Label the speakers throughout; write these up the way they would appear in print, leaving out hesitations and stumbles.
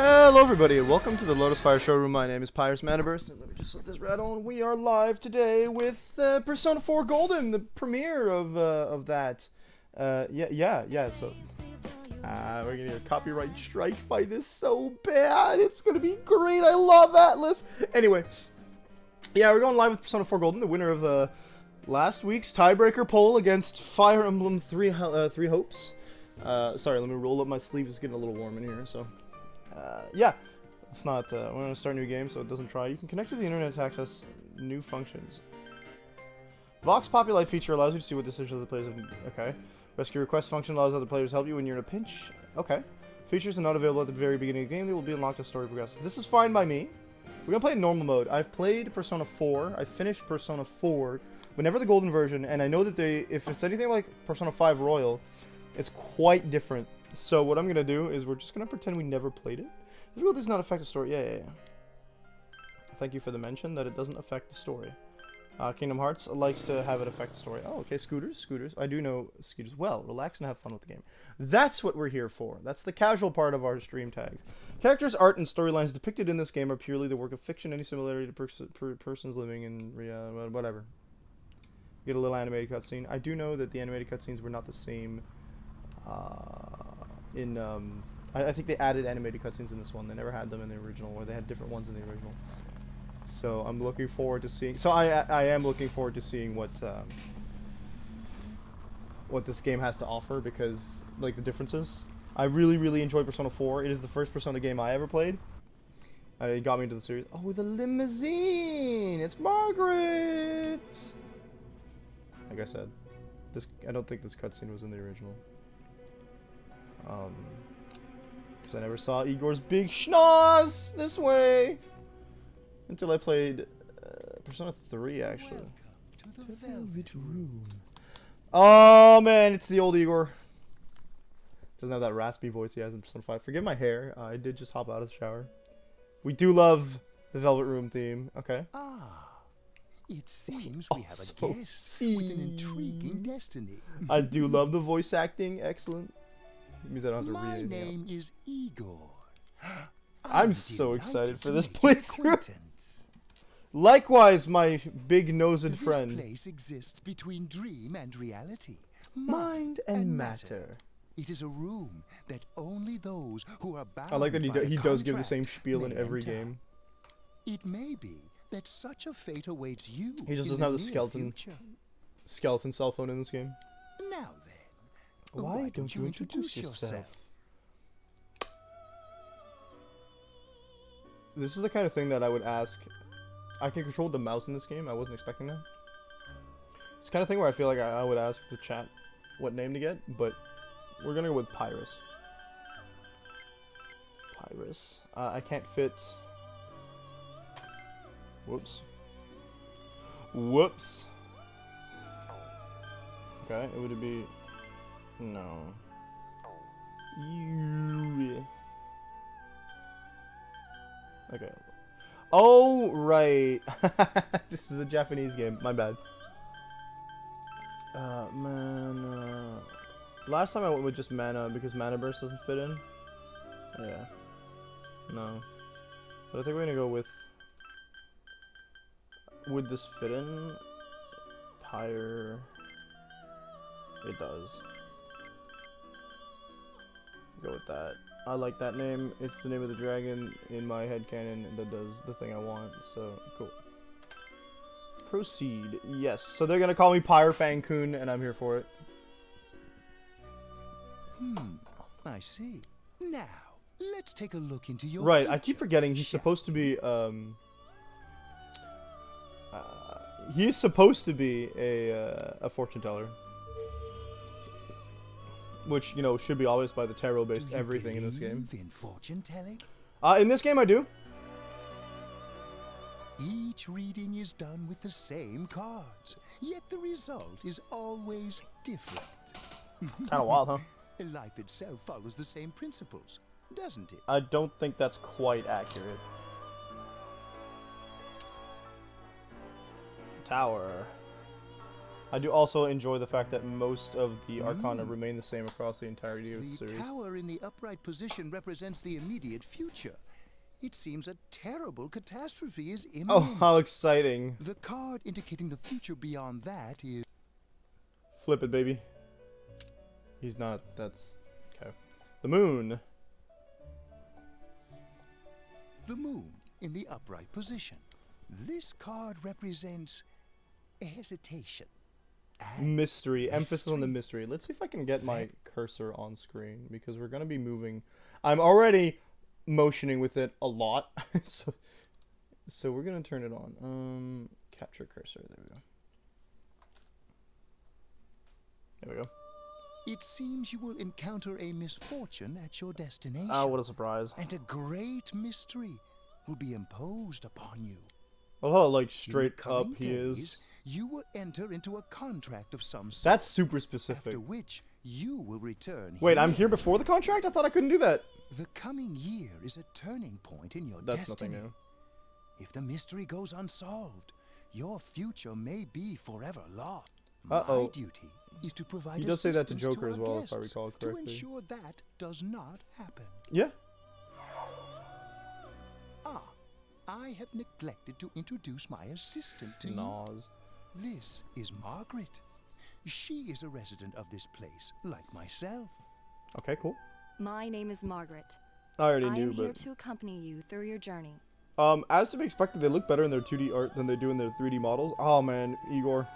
Speaker 1: Hello everybody and welcome to the Lotus Fire Showroom. My name is Pyres Manaburst, and let me just let this rat on. We are live today with Persona 4 Golden, the premiere of that. So we're gonna get a copyright strike by this so bad. It's gonna be great. I love Atlas. Anyway, yeah, we're going live with Persona 4 Golden, the winner of the last week's tiebreaker poll against Fire Emblem Three Hopes. Sorry, let me roll up my sleeves. It's getting a little warm in here, so. Yeah, it's not, we're going to start a new game, so it doesn't try. You can connect to the internet to access new functions. Vox Populi feature allows you to see what decisions the players have. Okay. Rescue request function allows other players to help you when you're in a pinch. Okay. Features are not available at the very beginning of the game. They will be unlocked as story progresses. This is fine by me. We're going to play in normal mode. I've played Persona 4. I finished Persona 4, but never the golden version, and I know that if it's anything like Persona 5 Royal, it's quite different. So what I'm going to do is we're just going to pretend we never played it. This rule does not affect the story. Yeah. Thank you for the mention that it doesn't affect the story. Kingdom Hearts likes to have it affect the story. Oh, okay, scooters. I do know scooters well. Relax and have fun with the game. That's what we're here for. That's the casual part of our stream tags. Characters, art, and storylines depicted in this game are purely the work of fiction. Any similarity to persons living in reality, whatever. Get a little animated cutscene. I do know that the animated cutscenes were not the same I think they added animated cutscenes in this one. They never had them in the original, or they had different ones in the original. So I'm looking forward to seeing. So I am looking forward to seeing what this game has to offer, because like the differences. I really enjoyed Persona 4. It is the first Persona game I ever played. It got me into the series. Oh, the limousine! It's Margaret. Like I said, I don't think this cutscene was in the original. Because I never saw Igor's big schnoz this way until I played Persona 3, actually.
Speaker 2: Welcome to the Velvet Room.
Speaker 1: Oh man, it's the old Igor. Doesn't have that raspy voice he has in Persona 5. Forgive my hair. I did just hop out of the shower. We do love the Velvet Room theme. Okay.
Speaker 2: It seems we have a guest with an intriguing destiny.
Speaker 1: I do love the voice acting. Excellent. It means I don't have to read
Speaker 2: My
Speaker 1: anything
Speaker 2: name is Igor.
Speaker 1: I'm so excited for this playthrough. Likewise, my big-nosed friend.
Speaker 2: This place exists between dream and reality.
Speaker 1: Mind and matter.
Speaker 2: It is a room that only those who are bound
Speaker 1: I like that he does give the
Speaker 2: contract
Speaker 1: same spiel in
Speaker 2: may
Speaker 1: every
Speaker 2: enter.
Speaker 1: game.
Speaker 2: It may be that such a fate awaits you.
Speaker 1: He just
Speaker 2: in
Speaker 1: doesn't have the
Speaker 2: near
Speaker 1: skeleton cell phone in this game.
Speaker 2: future. Now then,
Speaker 1: Why don't you introduce yourself? This is the kind of thing that I would ask. I can control the mouse in this game. I wasn't expecting that. It's the kind of thing where I feel like I would ask the chat what name to get, but we're gonna go with Pyrus. Pyrus. I can't fit. Whoops. Okay, it would be. No. You. Okay. Oh, right. This is a Japanese game. My bad. Mana. Last time I went with just Mana because Mana Burst doesn't fit in. Yeah. No. But I think we're gonna go with. Would this fit in? Pyre. It does. Go with that. I like that name. It's the name of the dragon in my headcanon that does the thing I want, so cool. Proceed. Yes. So they're gonna call me Pyre Fang-kun, and I'm here for it.
Speaker 2: I see. Now, let's take a look into your
Speaker 1: Right,
Speaker 2: future.
Speaker 1: I keep forgetting he's supposed to be, he's supposed to be a fortune teller. Which, you know, should be always by the tarot-based everything in this game.
Speaker 2: In fortune telling?
Speaker 1: In this game I do.
Speaker 2: Each reading is done with the same cards, yet the result is always different.
Speaker 1: Kinda wild, huh?
Speaker 2: Life itself follows the same principles, doesn't it?
Speaker 1: I don't think that's quite accurate. Tower. I do also enjoy the fact that most of the Arcana remain the same across the entirety of the
Speaker 2: The
Speaker 1: series.
Speaker 2: tower in the upright position represents the immediate future. It seems a terrible catastrophe is imminent.
Speaker 1: Oh, how exciting.
Speaker 2: The card indicating the future beyond that is...
Speaker 1: Flip it, baby. He's not, that's... Okay. The moon.
Speaker 2: the moon in the upright position. This card represents hesitation. and
Speaker 1: Mystery. Emphasis on the mystery. Let's see if I can get my cursor on screen, because we're going to be moving. I'm already motioning with it a lot. so we're going to turn it on. Capture cursor. There we go. There we go.
Speaker 2: It seems you will encounter a misfortune at your destination.
Speaker 1: Oh, what a surprise.
Speaker 2: And a great mystery will be imposed upon you.
Speaker 1: Oh, how, like, straight
Speaker 2: In the coming
Speaker 1: up he
Speaker 2: days,
Speaker 1: is.
Speaker 2: You will enter into a contract of some sort.
Speaker 1: That's super specific.
Speaker 2: After which you will return.
Speaker 1: Wait, I'm here before the contract? I thought I couldn't do that.
Speaker 2: The coming year is a turning point in your
Speaker 1: That's
Speaker 2: destiny.
Speaker 1: nothing new.
Speaker 2: If the mystery goes unsolved, your future may be forever lost.
Speaker 1: Uh-oh.
Speaker 2: My duty is to provide
Speaker 1: He does say that to
Speaker 2: assistance
Speaker 1: Joker
Speaker 2: our
Speaker 1: as well, if I
Speaker 2: guests
Speaker 1: recall
Speaker 2: to
Speaker 1: correctly.
Speaker 2: ensure that does not happen.
Speaker 1: Yeah.
Speaker 2: Ah, I have neglected to introduce my assistant to you.
Speaker 1: Nas.
Speaker 2: This is Margaret. She is a resident of this place, like myself.
Speaker 1: Okay, cool.
Speaker 3: My name is Margaret.
Speaker 1: I already
Speaker 3: I
Speaker 1: knew,
Speaker 3: am here
Speaker 1: but...
Speaker 3: to accompany you through your journey.
Speaker 1: As to be expected, they look better in their 2D art than they do in their 3D models. Oh, man, Igor.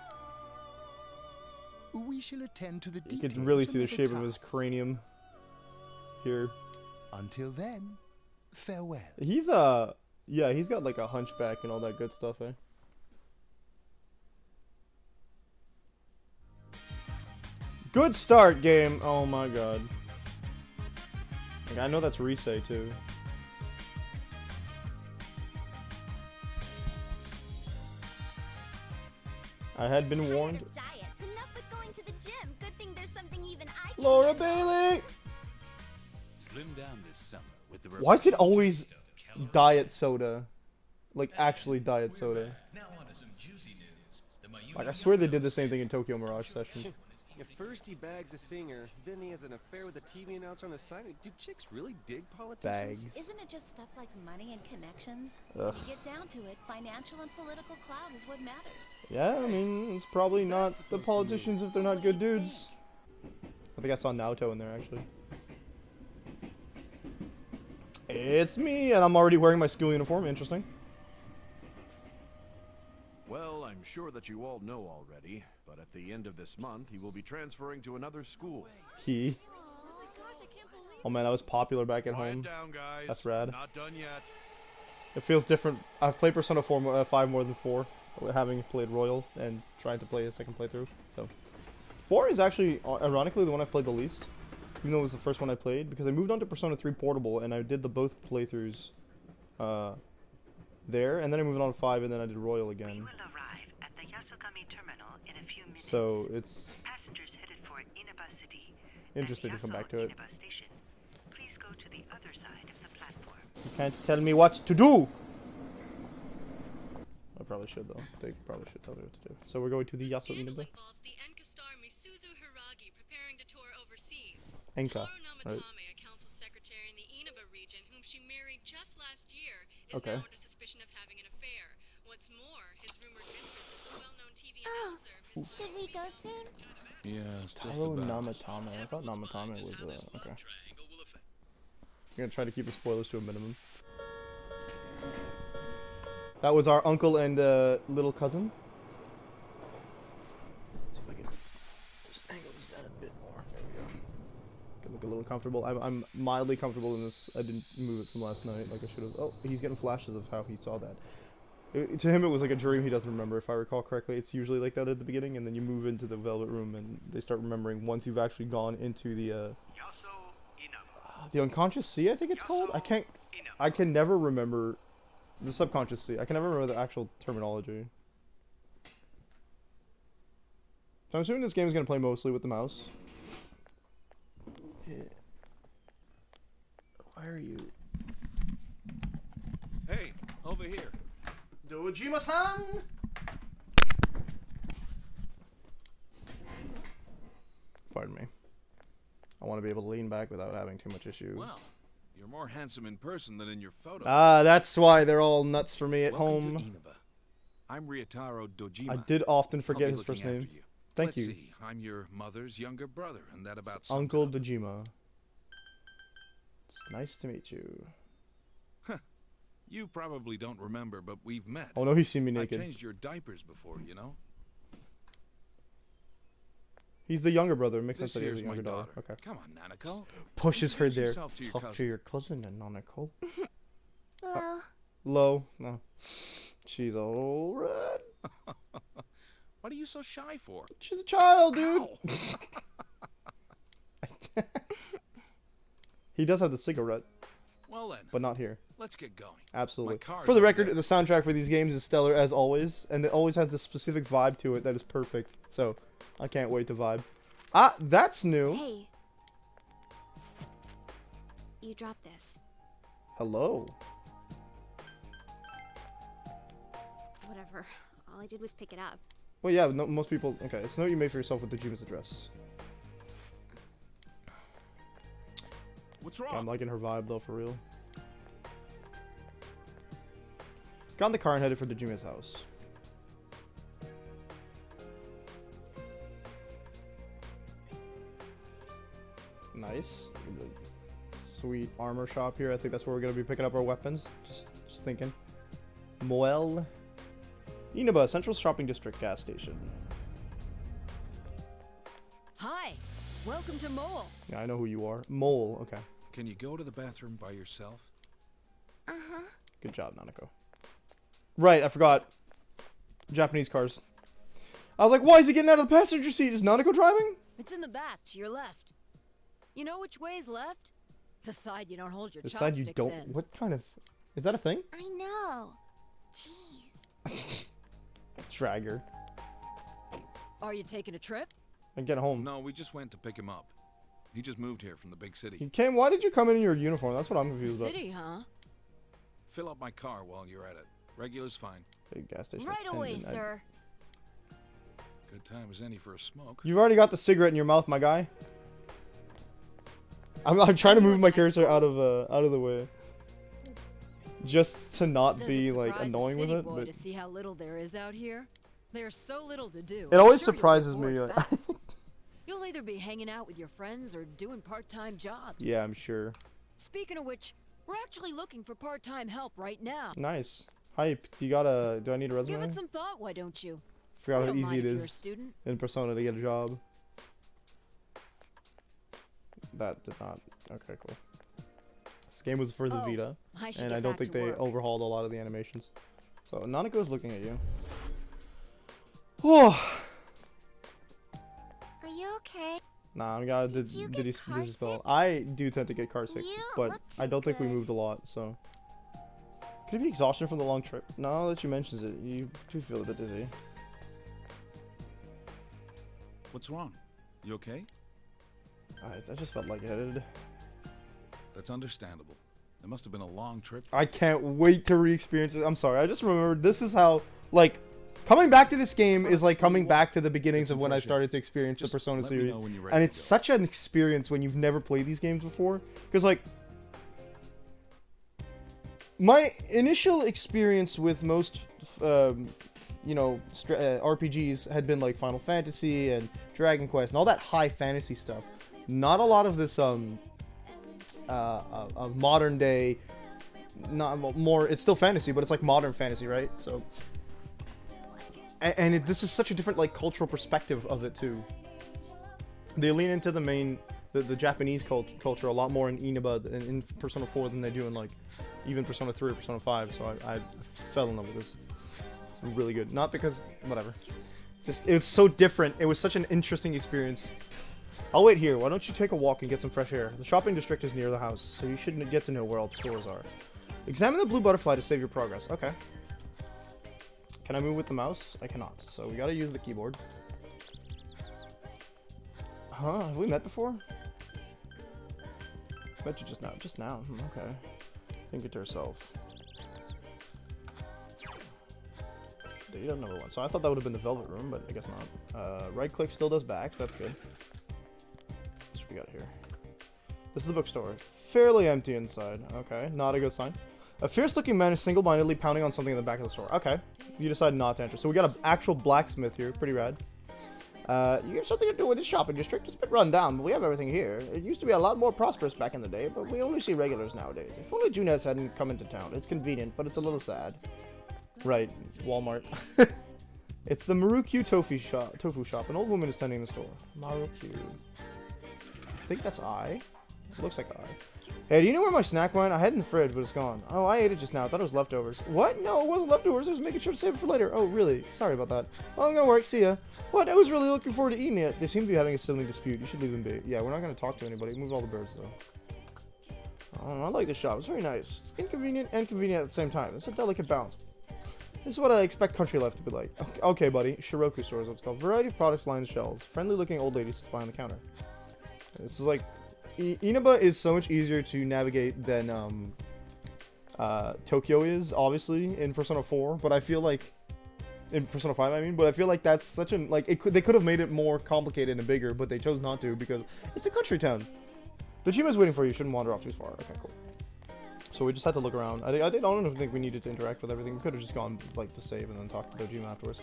Speaker 2: We shall attend to the
Speaker 1: You
Speaker 2: details.
Speaker 1: can really see the
Speaker 2: another
Speaker 1: shape of
Speaker 2: time.
Speaker 1: his cranium here.
Speaker 2: Until then, farewell.
Speaker 1: He's, yeah, he's got like a hunchback and all that good stuff, eh? Good start, game. Oh my god. Like, I know that's Risei, too. I had been warned.
Speaker 4: Diets. Enough with going to the gym. Good thing there's something even I can
Speaker 1: Laura
Speaker 4: handle.
Speaker 1: Bailey!
Speaker 5: Slim down this summer with the
Speaker 1: Why is it always
Speaker 5: calories.
Speaker 1: diet soda? Like, actually diet soda.
Speaker 5: Now on to some juicy news. The Mayumi
Speaker 1: Like, I swear they did the same thing in Tokyo Mirage Session.
Speaker 6: If first he bags a singer, then he has an affair with a TV announcer on the side. Do chicks really dig politicians?
Speaker 1: Bags.
Speaker 4: Isn't it just stuff like money and connections?
Speaker 1: Ugh.
Speaker 4: When you get down to it, financial and political clout is what matters.
Speaker 1: Yeah, I mean, it's probably not the politicians if they're not good dudes. I think I saw Naoto in there, actually. It's me, and I'm already wearing my school uniform. Interesting.
Speaker 7: Well, I'm sure that you all know already, but at the end of this month, he will be transferring to another school.
Speaker 1: He. Oh man, I was popular back at
Speaker 7: Quiet
Speaker 1: home.
Speaker 7: down, guys.
Speaker 1: That's rad.
Speaker 7: Not done yet.
Speaker 1: It feels different. I've played Persona 5 more than 4, having played Royal and trying to play a second playthrough. So, 4 is actually, ironically, the one I've played the least, even though it was the first one I played, because I moved on to Persona 3 Portable and I did the both playthroughs there, and then I moved on to 5, and then I did Royal
Speaker 8: We
Speaker 1: again.
Speaker 8: will arrive at the Yasogami terminal in a few minutes.
Speaker 1: So it's
Speaker 8: Passengers headed for Inaba City.
Speaker 1: interesting to come back to it.
Speaker 8: Inaba Station. Please go to the other side of the platform.
Speaker 1: You can't tell me what to do. I probably should though. They probably should tell me what to do. So we're going to the Yaso
Speaker 9: scandal
Speaker 1: Inaba.
Speaker 9: involves the Enka star Misuzu Hiragi preparing to tour overseas.
Speaker 1: Enka,
Speaker 9: Taro
Speaker 1: right?
Speaker 9: Namatame, a council secretary in the Inaba region, whom she married just last year, is
Speaker 1: Okay.
Speaker 9: now under suspicion of having an affair. What's more, his rumored mistress is the well-known TV announcer.
Speaker 4: Should we go soon?
Speaker 5: Yeah, it's just
Speaker 1: Taro
Speaker 5: about.
Speaker 1: Namatame. I thought Namatame was okay. I'm gonna try to keep the spoilers to a minimum. That was our uncle and little cousin. See if I can just angle this down a bit more. There we go. Can look a little comfortable. I'm mildly comfortable in this. I didn't move it from last night like I should have. Oh, he's getting flashes of how he saw that. To him, it was like a dream he doesn't remember, if I recall correctly. It's usually like that at the beginning, and then you move into the Velvet Room, and they start remembering once you've actually gone into the unconscious sea, I think it's called. I can never remember the subconscious sea. I can never remember the actual terminology. So I'm assuming this game is gonna play mostly with the mouse. Yeah. Why are you?
Speaker 7: Hey, over here.
Speaker 1: Dojima-san! Pardon me. I want to be able to lean back without having too much issues.
Speaker 7: Well, you're more handsome in person than in your photo.
Speaker 1: Ah, that's why they're all nuts for me at
Speaker 7: Welcome
Speaker 1: home.
Speaker 7: to Inaba. I'm Ryotaro Dojima.
Speaker 1: I did often
Speaker 7: I'll
Speaker 1: forget
Speaker 7: be
Speaker 1: his
Speaker 7: looking
Speaker 1: first name.
Speaker 7: after you.
Speaker 1: Thank
Speaker 7: Let's
Speaker 1: you.
Speaker 7: see. I'm your mother's younger brother, and that about sums
Speaker 1: Uncle
Speaker 7: it up.
Speaker 1: Dojima. It's nice to meet you.
Speaker 7: You probably don't remember, but we've met.
Speaker 1: Oh no, he's seen me
Speaker 7: I've
Speaker 1: naked.
Speaker 7: changed your diapers before, you know.
Speaker 1: He's the younger brother. It makes
Speaker 7: This
Speaker 1: sense that he has
Speaker 7: here's
Speaker 1: a
Speaker 7: my
Speaker 1: younger daughter.
Speaker 7: daughter.
Speaker 1: Okay.
Speaker 7: Come on, Nanako.
Speaker 1: Pushes her
Speaker 7: Introduce
Speaker 1: there.
Speaker 7: yourself to your
Speaker 1: Talk to
Speaker 7: cousin.
Speaker 1: your cousin, Nanako.
Speaker 4: Well,
Speaker 1: Low. No. She's all red.
Speaker 7: What are you so shy for?
Speaker 1: She's a child, dude.
Speaker 7: Ow.
Speaker 1: He does have the cigarette,
Speaker 7: Well then,
Speaker 1: but not here.
Speaker 7: let's get going.
Speaker 1: Absolutely.
Speaker 7: My car's
Speaker 1: For the
Speaker 7: over
Speaker 1: record,
Speaker 7: there.
Speaker 1: the soundtrack for these games is stellar as always, and it always has this specific vibe to it that is perfect. So, I can't wait to vibe. Ah, that's new.
Speaker 4: hey. You dropped this.
Speaker 1: Hello.
Speaker 4: Whatever. All I did was pick it up.
Speaker 1: Well, yeah, no, most people... Okay, it's note you made for yourself with Dojima's address.
Speaker 7: What's
Speaker 1: Okay, I'm
Speaker 7: wrong?
Speaker 1: liking her vibe, though, for real. Got in the car and headed for Dojima's house. Nice. The sweet armor shop here. I think that's where we're going to be picking up our weapons. Just thinking. Moel. Inaba, Central Shopping District gas station.
Speaker 9: Hi, welcome to Mole.
Speaker 1: Yeah, I know who you are. Mole, okay.
Speaker 7: Can you go to the bathroom by yourself?
Speaker 1: Good job, Nanako. Right, I forgot. Japanese cars. I was like, why is he getting out of the passenger seat? Is Nanako driving?
Speaker 9: It's in the back, to your left. You know which way is left? The side you don't hold your
Speaker 1: The side you
Speaker 9: chopsticks
Speaker 1: don't...
Speaker 9: in.
Speaker 1: What kind of... Is that a thing?
Speaker 4: I know. Jeez.
Speaker 1: Dragger.
Speaker 9: Are you taking a trip?
Speaker 1: And get home.
Speaker 7: No, we just went to pick him up. He just moved here from the big city.
Speaker 1: You came... Why did you come in your uniform? That's what I'm
Speaker 9: The
Speaker 1: confused about.
Speaker 9: city, huh?
Speaker 7: Fill up my car while you're at it. Regular's fine.
Speaker 1: Big gas station
Speaker 4: Right away,
Speaker 1: attendant.
Speaker 4: sir.
Speaker 7: Good time as any for a smoke.
Speaker 1: You've already got the cigarette in your mouth, my guy. I'm trying to move my cursor out of the way. Just to not
Speaker 9: Does
Speaker 1: be
Speaker 9: it
Speaker 1: like
Speaker 9: surprise a
Speaker 1: annoying with
Speaker 9: city
Speaker 1: it,
Speaker 9: boy
Speaker 1: but
Speaker 9: to see how little there is out here? There's so little to do.
Speaker 1: it
Speaker 9: I'm
Speaker 1: always
Speaker 9: sure you'll get
Speaker 1: surprises me.
Speaker 9: bored
Speaker 1: Like,
Speaker 9: fast. You'll either be hanging out with your friends or doing part-time jobs.
Speaker 1: yeah, I'm sure.
Speaker 9: Speaking of which, we're actually looking for part-time help right now.
Speaker 1: Nice. Hype. Do I need a resume?
Speaker 9: Give it some thought, why don't you?
Speaker 1: Forgot
Speaker 9: I
Speaker 1: how
Speaker 9: don't
Speaker 1: easy
Speaker 9: mind
Speaker 1: it
Speaker 9: if you're a
Speaker 1: is
Speaker 9: student.
Speaker 1: in Persona to get a job. That did not. Okay, cool. This game was for the
Speaker 9: Oh,
Speaker 1: Vita,
Speaker 9: I should
Speaker 1: and
Speaker 9: get
Speaker 1: I don't
Speaker 9: back
Speaker 1: think
Speaker 9: to
Speaker 1: they
Speaker 9: work.
Speaker 1: overhauled a lot of the animations. So Nanako is looking at you. Oh,
Speaker 4: Are you okay?
Speaker 1: nah, I'm gonna
Speaker 4: Did you get car
Speaker 1: dizzy spell.
Speaker 4: sick?
Speaker 1: I do tend to get car sick,
Speaker 4: You don't
Speaker 1: but
Speaker 4: look
Speaker 1: I
Speaker 4: too
Speaker 1: don't think we
Speaker 4: good.
Speaker 1: moved a lot. So could it be exhaustion from the long trip? Now that you mentions it, you do feel a bit dizzy.
Speaker 7: What's wrong? You okay?
Speaker 1: I just felt lightheaded.
Speaker 7: That's understandable. It must have been a long trip.
Speaker 1: I can't wait to re-experience it. I'm sorry. I just remembered this is how, like, coming back to this game is like coming back to the beginnings of when I started to experience the
Speaker 7: Just
Speaker 1: Persona
Speaker 7: let me
Speaker 1: series.
Speaker 7: know when you're ready
Speaker 1: And
Speaker 7: to
Speaker 1: it's
Speaker 7: go.
Speaker 1: such an experience when you've never played these games before. Because, like, my initial experience with most, you know, RPGs had been like Final Fantasy and Dragon Quest and all that high fantasy stuff. Not a lot of this, of modern day, not more, it's still fantasy, but it's like modern fantasy, right? So, and this is such a different like cultural perspective of it too. They lean into the main, the Japanese culture a lot more in Inaba, in Persona 4 than they do in like even Persona 3 or Persona 5. So I fell in love with this. It's really good. Not because whatever, just it was so different. It was such an interesting experience. I'll wait here. Why don't you take a walk and get some fresh air? The shopping district is near the house, so you should get to know where all the stores are. Examine the blue butterfly to save your progress. Okay. Can I move with the mouse? I cannot, so we gotta use the keyboard. Huh? Have we met before? Bet you just now. Just now. Okay. Think it to herself. Data number 1. So I thought that would have been the Velvet Room, but I guess not. Right click still does backs. That's good. we got here? This is the bookstore. Fairly empty inside. Okay, not a good sign. A fierce-looking man is single-mindedly pounding on something in the back of the store. Okay, you decide not to enter. So we got an actual blacksmith here. Pretty rad. You have something to do with this shopping district. It's a bit run down, but we have everything here. It used to be a lot more prosperous back in the day, but we only see regulars nowadays. If only Junez hadn't come into town. It's convenient, but it's a little sad. Right, Walmart. It's the Marukyu tofu shop. An old woman is tending the store. Marukyu. I think that's I. Looks like I. Hey, do you know where my snack went? I had it in the fridge, but it's gone. Oh, I ate it just now. I thought it was leftovers. What? No, it wasn't leftovers. I was making sure to save it for later. Oh, really? Sorry about that. Well, I'm gonna work. See ya. What? I was really looking forward to eating it. They seem to be having a sibling dispute. You should leave them be. Yeah, we're not gonna talk to anybody. Move all the birds, though. I don't know. I like this shop. It's very nice. It's inconvenient and convenient at the same time. It's a delicate balance. This is what I expect country life to be like. Okay, buddy. Shiroku store is what it's called. Variety of products line the shelves. Friendly-looking old lady sits behind the counter. This is like... Inaba is so much easier to navigate than Tokyo is, obviously, in Persona 4. But I feel like... In Persona 5, I mean. But I feel like that's such an... Like, they could have made it more complicated and bigger, but they chose not to because it's a country town. Dojima's waiting for you. You shouldn't wander off too far. Okay, cool. So we just had to look around. I don't think we needed to interact with everything. We could have just gone like to save and then talk to Dojima afterwards.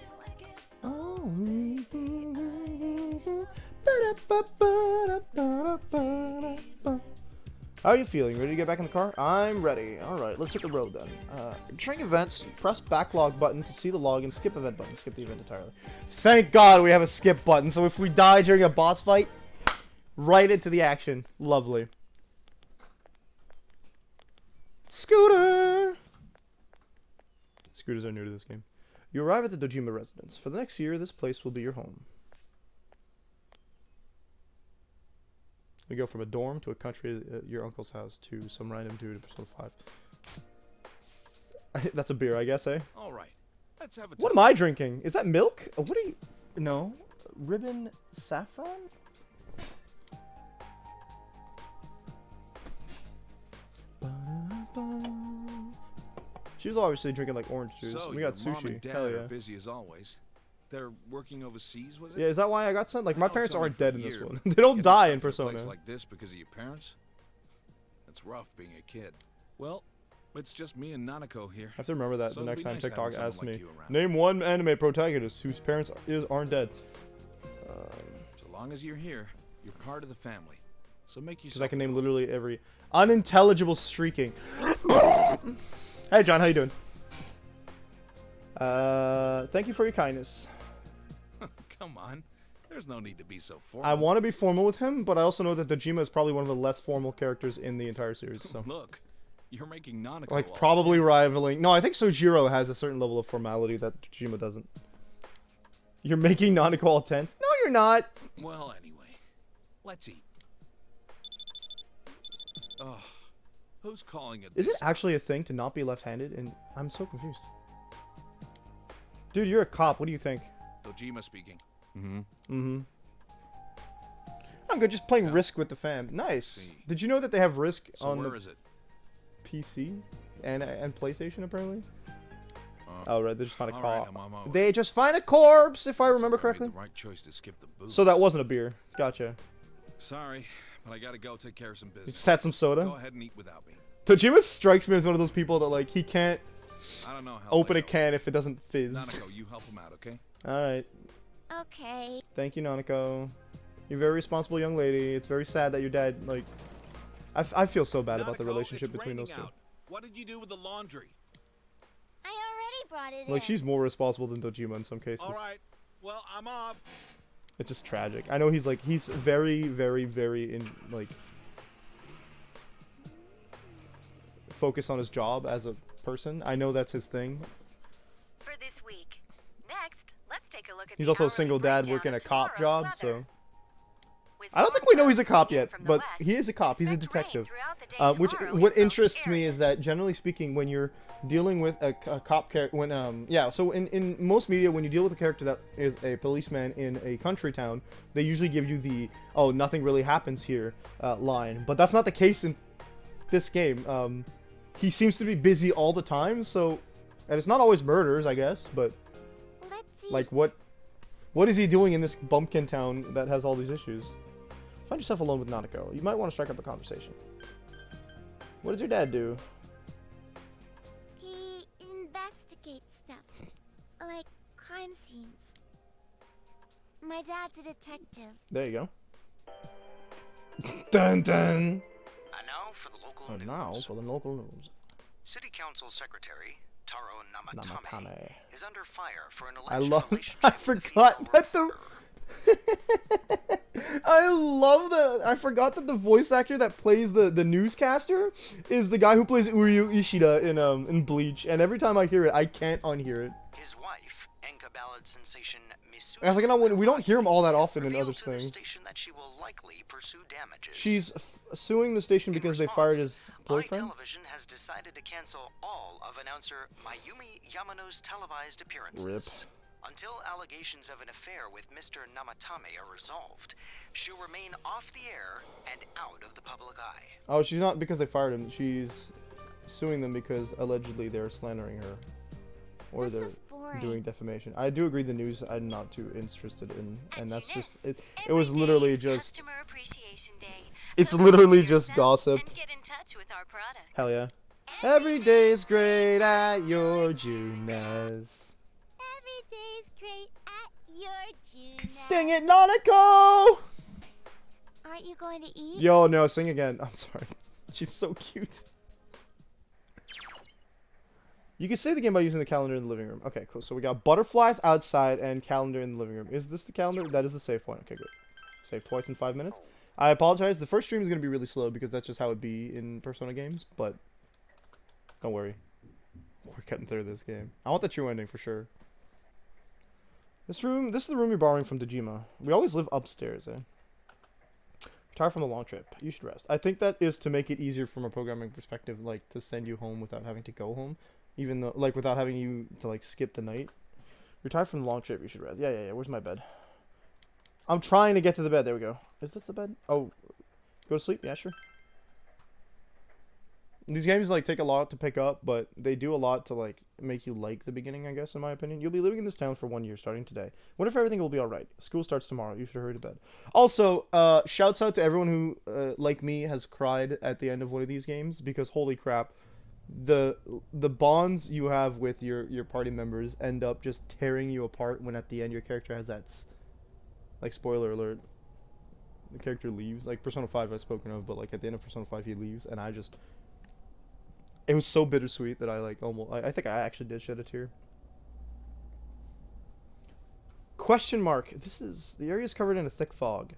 Speaker 1: How are you feeling? Ready to get back in the car? I'm ready. Alright, let's hit the road then. During events, press backlog button to see the log and skip event button. Skip the event entirely. Thank God we have a skip button, so if we die during a boss fight, right into the action. Lovely. Scooter! Scooters are new to this game. You arrive at the Dojima residence. For the next year, this place will be your home. We go from a dorm to a country at your uncle's house to some random dude in Persona 5. That's a beer, I guess, eh?
Speaker 7: Alright, let's have a
Speaker 1: What am I drinking? Is that milk? What are you... No. Ribbon saffron? She was obviously drinking like orange juice.
Speaker 7: So
Speaker 1: We got
Speaker 7: your mom
Speaker 1: sushi.
Speaker 7: and dad
Speaker 1: Hell yeah.
Speaker 7: are busy as always. They're working overseas, was it?
Speaker 1: Yeah, is that why I got sent? Like, my
Speaker 7: I know
Speaker 1: parents
Speaker 7: it's only
Speaker 1: aren't
Speaker 7: for a
Speaker 1: dead in this
Speaker 7: year,
Speaker 1: one.
Speaker 7: but
Speaker 1: They don't
Speaker 7: getting
Speaker 1: die
Speaker 7: stuck
Speaker 1: in
Speaker 7: a place
Speaker 1: Persona.
Speaker 7: like this because of your parents? It's rough being a kid. Well, it's just me and Nanako here.
Speaker 1: I have to remember that
Speaker 7: So
Speaker 1: the
Speaker 7: it'd
Speaker 1: next
Speaker 7: be
Speaker 1: time
Speaker 7: nice
Speaker 1: TikTok
Speaker 7: having
Speaker 1: asks
Speaker 7: someone
Speaker 1: me,
Speaker 7: like you around.
Speaker 1: name one anime protagonist whose parents aren't dead.
Speaker 7: So long as you're here, you're part of the family. So make yourself.
Speaker 1: Because I can name literally every unintelligible streaking. Hey, John, how you doing? Thank you for your kindness.
Speaker 7: Come on. There's no need to be so formal.
Speaker 1: I want to be formal with him, but I also know that Dojima is probably one of the less formal characters in the entire series. So,
Speaker 7: Look, you're making Nanako
Speaker 1: like,
Speaker 7: all
Speaker 1: probably
Speaker 7: tense.
Speaker 1: rivaling. No, I think Sojiro has a certain level of formality that Dojima doesn't. You're making Nanako all tense? No, you're not.
Speaker 7: Well, anyway, let's eat. Oh, who's calling it?
Speaker 1: Is it actually a thing to not be left-handed? And I'm so confused. Dude, you're a cop. What do you think?
Speaker 7: Dojima speaking.
Speaker 1: I'm good. Just playing Risk with the fam. Nice.
Speaker 7: See.
Speaker 1: Did you know that they have Risk
Speaker 7: So
Speaker 1: on
Speaker 7: where
Speaker 1: the
Speaker 7: is it?
Speaker 1: PC and PlayStation apparently? Oh right, they just find a
Speaker 7: all right,
Speaker 1: corpse.
Speaker 7: I'm on my way.
Speaker 1: They just find a corpse, if I remember
Speaker 7: I made
Speaker 1: correctly.
Speaker 7: the right choice to skip the booze.
Speaker 1: So that wasn't a beer. Gotcha.
Speaker 7: Sorry, but I gotta go take care of some
Speaker 1: You
Speaker 7: business.
Speaker 1: just had some
Speaker 7: Go
Speaker 1: soda.
Speaker 7: ahead and eat without me.
Speaker 1: Dojima strikes me as one of those people that like he can't
Speaker 7: I don't know how.
Speaker 1: open a
Speaker 7: late
Speaker 1: can if it doesn't fizz.
Speaker 7: Nanako, you help him out, okay?
Speaker 1: All right.
Speaker 4: Okay.
Speaker 1: Thank you, Nanako. You're a very responsible young lady. It's very sad that your dad like. I feel so bad about the
Speaker 7: Nanako,
Speaker 1: relationship
Speaker 7: it's
Speaker 1: between those
Speaker 7: raining
Speaker 1: two.
Speaker 7: out. What did you do with the laundry?
Speaker 4: I already brought it
Speaker 1: Like
Speaker 4: in.
Speaker 1: she's more responsible than Dojima in some cases.
Speaker 7: All right. Well, I'm off.
Speaker 1: It's just tragic. I know he's like he's very, very, very in like focused on his job as a person. I know that's his thing.
Speaker 3: For this week. Next, let's take a look at
Speaker 1: He's
Speaker 3: the
Speaker 1: also a
Speaker 3: hourly
Speaker 1: single dad
Speaker 3: breakdown
Speaker 1: working a
Speaker 3: of
Speaker 1: cop
Speaker 3: tomorrow's
Speaker 1: job, so
Speaker 3: weather. With
Speaker 1: I don't think we know he's a cop yet, but he is a cop. He's a detective. Which what interests me is that generally speaking, when you're dealing with a cop character, so in most media, when you deal with a character that is a policeman in a country town, they usually give you the "oh, nothing really happens here" line. But that's not the case in this game. He seems to be busy all the time, so and it's not always murders, I guess, but
Speaker 4: Let's see.
Speaker 1: like what is he doing in this bumpkin town that has all these issues? Find yourself alone with Nanako. You might want to strike up a conversation. What does your dad do?
Speaker 4: He investigates stuff. Like crime scenes. My dad's a detective.
Speaker 1: There you go. Dun dun!
Speaker 10: And now for the local
Speaker 1: And
Speaker 10: news.
Speaker 1: now for the local news.
Speaker 10: City Council Secretary Taro Namatame,
Speaker 1: Namatame.
Speaker 10: is under fire for an
Speaker 1: I
Speaker 10: alleged
Speaker 1: love.
Speaker 10: relationship
Speaker 1: I
Speaker 10: with a
Speaker 1: forgot
Speaker 10: female
Speaker 1: that the.
Speaker 10: reporter.
Speaker 1: I love that. I forgot that the voice actor that plays the newscaster is the guy who plays Uryu Ishida in Bleach. And every time I hear it, I can't unhear it.
Speaker 10: His wife, Enka ballad sensation Misu.
Speaker 1: I was like, no, we don't hear him all that often in other
Speaker 10: to the
Speaker 1: things.
Speaker 10: station that she will likely pursue damages.
Speaker 1: She's suing the station because they fired his boyfriend.
Speaker 10: Television has decided to cancel all of announcer Mayumi Yamano's televised appearances.
Speaker 1: Rip.
Speaker 10: Until allegations of an affair with Mr. Namatame are resolved, she'll remain off the air and out of the public eye.
Speaker 1: Oh, she's not because they fired him. She's suing them because allegedly they're slandering her. Or
Speaker 4: This
Speaker 1: they're
Speaker 4: is boring.
Speaker 1: doing defamation. I do agree the news I'm not too interested in. And that's
Speaker 3: you
Speaker 1: just...
Speaker 3: know,
Speaker 1: It was
Speaker 3: every
Speaker 1: literally
Speaker 3: day is
Speaker 1: just...
Speaker 3: Customer Appreciation Day.
Speaker 1: It's
Speaker 3: Focus
Speaker 1: literally
Speaker 3: on
Speaker 1: just
Speaker 3: yourself
Speaker 1: gossip.
Speaker 3: And get in touch with our products.
Speaker 1: Hell yeah. Every day's great at your Junes.
Speaker 4: Every day's great at your June.
Speaker 1: Sing it, Nanako!
Speaker 4: Aren't you going to eat?
Speaker 1: Yo, no, sing again. I'm sorry. She's so cute. You can save the game by using the calendar in the living room. Okay, cool. So we got butterflies outside and calendar in the living room. Is this the calendar? That is the save point. Okay, good. Save twice in 5 minutes. I apologize. The first stream is going to be really slow because that's just how it be in Persona games, but don't worry. We're getting through this game. I want the true ending for sure. This is the room you're borrowing from Dejima. We always live upstairs, eh? Retire from the long trip. You should rest. I think that is to make it easier from a programming perspective, like, to send you home without having to go home. Even though, like, without having you to, like, skip the night. Retire from the long trip. You should rest. Yeah. Where's my bed? I'm trying to get to the bed. There we go. Is this the bed? Oh. Go to sleep? Yeah, sure. These games, like, take a lot to pick up, but they do a lot to, like, make you like the beginning, I guess, in my opinion. You'll be living in this town for 1 year, starting today. What if everything will be alright? School starts tomorrow. You should hurry to bed. Also, shouts out to everyone who, like me, has cried at the end of one of these games, because holy crap, the bonds you have with your party members end up just tearing you apart when at the end your character has that, like, spoiler alert, the character leaves. Like, Persona 5 I've spoken of, but, like, at the end of Persona 5 he leaves, and I just... It was so bittersweet that I, like, almost... I think I actually did shed a tear. Question mark. The area is covered in a thick fog.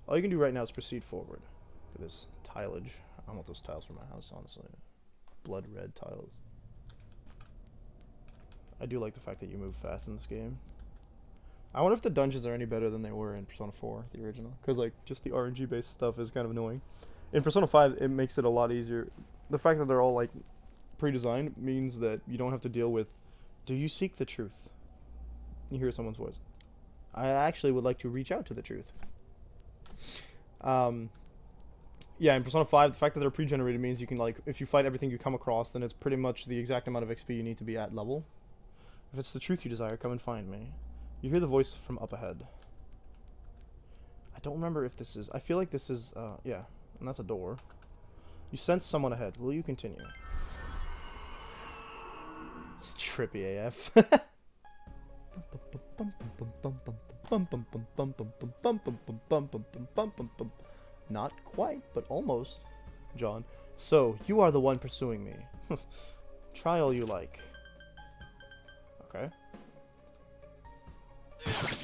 Speaker 1: All you can do right now is proceed forward. Look at this tileage. I want those tiles for my house, honestly. Blood red tiles. I do like the fact that you move fast in this game. I wonder if the dungeons are any better than they were in Persona 4, the original. Because, like, just the RNG based stuff is kind of annoying. In Persona 5, it makes it a lot easier. The fact that they're all, like, pre-designed means that you don't have to deal with, do you seek the truth? You hear someone's voice. I actually would like to reach out to the truth. Yeah, in Persona 5, the fact that they're pre-generated means you can, like, if you fight everything you come across, then it's pretty much the exact amount of XP you need to be at level. If it's the truth you desire, come and find me. You hear the voice from up ahead. I don't remember if this is... I feel like this is... yeah, and that's a door. You sense someone ahead. Will you continue? It's trippy AF. Not quite, but almost. John. So, you are the one pursuing me. Try all you like. Okay.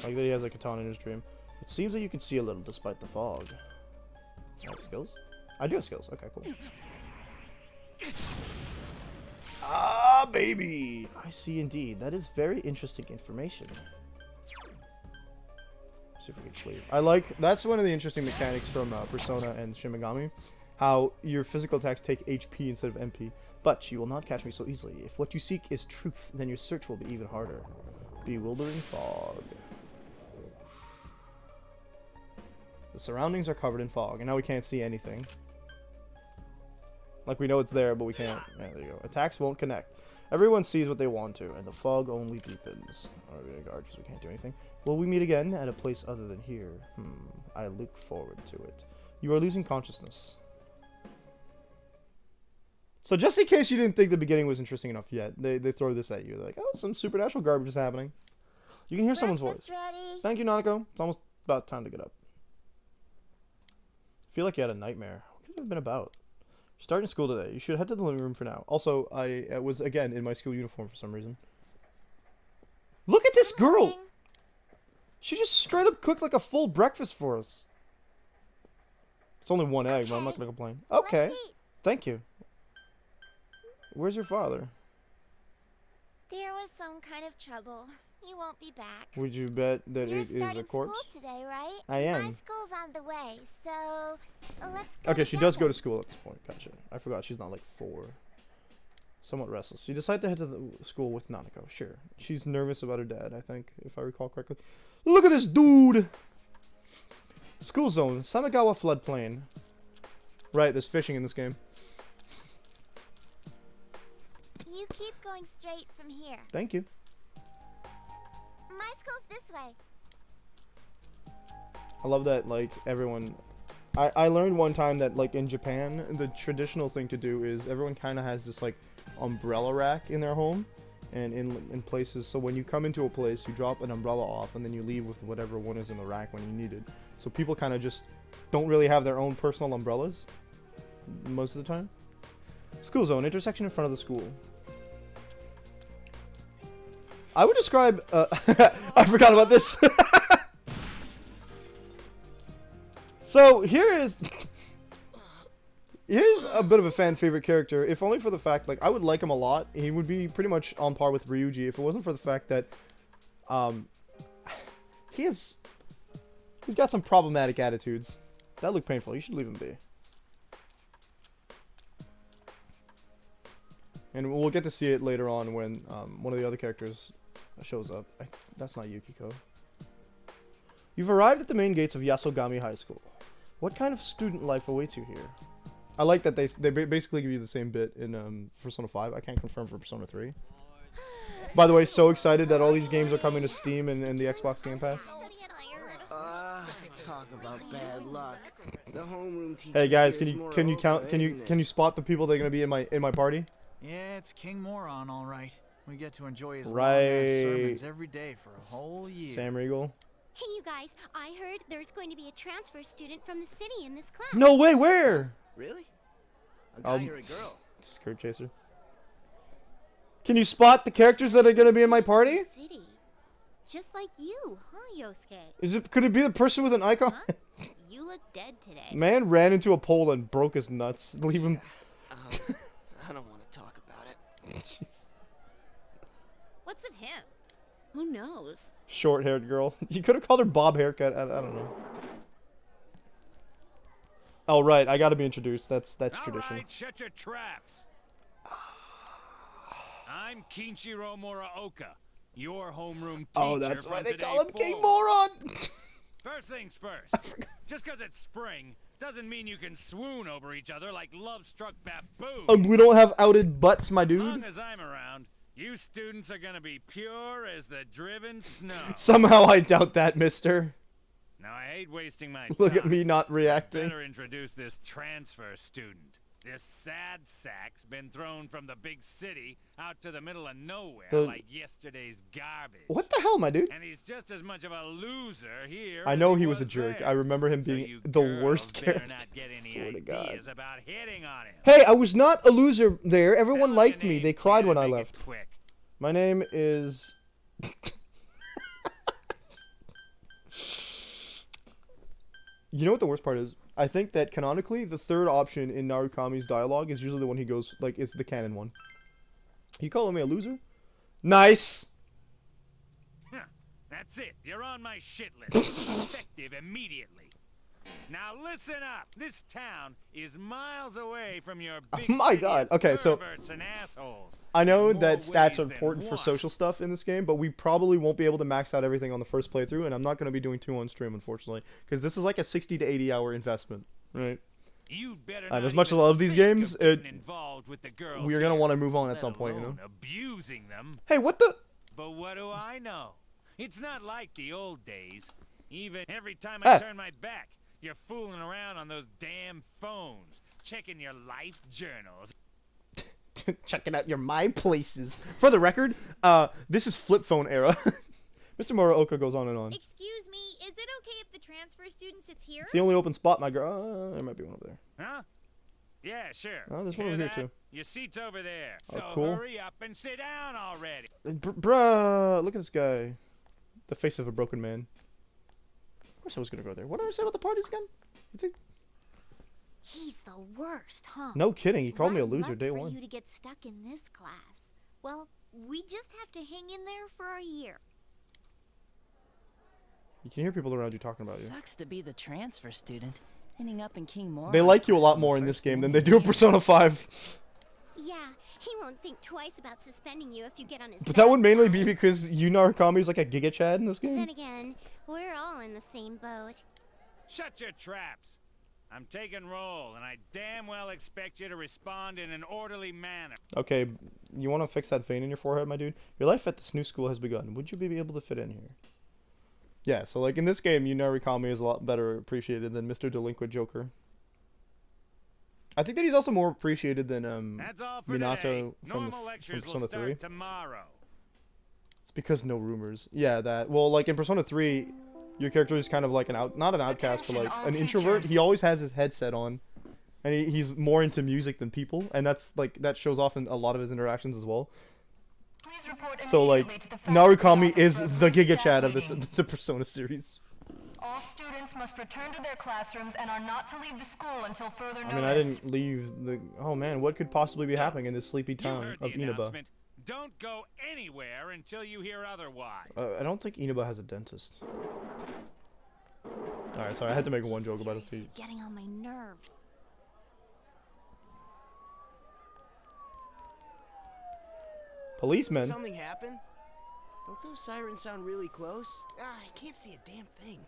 Speaker 1: Like that he has a katana in his dream. It seems that you can see a little despite the fog. I have skills? I do have skills. Okay, cool. Ah, baby! I see indeed. That is very interesting information. Let's see if we can clear. I like... That's one of the interesting mechanics from Persona and Shin Megami. How your physical attacks take HP instead of MP. But you will not catch me so easily. If what you seek is truth, then your search will be even harder. Bewildering fog. The surroundings are covered in fog, and now we can't see anything. Like, we know it's there, but we can't. Yeah, there you go. Attacks won't connect. Everyone sees what they want to, and the fog only deepens. Oh, we're gonna guard because we can't do anything. Will we meet again at a place other than here? I look forward to it. You are losing consciousness. So just in case you didn't think the beginning was interesting enough yet, they throw this at you. They're like, oh, some supernatural garbage is happening. You can hear someone's voice.
Speaker 4: Ready.
Speaker 1: Thank you, Nanako. It's almost about time to get up. I feel like you had a nightmare. What could it have been about? You're starting school today. You should head to the living room for now. Also, I was, again, in my school uniform for some reason. Look at this girl! She just straight up cooked like a full breakfast for us. It's only one egg, but I'm not going to complain. Okay. Thank you. Where's your father?
Speaker 4: There was some kind of trouble. You won't be back.
Speaker 1: Would you bet that
Speaker 4: You're
Speaker 1: it is a
Speaker 4: starting
Speaker 1: corpse?
Speaker 4: school today, right?
Speaker 1: I am.
Speaker 4: My school's on the way, so let's go
Speaker 1: Okay, she does go
Speaker 4: together.
Speaker 1: to school at this point. Gotcha. I forgot she's not like 4. Somewhat restless. You decide to head to the school with Nanako. Sure. She's nervous about her dad, I think, if I recall correctly. Look at this dude! School zone. Samagawa floodplain. Right, there's fishing in this game.
Speaker 4: You keep going straight from here.
Speaker 1: Thank you.
Speaker 4: My school's this way.
Speaker 1: I love that, like, everyone... I learned one time that, like, in Japan, the traditional thing to do is everyone kind of has this, like, umbrella rack in their home. And in places, so when you come into a place, you drop an umbrella off, and then you leave with whatever one is in the rack when you need it. So people kind of just don't really have their own personal umbrellas most of the time. School zone, intersection in front of the school. I would describe, I forgot about this. So here's a bit of a fan favorite character, if only for the fact, like, I would like him a lot. He would be pretty much on par with Ryuji if it wasn't for the fact that, he's got some problematic attitudes. That look painful. You should leave him be. And we'll get to see it later on when, one of the other characters shows up. That's not Yukiko. You've arrived at the main gates of Yasogami High School. What kind of student life awaits you here? I like that they basically give you the same bit in Persona 5. I can't confirm for Persona 3. By the way, so excited that all these games are coming to Steam and the Xbox Game Pass.
Speaker 11: Talk about bad luck. The homeroom teacher.
Speaker 1: Hey guys, can you spot the people that are gonna be in my party?
Speaker 12: Yeah, it's King Moron, all right. We get to enjoy his
Speaker 1: Right.
Speaker 12: long-ass sermons every day for a whole year.
Speaker 1: Sam Riegel.
Speaker 4: Hey, you guys, I heard there's going to be a transfer student from the city in this class.
Speaker 1: No way, where?
Speaker 11: Really? A guy or a girl?
Speaker 1: Skirt chaser. Can you spot the characters that are gonna be in my party?
Speaker 4: City. Just like you, huh, Yosuke?
Speaker 1: Could it be the person with an icon?
Speaker 4: Huh? You look dead today.
Speaker 1: Man ran into a pole and broke his nuts. Leave him.
Speaker 11: I don't want to talk about it.
Speaker 1: Jeez.
Speaker 9: What's with him? Who knows?
Speaker 1: Short-haired girl. You could have called her Bob Haircut. I don't know. Oh right, I gotta be introduced. That's tradition.
Speaker 5: Alright, shut your traps. I'm Kinshiro Muraoka, your homeroom teacher.
Speaker 1: Oh, that's why
Speaker 5: from
Speaker 1: they
Speaker 5: today
Speaker 1: call him King
Speaker 5: forward.
Speaker 1: Moron.
Speaker 5: First things first. Just because it's spring doesn't mean you can swoon over each other like love-struck baboons.
Speaker 1: We don't have outed butts, my
Speaker 5: As long
Speaker 1: dude.
Speaker 5: as I'm around, you students are gonna be pure as the driven snow.
Speaker 1: Somehow I doubt that, mister.
Speaker 5: Now I hate wasting my
Speaker 1: Look
Speaker 5: time.
Speaker 1: at me not reacting.
Speaker 5: Better introduce this transfer student. This sad sack's been thrown from the big city out to the middle of nowhere like yesterday's garbage.
Speaker 1: What the hell, my dude?
Speaker 5: And he's just as much of a loser here.
Speaker 1: I
Speaker 5: as
Speaker 1: know he was a jerk.
Speaker 5: there.
Speaker 1: I remember him
Speaker 5: So
Speaker 1: being
Speaker 5: you
Speaker 1: the
Speaker 5: girls
Speaker 1: worst
Speaker 5: better
Speaker 1: character.
Speaker 5: not get any
Speaker 1: Swear to God.
Speaker 5: ideas about hitting on him.
Speaker 1: Hey, I was not a loser there. Everyone
Speaker 5: Tell
Speaker 1: liked
Speaker 5: your
Speaker 1: me.
Speaker 5: name,
Speaker 1: They cried
Speaker 5: kid,
Speaker 1: when I
Speaker 5: and make
Speaker 1: left.
Speaker 5: it quick.
Speaker 1: My name is... You know what the worst part is? I think that canonically, the third option in Narukami's dialogue is usually the one he goes, like, is the canon one. You calling me a loser? Nice!
Speaker 5: Huh, that's it. You're on my shit list. Effective immediately. Now listen up. This town is miles away from your big
Speaker 1: My
Speaker 5: city
Speaker 1: God.
Speaker 5: of
Speaker 1: Okay, so
Speaker 5: perverts and assholes.
Speaker 1: I know
Speaker 5: in more
Speaker 1: that stats
Speaker 5: ways
Speaker 1: are
Speaker 5: than
Speaker 1: important for
Speaker 5: one.
Speaker 1: social stuff in this game, but we probably won't be able to max out everything on the first playthrough, and I'm not going to be doing 2 on stream, unfortunately, because this is like a 60 to 80 hour investment, right?
Speaker 5: You'd better
Speaker 1: And
Speaker 5: not
Speaker 1: as much as I
Speaker 5: even
Speaker 1: love these
Speaker 5: think of
Speaker 1: games,
Speaker 5: getting involved with the girls
Speaker 1: we're gonna
Speaker 5: here,
Speaker 1: want to move on at
Speaker 5: let
Speaker 1: some point, you know.
Speaker 5: alone abusing them.
Speaker 1: Hey, what the?
Speaker 5: But what do I know? It's not like the old days. Even every time I turn my back, you're fooling around on those damn phones, checking your life journals.
Speaker 1: Checking out your My Places. For the record, this is flip phone era. Mr. Muraoka goes on and on.
Speaker 4: Excuse me, is it okay if the transfer student sits here?
Speaker 1: It's the only open spot, my girl. There might be one over there.
Speaker 5: Huh? Yeah, sure.
Speaker 1: Oh, there's one
Speaker 5: Hear
Speaker 1: over here
Speaker 5: that?
Speaker 1: too.
Speaker 5: Your seat's over there.
Speaker 1: Oh,
Speaker 5: So
Speaker 1: cool.
Speaker 5: hurry up and sit down already.
Speaker 1: Bruh, look at this guy. The face of a broken man. Of course I was gonna go there. What did I say about the parties again? You think?
Speaker 4: He's the worst, huh?
Speaker 1: No kidding. He called me a
Speaker 4: Rough
Speaker 1: loser
Speaker 4: luck
Speaker 1: day
Speaker 4: for
Speaker 1: one.
Speaker 4: you to get stuck in this class. Well, we just have to hang in there for a year.
Speaker 1: You can hear people around you talking about you.
Speaker 13: Sucks to be the transfer student, ending up in King Moore.
Speaker 1: They like you a lot more in this game than they do in Persona 5.
Speaker 4: Yeah, he won't think twice about suspending you if you get on his
Speaker 1: But that
Speaker 4: bad
Speaker 1: would mainly
Speaker 4: side.
Speaker 1: be because Yuna Arakami is like a Giga Chad in this game.
Speaker 4: Then again, we're all in the same boat.
Speaker 5: Shut your traps. I'm taking roll, and I damn well expect you to respond in an orderly manner.
Speaker 1: Okay, you want to fix that vein in your forehead, my dude? Your life at this new school has begun. Would you be able to fit in here? Yeah, so like in this game, Yuna Arakami is a lot better appreciated than Mr. Delinquent Joker. I think that he's also more appreciated than
Speaker 5: That's all for
Speaker 1: Minato
Speaker 5: today.
Speaker 1: from
Speaker 5: Normal lectures will
Speaker 1: Persona
Speaker 5: start
Speaker 1: 3.
Speaker 5: tomorrow.
Speaker 1: It's because no rumors. Yeah, that. Well, like in Persona 3, your character is kind of like not an outcast, but like an introvert. He always has his headset on, and he's more into music than people, and that shows off in a lot of his interactions as well. So like, Narukami is the Giga Chad of the Persona series.
Speaker 14: All students must return to their classrooms and are not to leave the school until further notice.
Speaker 1: I mean, I didn't leave the. Oh man, what could possibly be happening in this sleepy town of Inaba?
Speaker 5: Announcement. Don't go anywhere until you hear otherwise.
Speaker 1: I don't think Inaba has a dentist. Alright, sorry, I had to make one joke about his teeth.
Speaker 4: Getting on my nerves.
Speaker 1: Policemen?
Speaker 11: Did something happen? Don't those sirens sound really close? Ah, I can't see a damn thing.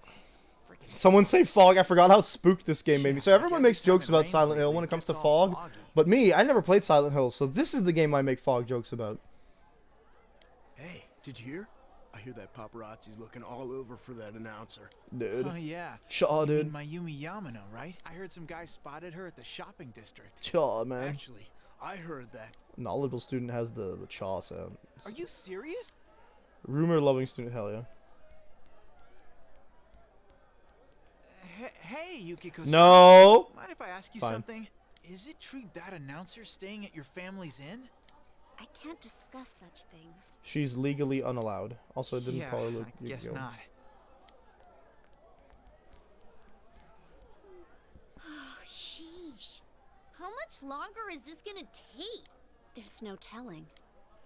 Speaker 1: Someone say fog. I forgot how spooked this game made me. So everyone makes jokes about Silent Hill when it comes to fog. But me, I never played Silent Hill, so this is the game I make fog jokes about.
Speaker 11: Hey, did you hear? I hear that paparazzi's looking all over for that announcer.
Speaker 1: Dude.
Speaker 12: Oh, yeah.
Speaker 1: Shaw, dude.
Speaker 12: Mayumi Yamano, right? I heard some guy spotted her at the shopping district.
Speaker 1: Shaw, man.
Speaker 11: Actually, I heard that.
Speaker 1: Knowledgeable student has the chaw sound.
Speaker 11: Are you serious?
Speaker 1: Rumor-loving student, hell yeah.
Speaker 12: Hey, Yukiko.
Speaker 1: No.
Speaker 12: Mind if I ask you
Speaker 1: Fine.
Speaker 12: something? Is it true that announcer's staying at your family's inn?
Speaker 4: I can't discuss such things.
Speaker 1: She's legally unallowed. Also, I didn't call her Luke.
Speaker 12: I guess not.
Speaker 4: Oh, sheesh. How much longer is this gonna take?
Speaker 15: There's no telling.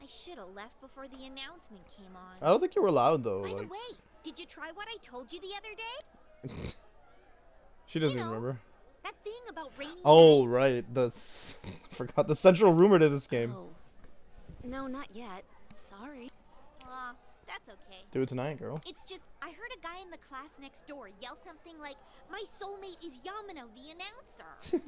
Speaker 4: I should have left before the announcement came on.
Speaker 1: I don't think you were allowed, though.
Speaker 4: By the
Speaker 1: Like,
Speaker 4: way, did you try what I told you the other day?
Speaker 1: she doesn't even remember.
Speaker 4: That thing about rainy
Speaker 1: Oh, right. Forgot the central rumor to this game.
Speaker 15: Oh. No, not yet. Sorry.
Speaker 4: Aw, that's okay.
Speaker 1: Do it tonight, girl.
Speaker 4: It's just, I heard a guy in the class next door yell something like, "My soulmate is Yamano, the announcer."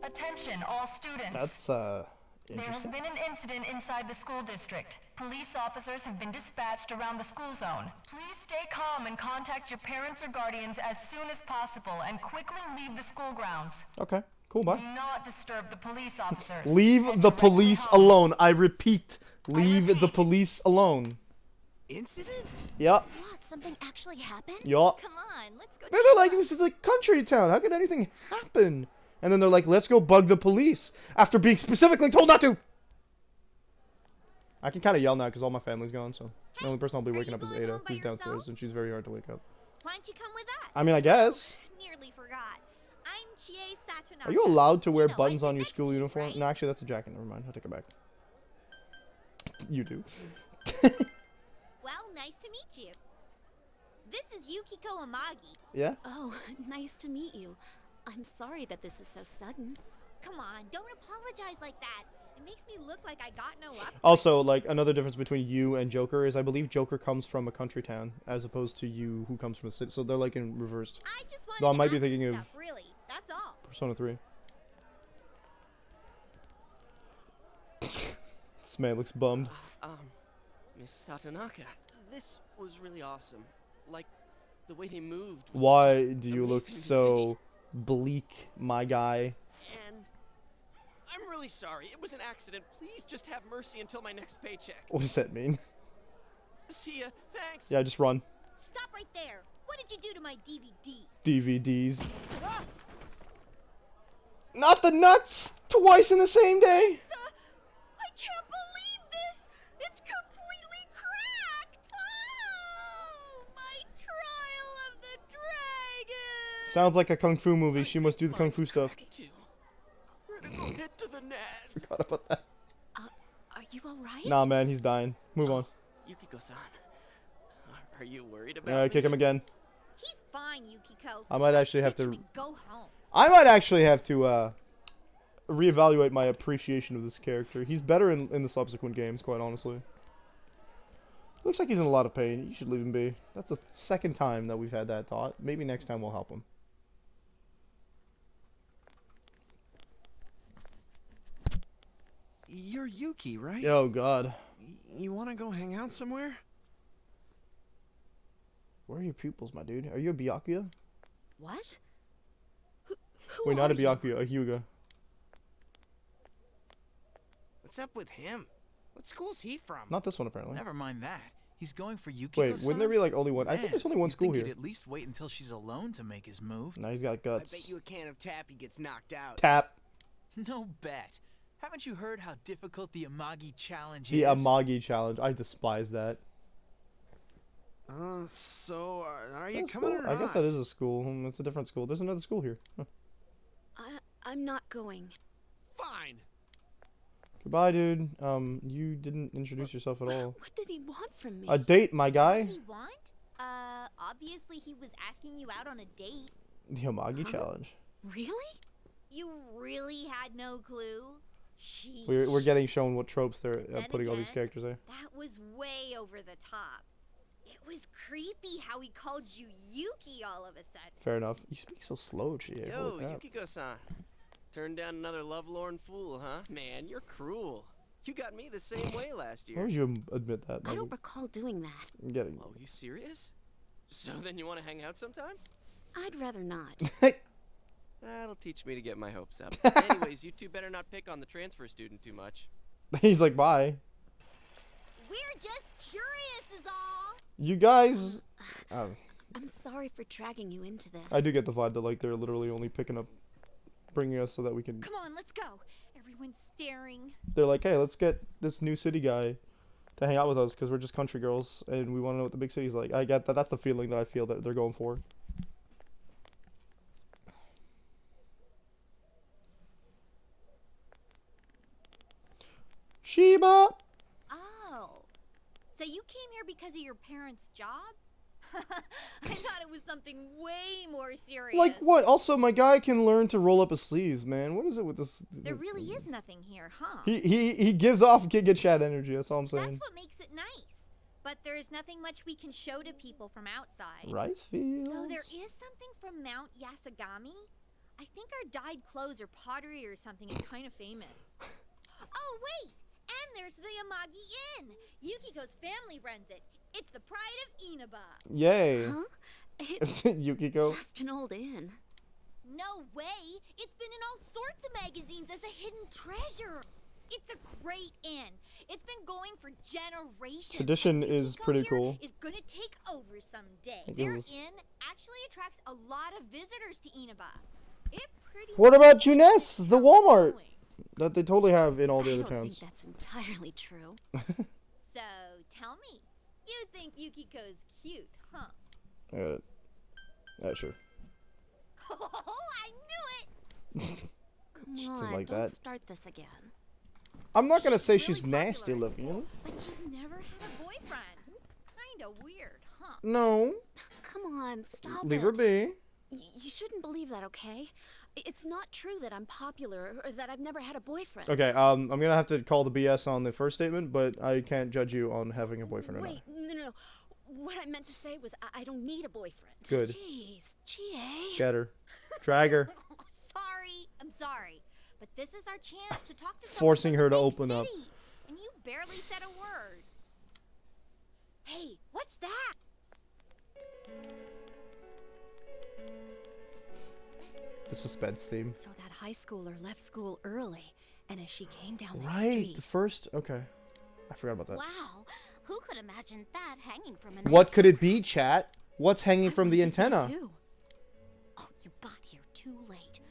Speaker 14: Attention, all students.
Speaker 1: That's,
Speaker 14: There has
Speaker 1: interesting.
Speaker 14: been an incident inside the school district. Police officers have been dispatched around the school zone. Please stay calm and contact your parents or guardians as soon as possible and quickly leave the school grounds.
Speaker 1: Okay, cool, bye.
Speaker 14: Do not disturb the police officers.
Speaker 1: Leave the police alone. I repeat, leave the police alone.
Speaker 11: Incident?
Speaker 1: Yeah.
Speaker 15: What? Something actually happened?
Speaker 1: Yeah.
Speaker 15: Come on, let's go.
Speaker 1: They're like, this is a country town. How could anything happen? And then they're like, let's go bug the police after being specifically told not to. I can kind of yell now because all my family's gone, so the only person I'll be waking up is Ada, who's downstairs, and she's very hard to wake up.
Speaker 4: Why don't you come with us?
Speaker 1: I mean, I guess.
Speaker 4: Nearly forgot. I'm Chie Satonaka.
Speaker 1: Are you allowed to wear buttons on your school uniform? No, actually, that's a jacket. Never mind. I'll take it back. You do.
Speaker 4: Well, nice to meet you. This is Yukiko Amagi.
Speaker 1: Yeah?
Speaker 15: Oh, nice to meet you. I'm sorry that this is so sudden.
Speaker 4: Come on, don't apologize like that. It makes me look like I got no up.
Speaker 1: Also, like, another difference between you and Joker is I believe Joker comes from a country town as opposed to you who comes from a city. So they're like in reversed.
Speaker 4: I just wanted
Speaker 1: Though I
Speaker 4: to
Speaker 1: might be
Speaker 4: ask
Speaker 1: thinking
Speaker 4: some
Speaker 1: of
Speaker 4: stuff, really.
Speaker 1: Persona 3. This man looks bummed.
Speaker 6: Miss Satonaka, this was really awesome. Like, the way they moved was
Speaker 1: Why
Speaker 6: just
Speaker 1: do you look
Speaker 6: amazing to
Speaker 1: so bleak, my guy?
Speaker 6: see. And I'm really sorry. It was an accident. Please just have mercy until my next paycheck.
Speaker 1: What does that mean?
Speaker 6: See ya. Thanks.
Speaker 1: Yeah, just run.
Speaker 4: Stop right there. What did you do to my DVD?
Speaker 1: DVDs. Not the nuts! Twice in the same day!
Speaker 4: I can't believe this! It's completely cracked! Oh, my trial of the dragon!
Speaker 1: Sounds like a kung fu movie. She must do the kung fu stuff.
Speaker 6: Critical hit to the net.
Speaker 1: Forgot about that.
Speaker 15: Are you alright?
Speaker 1: Nah, man, he's dying. Move on.
Speaker 6: Yukiko-san, are you worried about me?
Speaker 1: Kick him again.
Speaker 4: He's fine, Yukiko.
Speaker 1: I might actually have to.
Speaker 4: Go home.
Speaker 1: I might actually have to reevaluate my appreciation of this character. He's better in the subsequent games, quite honestly. Looks like he's in a lot of pain. You should leave him be. That's the second time that we've had that thought. Maybe next time we'll help him.
Speaker 7: You're Yuki, right?
Speaker 1: Oh, God.
Speaker 7: You want to go hang out somewhere?
Speaker 1: Where are your pupils, my dude? Are you a Byakuya?
Speaker 15: What?
Speaker 1: Wait, not a Byakuya, a Hyuga.
Speaker 12: What's up with him? What school's he from?
Speaker 1: Not this one, apparently.
Speaker 12: Never mind that. He's going for Yukiko.
Speaker 1: Wait, wouldn't there be like only one? I think there's only one school here.
Speaker 12: He'd at least wait until she's alone to make his move.
Speaker 1: Now he's got
Speaker 11: I
Speaker 1: guts.
Speaker 11: bet you a can of Tappy gets knocked out.
Speaker 1: Tap.
Speaker 12: No bet. Haven't you heard how difficult the Amagi challenge
Speaker 1: The
Speaker 12: is?
Speaker 1: Amagi challenge. I despise that.
Speaker 7: So are you
Speaker 1: That's
Speaker 7: coming
Speaker 1: cool.
Speaker 7: or
Speaker 1: I
Speaker 7: not?
Speaker 1: guess that is a school. It's a different school. There's another school here. Huh.
Speaker 15: I'm not going.
Speaker 6: Fine.
Speaker 1: Goodbye, dude. You didn't introduce yourself at all.
Speaker 15: What did he want from me?
Speaker 1: A date, my
Speaker 4: What
Speaker 1: guy.
Speaker 4: did he want? Obviously he was asking you out on a date.
Speaker 1: The Amagi challenge.
Speaker 15: Really?
Speaker 4: You really had no clue? Sheesh.
Speaker 1: We're getting shown what tropes they're
Speaker 4: Then
Speaker 1: putting all these
Speaker 4: again,
Speaker 1: characters in.
Speaker 4: That was way over the top. It was creepy how he called you Yuki all of a sudden.
Speaker 1: Fair enough. You speak so slow, Chie.
Speaker 6: Yo,
Speaker 1: Holy crap.
Speaker 6: Yukiko-san. Turned down another lovelorn fool, huh? Man, you're cruel. You got me the same way last
Speaker 1: Why
Speaker 6: year.
Speaker 1: would you admit that?
Speaker 15: I don't recall doing that.
Speaker 1: I'm getting.
Speaker 6: Oh, you serious? So then you want to hang out sometime?
Speaker 15: I'd rather not.
Speaker 6: That'll teach me to get my hopes up. Anyways, you two better not pick on the transfer student too much.
Speaker 1: He's like, bye.
Speaker 4: We're just curious is all.
Speaker 1: You guys.
Speaker 15: I'm sorry for dragging you into this.
Speaker 1: I do get the vibe that like they're literally only picking up, bringing us so that we can.
Speaker 4: Come on, let's go. Everyone's staring.
Speaker 1: They're like, hey, let's get this new city guy to hang out with us because we're just country girls and we want to know what the big city's like. I get that. That's the feeling that I feel that they're going for. Sheba.
Speaker 4: Oh. So you came here because of your parents' job? I thought it was something way more serious.
Speaker 1: Like what? Also, my guy can learn to roll up his sleeves, man. What is it with this?
Speaker 4: There really is nothing here, huh?
Speaker 1: He gives off Giga Chat energy. That's all I'm saying.
Speaker 4: That's what makes it nice. But there's nothing much we can show to people from outside.
Speaker 1: Rice fields.
Speaker 4: Though there is something from Mount Yasagami. I think our dyed clothes or pottery or something is kind of famous. Oh, wait! And there's the Amagi Inn. Yukiko's family runs it. It's the pride of Inaba.
Speaker 1: Yay.
Speaker 15: Huh? It's
Speaker 1: Yukiko.
Speaker 15: just an old inn.
Speaker 4: No way! It's been in all sorts of magazines as a hidden treasure. It's a great inn. It's been going for generations.
Speaker 1: Tradition
Speaker 4: and
Speaker 1: is
Speaker 4: Yukiko
Speaker 1: pretty
Speaker 4: here
Speaker 1: cool.
Speaker 4: Is gonna take over someday.
Speaker 1: It
Speaker 4: Their
Speaker 1: is.
Speaker 4: inn actually attracts a lot of visitors to Inaba. It pretty
Speaker 1: What about
Speaker 4: much
Speaker 1: Juness,
Speaker 4: is
Speaker 1: the
Speaker 4: how it's
Speaker 1: Walmart
Speaker 4: going.
Speaker 1: that they totally have in all the
Speaker 15: I
Speaker 1: other
Speaker 15: don't
Speaker 1: towns?
Speaker 15: think that's entirely true.
Speaker 4: So tell me, you think Yukiko's cute, huh?
Speaker 1: I got it. Yeah, sure.
Speaker 4: Oh, I knew it!
Speaker 15: Come
Speaker 1: Just
Speaker 15: on,
Speaker 1: like
Speaker 15: don't
Speaker 1: that.
Speaker 15: start this again.
Speaker 1: I'm not gonna say
Speaker 4: really
Speaker 1: she's
Speaker 4: popular
Speaker 1: nasty
Speaker 4: at
Speaker 1: looking.
Speaker 4: school, but she's never had a boyfriend. Kinda weird, huh?
Speaker 1: No.
Speaker 15: Come on, stop
Speaker 1: Leave
Speaker 15: it.
Speaker 1: her be.
Speaker 15: You shouldn't believe that, okay? It's not true that I'm popular or that I've never had a boyfriend.
Speaker 1: Okay, I'm gonna have to call the BS on the first statement, but I can't judge you on having a boyfriend or not.
Speaker 15: Wait, no. What I meant to say was I don't need a boyfriend.
Speaker 1: Good.
Speaker 15: Jeez, Chie.
Speaker 1: Get her. Drag her.
Speaker 4: Sorry, This is our chance to talk to someone
Speaker 1: Forcing
Speaker 4: from
Speaker 1: her
Speaker 4: the
Speaker 1: to
Speaker 4: big
Speaker 1: open up.
Speaker 4: city. And you barely said a word. Hey, what's that?
Speaker 1: The suspense theme.
Speaker 15: So that high schooler left school early, and as she came down the
Speaker 1: Right,
Speaker 15: street...
Speaker 1: the first. Okay, I forgot about that.
Speaker 15: Wow, who could imagine that hanging from an
Speaker 1: What could it be, chat? What's hanging from the
Speaker 15: wanted to see it
Speaker 1: antenna?
Speaker 15: too. Oh, you got here too late.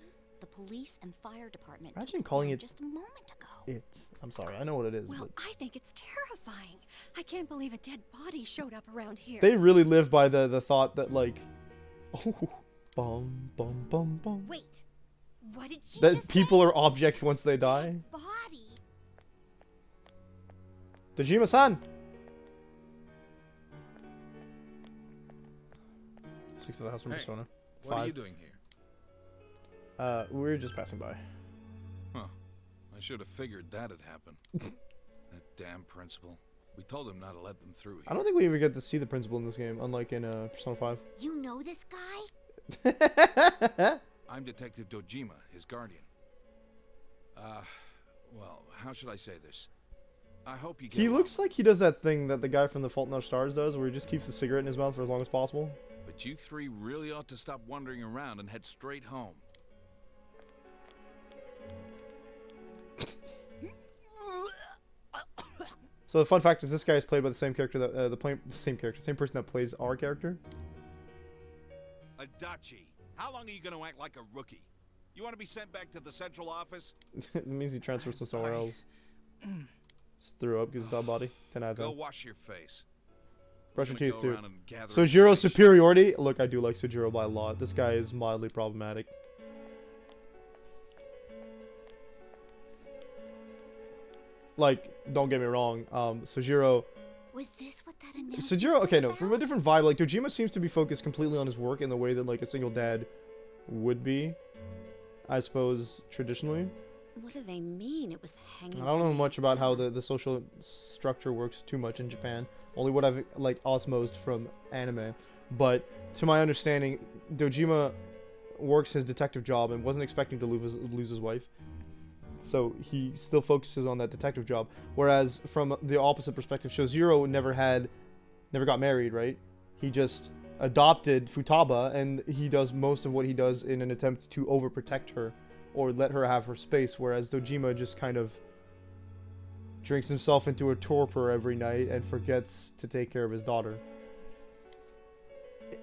Speaker 15: The police and fire department
Speaker 1: Imagine
Speaker 15: took it
Speaker 1: calling
Speaker 15: down
Speaker 1: it
Speaker 15: just a moment ago.
Speaker 1: It. I'm sorry, I know what it is,
Speaker 15: Well,
Speaker 1: but
Speaker 15: I think it's terrifying. I can't believe a dead body showed up around here.
Speaker 1: they really live by the thought that like, oh, bum bum bum bum.
Speaker 4: Wait, what did she
Speaker 1: That
Speaker 4: just
Speaker 1: people
Speaker 4: say?
Speaker 1: are objects once they die.
Speaker 4: Body.
Speaker 1: Dojima-san. 6 of the house from
Speaker 16: Hey,
Speaker 1: Persona.
Speaker 16: what are
Speaker 1: 5.
Speaker 16: you doing here?
Speaker 1: We were just passing by.
Speaker 16: Huh. I should have figured that'd happen. That damn principal. We told him not to let them through
Speaker 1: I don't think we ever get to see the principal in this game, unlike in Persona 5.
Speaker 4: You know this guy?
Speaker 16: I'm Detective Dojima, his guardian. Well, how should I say this? I hope you get
Speaker 1: He
Speaker 16: along,
Speaker 1: looks like he does that thing that the guy from The Fault in Our Stars does, where he just keeps the cigarette in his mouth for as long as possible.
Speaker 16: but you three really ought to stop wandering around and head straight home.
Speaker 1: So the fun fact is, this guy is played by the same character that same person that plays our character.
Speaker 7: Adachi, how long are you going to act like a rookie? You want to be sent back to the central office?
Speaker 1: It means he transfers to somewhere else. Just threw up because he saw a body. 10 out of 10.
Speaker 7: Go wash your face.
Speaker 1: Brush your
Speaker 7: gonna
Speaker 1: teeth
Speaker 7: go
Speaker 1: too.
Speaker 7: around and gather
Speaker 1: Sojiro's superiority. Look, I do like Sojiro by a lot. This guy is mildly problematic. Like, don't get me wrong. Sojiro.
Speaker 4: Was this what that announcement
Speaker 1: Sojiro. Okay,
Speaker 4: was
Speaker 1: no,
Speaker 4: about?
Speaker 1: from a different vibe. Like, Dojima seems to be focused completely on his work in the way that like a single dad would be, I suppose, traditionally.
Speaker 15: What do they mean it was hanging
Speaker 1: I don't know
Speaker 15: from
Speaker 1: much about how the social structure works too much in Japan. Only what I've like osmosed from anime. But to my understanding, Dojima works his detective job and wasn't expecting to lose his wife. So he still focuses on that detective job. Whereas from the opposite perspective, Shoziro never got married, right? He just adopted Futaba, and he does most of what he does in an attempt to overprotect her or let her have her space, whereas Dojima just kind of drinks himself into a torpor every night and forgets to take care of his daughter.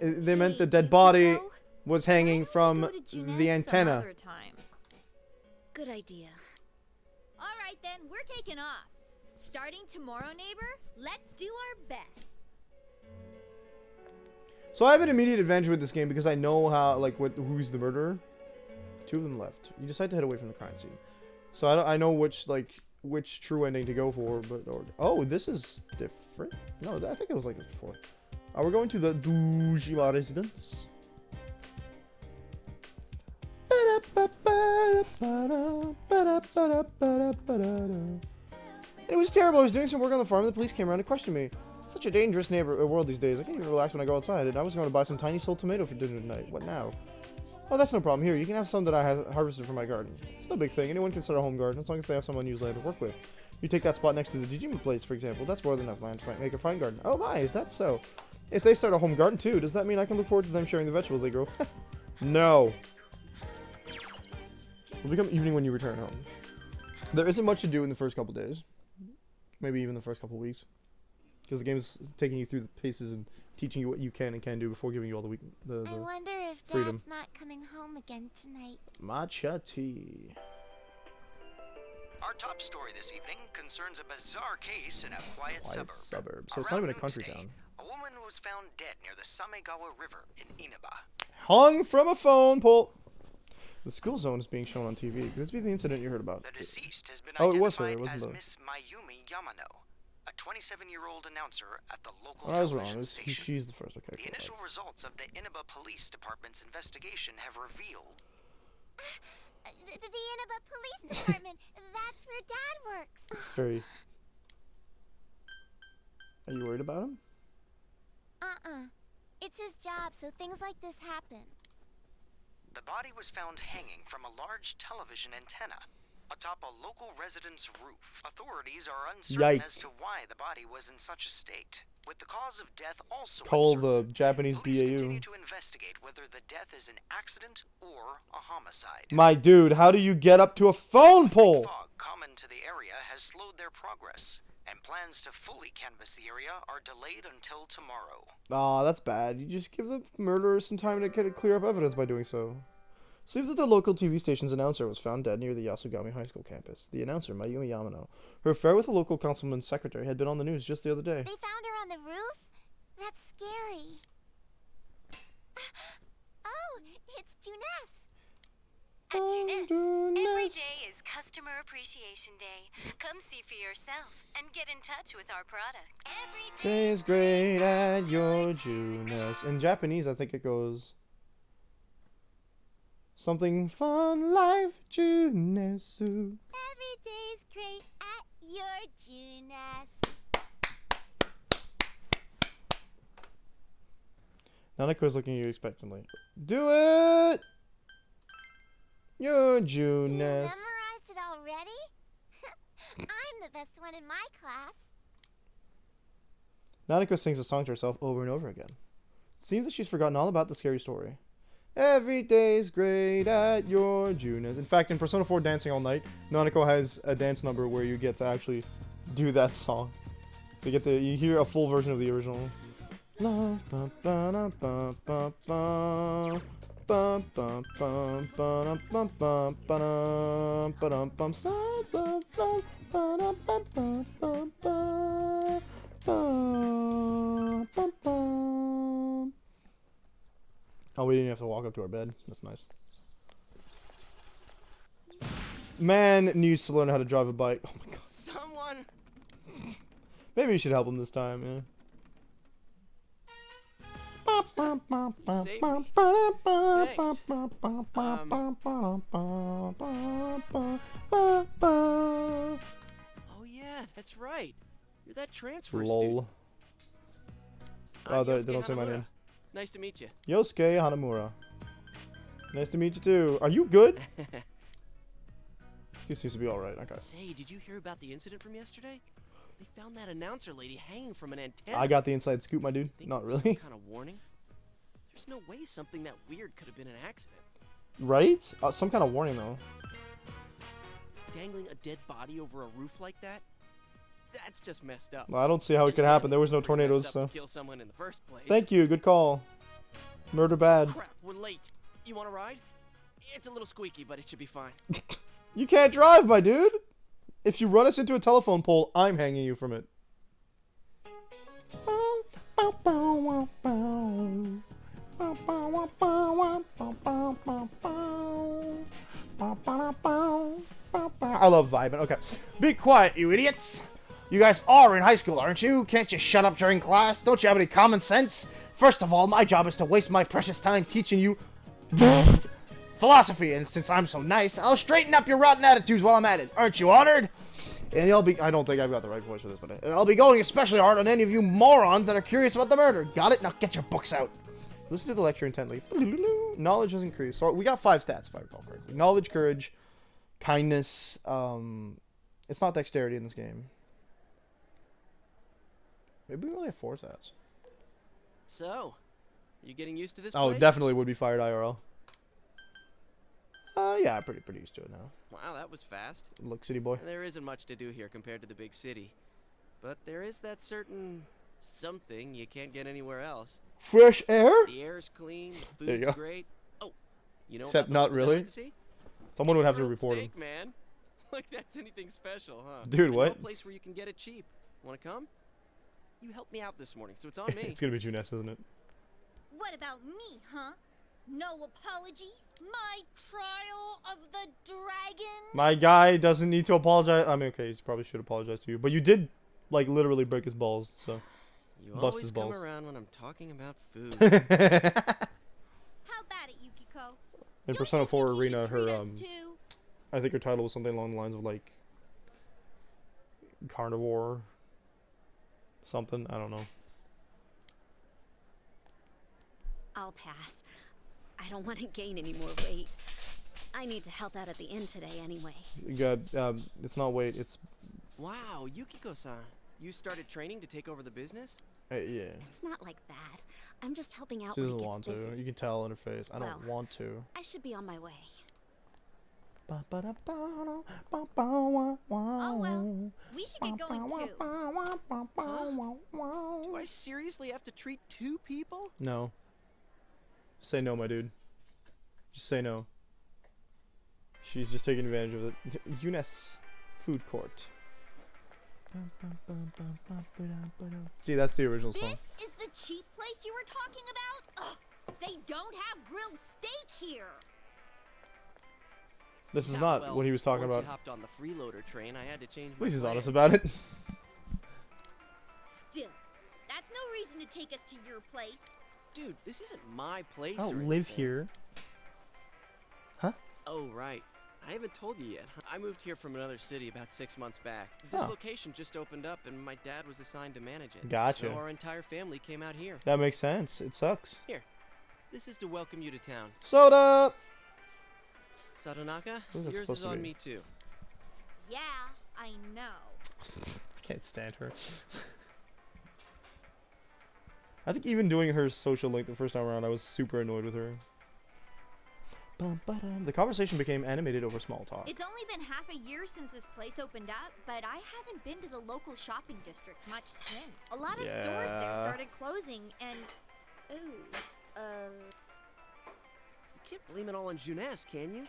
Speaker 1: They meant the dead body was hanging from the antenna.
Speaker 15: Good idea.
Speaker 4: All right then, we're taking off. Starting tomorrow, neighbor. Let's do our best.
Speaker 1: So I have an immediate advantage with this game because I know how, like, who's the murderer. 2 of them left. You decide to head away from the crime scene. So I know which true ending to go for, but oh, this is different. No, I think it was like this before. We're going to the Dojima residence. It was terrible. I was doing some work on the farm and the police came around and questioned me. It's such a dangerous world these days. I can't even relax when I go outside. And I was going to buy some tiny sold tomato for dinner tonight. What now? Oh, that's no problem. Here, you can have some that I harvested from my garden. It's no big thing. Anyone can start a home garden as long as they have some unused land to work with. You take that spot next to the Dojima place, for example. That's more than enough land to make a fine garden. Oh my, is that so? If they start a home garden too, does that mean I can look forward to them sharing the vegetables they grow? No. It'll become evening when you return home. There isn't much to do in the first couple days. Maybe even the first couple weeks. Because the game's taking you through the paces and teaching you what you can and can't do before giving you all the
Speaker 17: I wonder if
Speaker 1: freedom.
Speaker 17: Dad's not coming home again tonight.
Speaker 1: Matcha tea.
Speaker 10: Our top story this evening concerns a bizarre case in a quiet suburb.
Speaker 1: So it's not even a country town.
Speaker 10: A woman was found dead near the Samegawa River in Inaba.
Speaker 1: Hung from a phone pole. The school zone is being shown on TV. Could this be the incident you heard about?
Speaker 10: The deceased has been
Speaker 1: it was her.
Speaker 10: identified
Speaker 1: It wasn't
Speaker 10: as
Speaker 1: the...
Speaker 10: Miss Mayumi Yamano, a 27-year-old announcer at the local
Speaker 1: I was
Speaker 10: television
Speaker 1: wrong.
Speaker 10: station.
Speaker 1: She's the first. Okay.
Speaker 10: The initial results of the Inaba Police Department's investigation have revealed...
Speaker 17: The Inaba Police Department. That's where Dad works.
Speaker 1: It's very... Are you worried about him?
Speaker 17: It's his job, so things like this happen.
Speaker 10: The body was found hanging from a large television antenna. atop a local resident's roof. Authorities are uncertain as
Speaker 1: Yikes.
Speaker 10: to why the body was in such a state. With the cause of death also
Speaker 1: Call
Speaker 10: uncertain,
Speaker 1: the Japanese
Speaker 10: police
Speaker 1: BAU.
Speaker 10: continue to investigate whether the death is an accident or a homicide.
Speaker 1: My dude, how do you get up to a phone pole?
Speaker 10: Fog common to the area has slowed their progress, and plans to fully canvass the area are delayed until tomorrow.
Speaker 1: Aw, that's bad. You just give the murderers some time to get a clear up evidence by doing so. Seems that the local TV station's announcer was found dead near the Yasugami High School campus. The announcer, Mayumi Yamano, her affair with the local councilman's secretary had been on the news just the other day.
Speaker 17: They found her on the roof? That's scary. Oh, it's Juness.
Speaker 3: At Juness, every day is Customer Appreciation Day. Come see for yourself and get in touch with our product. Every
Speaker 1: Day is great at your Junes. In Japanese, I think it goes something fun life Junesu.
Speaker 17: Every day's great at your Juness.
Speaker 1: Nanako's looking at you expectantly. Do it! Your Junes.
Speaker 17: You memorized it already? I'm the best one in my class.
Speaker 1: Nanako sings the song to herself over and over again. It seems that she's forgotten all about the scary story. Every day's great at your Junes. In fact, in Persona 4 Dancing All Night, Nanako has a dance number where you get to actually do that song. So you hear a full version of the original. Love, ba ba ba ba ba. Bum bum bum bum bum bum bum bum bum sounds of love bum bum bum bum bum bum bum. Oh, we didn't have to walk up to our bed. That's nice. Man needs to learn how to drive a bike. Oh my god.
Speaker 6: Someone.
Speaker 1: Maybe you should help him this time, yeah.
Speaker 6: Save me. Oh yeah, that's right. You're that transfer student.
Speaker 1: Lol. Oh, they don't say my name.
Speaker 6: Nice to meet you.
Speaker 1: Yosuke Hanamura. Nice to meet you too. Are you good? He seems to be alright. Okay.
Speaker 6: Say, did you hear about the incident from yesterday? They found that announcer lady hanging from an antenna.
Speaker 1: I got the inside scoop, my dude. Not really.
Speaker 6: Some kind of warning? There's no way something that weird could have been an accident.
Speaker 1: Right? Some kind of warning, though.
Speaker 6: Dangling a dead body over a roof like that? That's just messed up.
Speaker 1: Well, I don't see how it could happen. There was no tornadoes, so.
Speaker 6: Kill someone in the first place.
Speaker 1: Thank you. Good call. Murder bad.
Speaker 6: Crap, we're late. You want to ride? It's a little squeaky, but it should be fine.
Speaker 1: You can't drive, my dude. If you run us into a telephone pole, I'm hanging you from it. I love vibing. Okay. Be quiet, you idiots. You guys are in high school, aren't you? Can't you shut up during class? Don't you have any common sense? First of all, my job is to waste my precious time teaching you philosophy, and since I'm so nice, I'll straighten up your rotten attitudes while I'm at it. Aren't you honored? And I don't think I've got the right voice for this, but I'll be going especially hard on any of you morons that are curious about the murder. Got it? Now get your books out. Listen to the lecture intently. Knowledge has increased. So we got 5 stats, if I recall correctly. Knowledge, courage, kindness. It's not dexterity in this game. Maybe we only have 4 stats.
Speaker 6: So, you getting used to this
Speaker 1: Oh,
Speaker 6: place?
Speaker 1: definitely would be fired IRL. Yeah, pretty used to it now.
Speaker 6: Wow, that was fast.
Speaker 1: Look, city boy.
Speaker 6: There isn't much to do here compared to the big city. But there is that certain something you can't get anywhere else.
Speaker 1: Fresh air?
Speaker 6: The air's clean, the
Speaker 1: There you
Speaker 6: food's
Speaker 1: go.
Speaker 6: great. Oh, you know
Speaker 1: Except
Speaker 6: about
Speaker 1: not
Speaker 6: the
Speaker 1: really.
Speaker 6: delicacy?
Speaker 1: Someone would have to
Speaker 6: Grilled
Speaker 1: report him.
Speaker 6: steak, man. Like that's anything special, huh?
Speaker 1: Dude,
Speaker 6: I know
Speaker 1: what?
Speaker 6: a place where you can get it cheap. Want to come? You helped me out this morning, so it's on me.
Speaker 1: It's gonna be Juness, isn't it?
Speaker 4: What about me, huh? No apologies? My trial of the dragon?
Speaker 1: My guy doesn't need to apologize. I mean, okay, he probably should apologize to you, but you did, like, literally break his balls. So
Speaker 6: You
Speaker 1: bust
Speaker 6: always
Speaker 1: his
Speaker 6: come
Speaker 1: balls.
Speaker 6: around when I'm talking about food.
Speaker 4: How about it, Yukiko?
Speaker 1: In Persona 4 Arena,
Speaker 4: treat
Speaker 1: her
Speaker 4: us too?
Speaker 1: I think her title was something along the lines of like carnivore something. I don't know.
Speaker 15: I'll pass. I don't want to gain any more weight. I need to help out at the inn today anyway.
Speaker 1: God, it's not wait. It's
Speaker 6: Wow, Yukiko-san. You started training to take over the business?
Speaker 1: yeah.
Speaker 15: It's not like that. I'm just helping out
Speaker 1: She
Speaker 15: when it
Speaker 1: doesn't
Speaker 15: gets
Speaker 1: want to.
Speaker 15: busy.
Speaker 1: You can tell in her face. I don't
Speaker 15: Well,
Speaker 1: want to.
Speaker 15: I should be on my way.
Speaker 4: Oh well, we should get going too.
Speaker 6: Do I seriously have to treat 2 people?
Speaker 1: No. Say no, my dude. Just say no. She's just taking advantage of the Eunice food court. See, that's the original song.
Speaker 4: This is the cheap place you were talking about? Ugh, they don't have grilled steak here.
Speaker 1: This is
Speaker 6: Yeah,
Speaker 1: not
Speaker 6: well,
Speaker 1: what he was talking
Speaker 6: once
Speaker 1: about.
Speaker 6: you hopped on the freeloader train, I had to change
Speaker 1: At
Speaker 6: my
Speaker 1: least he's
Speaker 6: plan.
Speaker 1: honest about it.
Speaker 4: Still, that's no reason to take us to your place.
Speaker 6: Dude, this isn't my place
Speaker 1: I
Speaker 6: or
Speaker 1: don't live
Speaker 6: anything.
Speaker 1: here. Huh?
Speaker 6: Oh, right. I haven't told you yet. I moved here from another city about 6 months back. This
Speaker 1: Oh.
Speaker 6: location just opened up, and my dad was assigned to manage it.
Speaker 1: Gotcha.
Speaker 6: So our entire family came out here.
Speaker 1: That makes sense. It sucks.
Speaker 6: Here, this is to welcome you to town.
Speaker 1: Soda!
Speaker 6: Sadonaka,
Speaker 1: Who's that
Speaker 6: yours
Speaker 1: supposed
Speaker 6: is
Speaker 1: to
Speaker 6: on
Speaker 1: be?
Speaker 6: me too.
Speaker 4: Yeah, I know.
Speaker 1: I can't stand her. I think even doing her social link the first time around, I was super annoyed with her. The conversation became animated over small talk.
Speaker 4: It's only been half a year since this place opened up, but I haven't been to the local shopping district much since. A lot of stores there
Speaker 1: Yeah.
Speaker 4: started closing, and ooh,
Speaker 6: You can't blame it all on Juness, can you?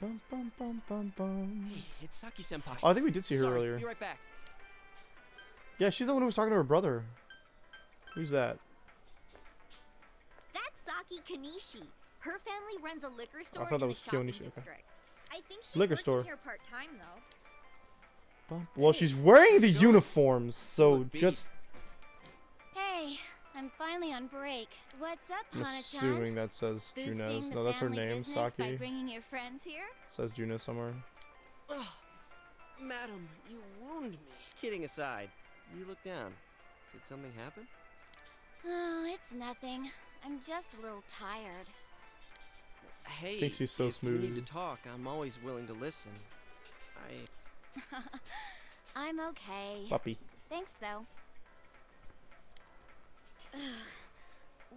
Speaker 6: Hey, it's Saki-senpai.
Speaker 1: Oh, I think we did see her
Speaker 6: Sorry,
Speaker 1: earlier.
Speaker 6: Be right back.
Speaker 1: Yeah, she's the one who was talking to her brother. Who's that?
Speaker 4: that's Saki Kanishi. Her family runs a liquor store
Speaker 1: thought that
Speaker 4: in
Speaker 1: was
Speaker 4: the shopping
Speaker 1: Kionishi, okay.
Speaker 4: district. I think she's
Speaker 1: Liquor
Speaker 4: working
Speaker 1: store.
Speaker 4: here part time though.
Speaker 1: Well, she's wearing the uniforms, so
Speaker 6: Look, B.
Speaker 1: just
Speaker 17: Hey, I'm finally on break. What's up,
Speaker 1: I'm
Speaker 17: Hana-chan?
Speaker 1: assuming that says
Speaker 17: Boosting
Speaker 1: Junes.
Speaker 17: the
Speaker 1: No, that's her
Speaker 17: family
Speaker 1: name,
Speaker 17: business by
Speaker 1: Saki.
Speaker 17: bringing your friends here?
Speaker 1: Says Junes somewhere.
Speaker 6: Ugh. Madam, you wound me. Kidding aside, you look down. Did something happen?
Speaker 17: Oh, it's nothing. I'm just a little tired.
Speaker 6: Hey,
Speaker 1: Thinks he's so
Speaker 6: if you need
Speaker 1: smooth.
Speaker 6: to talk, I'm always willing to listen.
Speaker 17: I'm okay.
Speaker 1: Puppy.
Speaker 17: Thanks, though.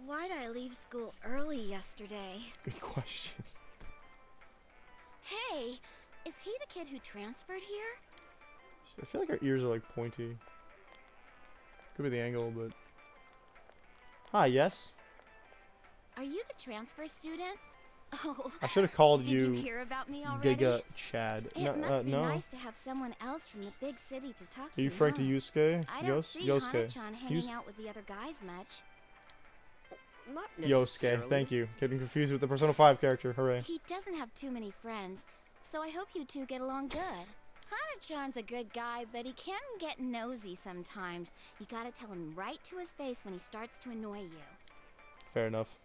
Speaker 17: Why'd I leave school early yesterday?
Speaker 1: Good question.
Speaker 17: Hey, is he the kid who transferred here?
Speaker 1: I feel like her ears are like pointy. Could be the angle, but. Hi, yes.
Speaker 17: Are you the transfer student? Oh,
Speaker 1: I should have called
Speaker 17: did you
Speaker 1: you
Speaker 17: hear about me already?
Speaker 1: Giga Chad.
Speaker 17: It must be
Speaker 1: no.
Speaker 17: nice to have someone else from the big city to talk to.
Speaker 1: Are you Frank
Speaker 17: huh?
Speaker 1: to Yusuke?
Speaker 17: I don't see
Speaker 1: Yosuke.
Speaker 17: Hana-chan hanging
Speaker 1: Yus-
Speaker 17: out with the other guys much.
Speaker 6: Not
Speaker 1: Yosuke.
Speaker 6: necessarily.
Speaker 1: Thank you. Getting confused with the Persona 5 character. Hooray.
Speaker 17: He doesn't have too many friends, so I hope you two get along good. Hana-chan's a good guy, but he can get nosy sometimes. You gotta tell him right to his face when he starts to annoy you.
Speaker 1: Fair enough.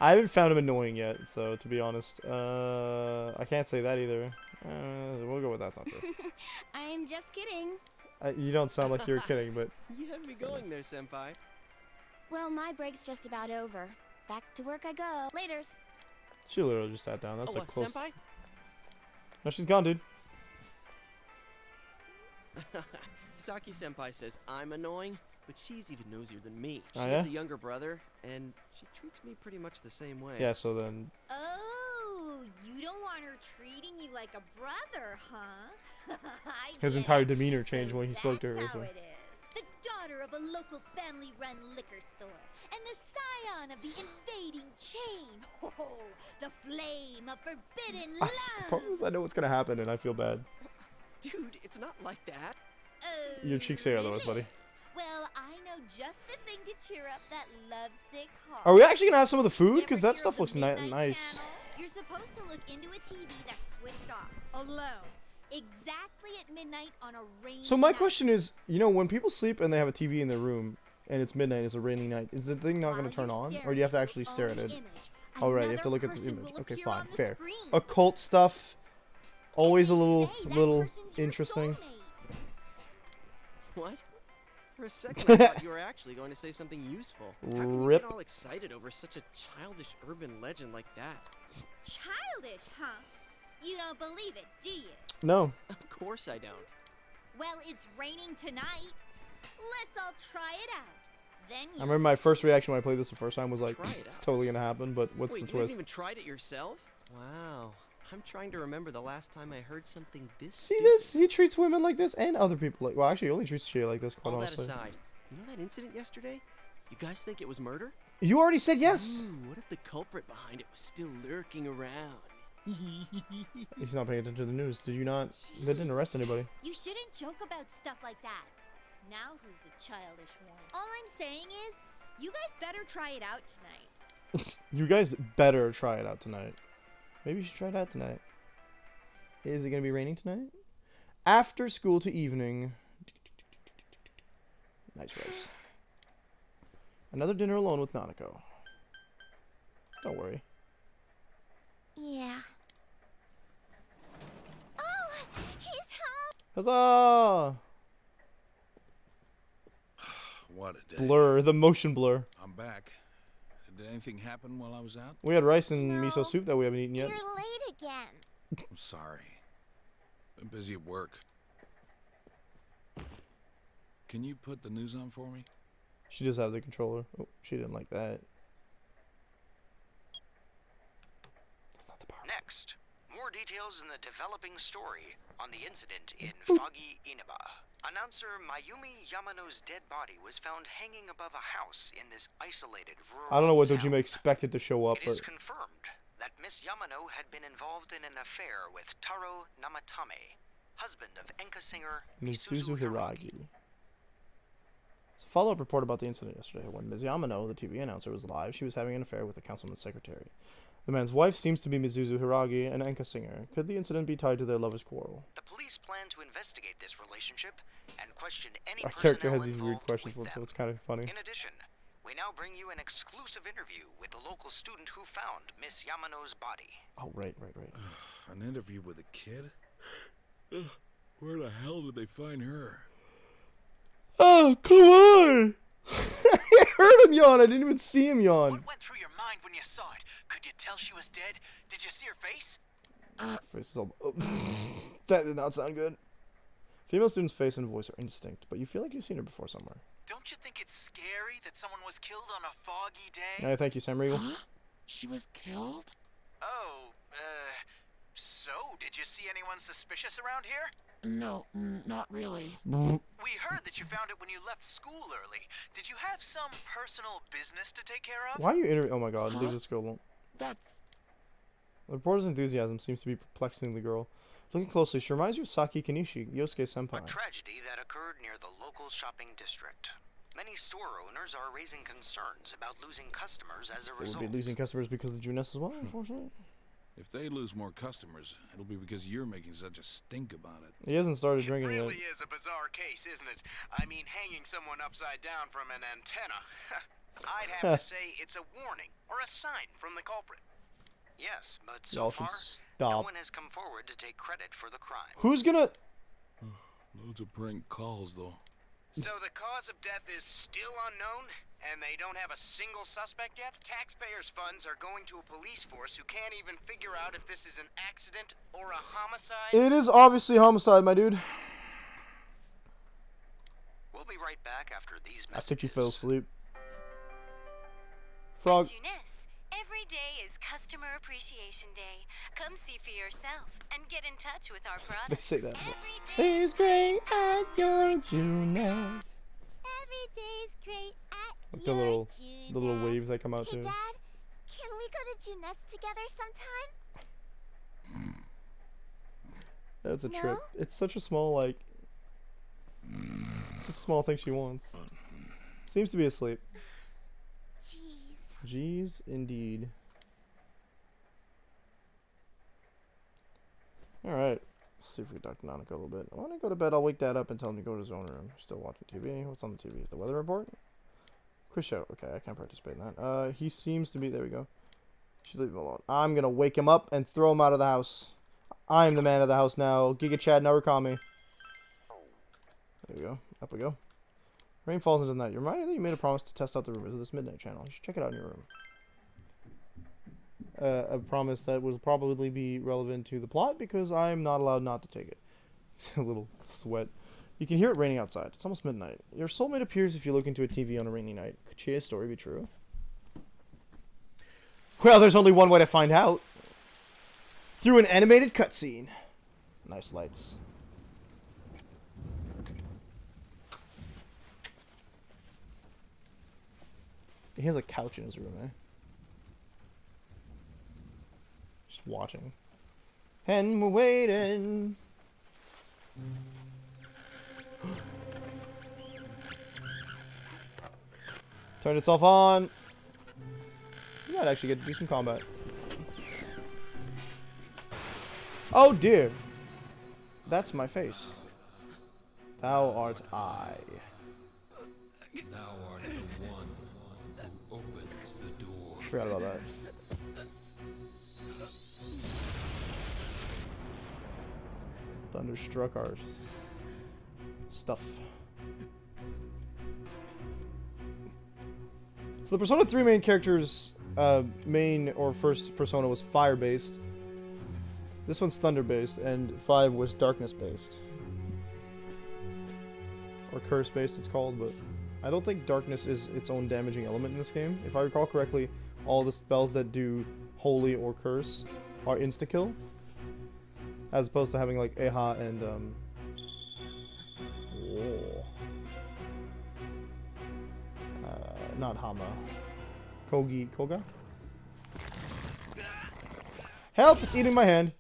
Speaker 1: I haven't found him annoying yet, so to be honest, I can't say that either. We'll go with that's not true.
Speaker 17: I'm just kidding.
Speaker 1: You don't sound like you're kidding, but
Speaker 6: You had me going there, senpai.
Speaker 17: Well, my break's just about over. Back to work I go. Laters.
Speaker 1: she literally just sat down. That's like close.
Speaker 6: Senpai?
Speaker 1: No, she's gone, dude.
Speaker 6: Saki-senpai says I'm annoying, but she's even nosier than me. She
Speaker 1: Oh,
Speaker 6: has
Speaker 1: yeah?
Speaker 6: a younger brother, and she treats me pretty much the same way.
Speaker 1: Yeah, so then
Speaker 4: Oh, you don't want her treating you like a brother, huh? I
Speaker 1: his
Speaker 4: get
Speaker 1: entire
Speaker 4: it.
Speaker 1: demeanor changed when he spoke to her.
Speaker 4: That's
Speaker 1: So.
Speaker 4: how it is. The daughter of a local family-run liquor store, and the scion of the invading chain. Oh, the flame of forbidden
Speaker 1: The
Speaker 4: love.
Speaker 1: problem is I know what's gonna happen, and I feel bad.
Speaker 6: Dude, it's not like that.
Speaker 4: Oh,
Speaker 1: Your cheeks say otherwise, buddy.
Speaker 4: Well, I know just the thing to cheer up that lovesick heart.
Speaker 1: Are we actually gonna have some of the food? Because
Speaker 4: Ever
Speaker 1: that
Speaker 4: hear
Speaker 1: stuff
Speaker 4: of
Speaker 1: looks
Speaker 4: the Midnight
Speaker 1: nice.
Speaker 4: Channel? You're supposed to look into a TV that's switched off, alone, exactly at midnight on a rainy
Speaker 1: So my
Speaker 4: night.
Speaker 1: question is, you know, when people sleep and they have a TV in their room, and it's midnight, it's a rainy night, is the thing not gonna turn on, or do you have to actually stare at it? Oh right, you have to look at the image. Okay, fine, fair. Occult stuff, always a little interesting.
Speaker 6: What? For a second, I thought you were actually going to say something useful. How can you
Speaker 1: Rip.
Speaker 6: get all excited over such a childish urban legend like that?
Speaker 4: Childish, huh? You don't believe it, do you?
Speaker 1: No.
Speaker 6: Of course I don't.
Speaker 4: Well, it's raining tonight. Let's all try it out. Then
Speaker 1: I
Speaker 4: you.
Speaker 1: remember my first reaction when I played this the first time was like, it's totally gonna happen, but what's
Speaker 6: Wait,
Speaker 1: the
Speaker 6: you haven't
Speaker 1: twist?
Speaker 6: even tried it yourself? Wow. I'm trying to remember the last time I heard something this
Speaker 1: See
Speaker 6: stupid.
Speaker 1: this? He treats women like this and other people like. Well, actually, he only treats Shay like this, quite
Speaker 6: All
Speaker 1: honestly.
Speaker 6: that aside, you know that incident yesterday? You guys think it was murder?
Speaker 1: You already said yes.
Speaker 6: Ooh, what if the culprit behind it was still lurking around?
Speaker 1: He's not paying attention to the news. Did you not? They didn't arrest anybody.
Speaker 4: You shouldn't joke about stuff like that. Now who's the childish one? All I'm saying is, you guys better try it out tonight.
Speaker 1: You guys better try it out tonight. Maybe you should try it out tonight. Is it gonna be raining tonight? After school to evening. Nice race. Another dinner alone with Nanako. Don't worry.
Speaker 17: Yeah. Oh, he's home.
Speaker 1: Huzzah!
Speaker 16: What a day.
Speaker 1: Blur, the motion blur.
Speaker 16: I'm back. Did anything happen while I was out?
Speaker 1: We had rice and miso soup that we haven't eaten yet.
Speaker 17: You're late again.
Speaker 16: I'm sorry. Been busy at work. Can you put the news on for me?
Speaker 1: She does have the controller. Oh, she didn't like that.
Speaker 10: Next, more details in the developing story on the incident in foggy Inaba. Announcer Mayumi Yamano's dead body was found hanging above a house in this isolated rural
Speaker 1: I don't know what
Speaker 10: town.
Speaker 1: Dojima expected to show up,
Speaker 10: It
Speaker 1: but
Speaker 10: is confirmed that Miss Yamano had been involved in an affair with Taro Namatame, husband of enka singer
Speaker 1: Misuzu Hiragi. It's a follow-up report about the incident yesterday. When Ms. Yamano, the TV announcer, was alive, she was having an affair with the councilman's secretary. The man's wife seems to be Misuzu Hiragi, an enka singer. Could the incident be tied to their lovers' quarrel?
Speaker 10: The police plan to investigate this relationship and question any
Speaker 1: Our character
Speaker 10: personnel
Speaker 1: has these weird
Speaker 10: involved
Speaker 1: questions,
Speaker 10: with
Speaker 1: so
Speaker 10: them.
Speaker 1: it's kind of funny.
Speaker 10: In addition, we now bring you an exclusive interview with the local student who found Miss Yamano's body.
Speaker 1: Oh, right.
Speaker 16: An interview with a kid? Where the hell did they find her?
Speaker 1: Oh, come on! I heard him yawn. I didn't even see him yawn.
Speaker 12: What went through your mind when you saw it? Could you tell she was dead? Did you see her face?
Speaker 1: Face is all... Oh. That did not sound good. Female student's face and voice are indistinct, but you feel like you've seen her before somewhere.
Speaker 12: Don't you think it's scary that someone was killed on a foggy day?
Speaker 1: Yeah, thank you, Sam Riegel.
Speaker 12: She was killed? Oh, so did you see anyone suspicious around here?
Speaker 18: No, not really.
Speaker 12: We heard that you found it when you left school early. Did you have some personal business to take care of?
Speaker 1: Why are you interviewing? Oh my god, leave this girl alone.
Speaker 18: That's...
Speaker 1: The reporter's enthusiasm seems to be perplexing the girl. Looking closely, she reminds you of Saki Kenishi, Yosuke-senpai.
Speaker 10: A tragedy that occurred near the local shopping district. Many store owners are raising concerns about losing customers as a
Speaker 1: We'll
Speaker 10: result.
Speaker 1: be losing customers because of the Juness as well, unfortunately.
Speaker 16: If they lose more customers, it'll be because you're making such a stink about it.
Speaker 1: He hasn't started drinking
Speaker 11: It really
Speaker 1: yet.
Speaker 11: is a bizarre case, isn't it? I mean, hanging someone upside down from an antenna. I'd have to say it's a warning or a sign from the culprit.
Speaker 10: Yes, but
Speaker 1: Y'all
Speaker 10: so
Speaker 1: should
Speaker 10: far,
Speaker 1: stop.
Speaker 10: no one has come forward to take credit for the crime.
Speaker 1: Who's gonna...
Speaker 16: Loads of prank calls, though.
Speaker 11: So the cause of death is still unknown, and they don't have a single suspect yet? Taxpayers' funds are going to a police force who can't even figure out if this is an accident or a homicide?
Speaker 1: It is obviously homicide, my dude.
Speaker 10: We'll be right back after these
Speaker 1: I
Speaker 10: messages.
Speaker 1: think you fell asleep. Frog.
Speaker 3: Juness, every day is Customer Appreciation Day. Come see for yourself and get in touch with our
Speaker 1: They
Speaker 3: products.
Speaker 1: say that.
Speaker 3: Every day
Speaker 1: It's great at your Juness.
Speaker 17: Every day's great at
Speaker 1: Like
Speaker 17: your
Speaker 1: the little waves that come out
Speaker 17: Hey,
Speaker 1: too.
Speaker 17: Dad, can we go to Juness together sometime?
Speaker 1: That's a
Speaker 17: No?
Speaker 1: trip. It's such a small, like... It's a small thing she wants. Seems to be asleep.
Speaker 17: Jeez.
Speaker 1: Jeez, indeed. Alright. Let's see if we can talk to Nanako a little bit. I want to go to bed. I'll wake Dad up and tell him to go to his own room. Still watching TV. What's on the TV? The weather report? Quiz show. Okay, I can't participate in that. He seems to be... There we go. Should leave him alone. I'm going to wake him up and throw him out of the house. I'm the man of the house now. Giga Chad never call me. There we go. Up we go. Rain falls into the night. You're reminded that you made a promise to test out the rumors of this midnight channel. You should check it out in your room. A promise that will probably be relevant to the plot because I'm not allowed not to take it. It's a little sweat. You can hear it raining outside. It's almost midnight. Your soulmate appears if you look into a TV on a rainy night. Could Chia's story be true? Well, there's only one way to find out. Through an animated cutscene. Nice lights. He has a couch in his room, eh? Just watching. And we're waiting. Turned itself on. You might actually get to do some combat. Oh dear. That's my face. Thou art I.
Speaker 19: Thou art the one who opens the door.
Speaker 1: Forgot about that. Thunderstruck our stuff. So the Persona 3 main character's main or first persona was fire-based. This one's thunder-based, and 5 was darkness-based. Or curse-based it's called, but I don't think darkness is its own damaging element in this game. If I recall correctly, all the spells that do holy or curse are insta-kill. As opposed to having like Eha and not Hama. Koga? Help! It's eating my hand.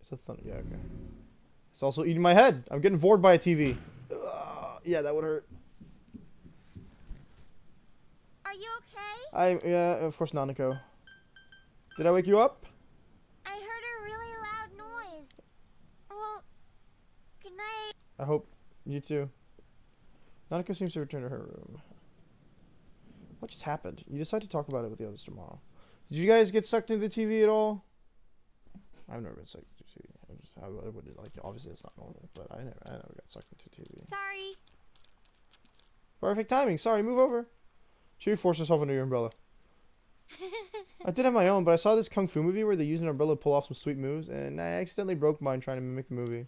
Speaker 1: It's a thunder. Yeah, okay. It's also eating my head. I'm getting bored by a TV. Yeah, that would hurt.
Speaker 4: Are you okay?
Speaker 1: Yeah, of course, Nanako. Did I wake you up?
Speaker 4: I heard a really loud noise. Well, good night.
Speaker 1: I hope you too. Nanako seems to return to her room. What just happened? You decide to talk about it with the others tomorrow. Did you guys get sucked into the TV at all? I've never been sucked into TV. I wouldn't like. Obviously, it's not normal, but I never got sucked into TV.
Speaker 4: Sorry.
Speaker 1: Perfect timing. Sorry, move over. She forced herself under your umbrella. I did have my own, but I saw this kung fu movie where they use an umbrella to pull off some sweet moves, and I accidentally broke mine trying to mimic the movie.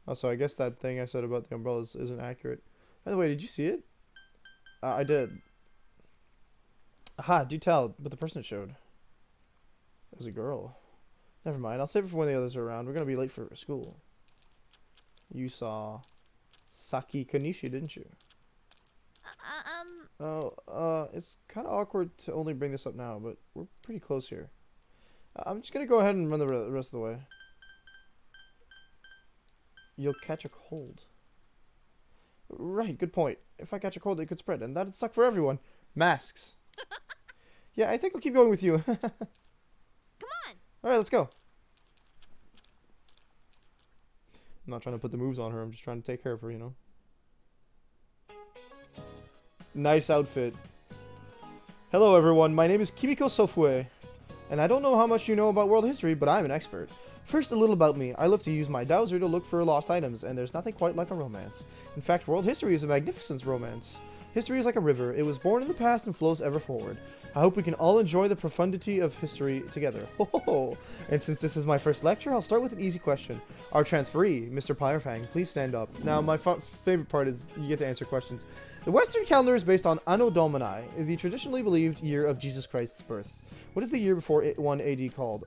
Speaker 1: Also, I guess that thing I said about the umbrellas isn't accurate. By the way, did you see it? I did. Aha, do tell, but the person it showed. It was a girl. Never mind, I'll save it for when the others are around. We're gonna be late for school. You saw Saki Konishi, didn't you? Oh, it's kind of awkward to only bring this up now, but we're pretty close here. I'm just gonna go ahead and run the rest of the way. You'll catch a cold. Right, good point. If I catch a cold, it could spread, and that'd suck for everyone. Masks. Yeah, I think I'll keep going with you.
Speaker 4: Come on.
Speaker 1: Alright, let's go. I'm not trying to put the moves on her, I'm just trying to take care of her, you know? Nice outfit. Hello everyone, my name is Kimiko Sofue, and I don't know how much you know about world history, but I'm an expert. First, a little about me. I love to use my dowser to look for lost items, and there's nothing quite like a romance. In fact, world history is a magnificent romance. History is like a river. It was born in the past and flows ever forward. I hope we can all enjoy the profundity of history together. Ho ho ho! And since this is my first lecture, I'll start with an easy question. Our transferee, Mr. Pyrefang, please stand up. Now, my favorite part is you get to answer questions. The Western calendar is based on Anno Domini, the traditionally believed year of Jesus Christ's birth. What is the year before 1 AD called?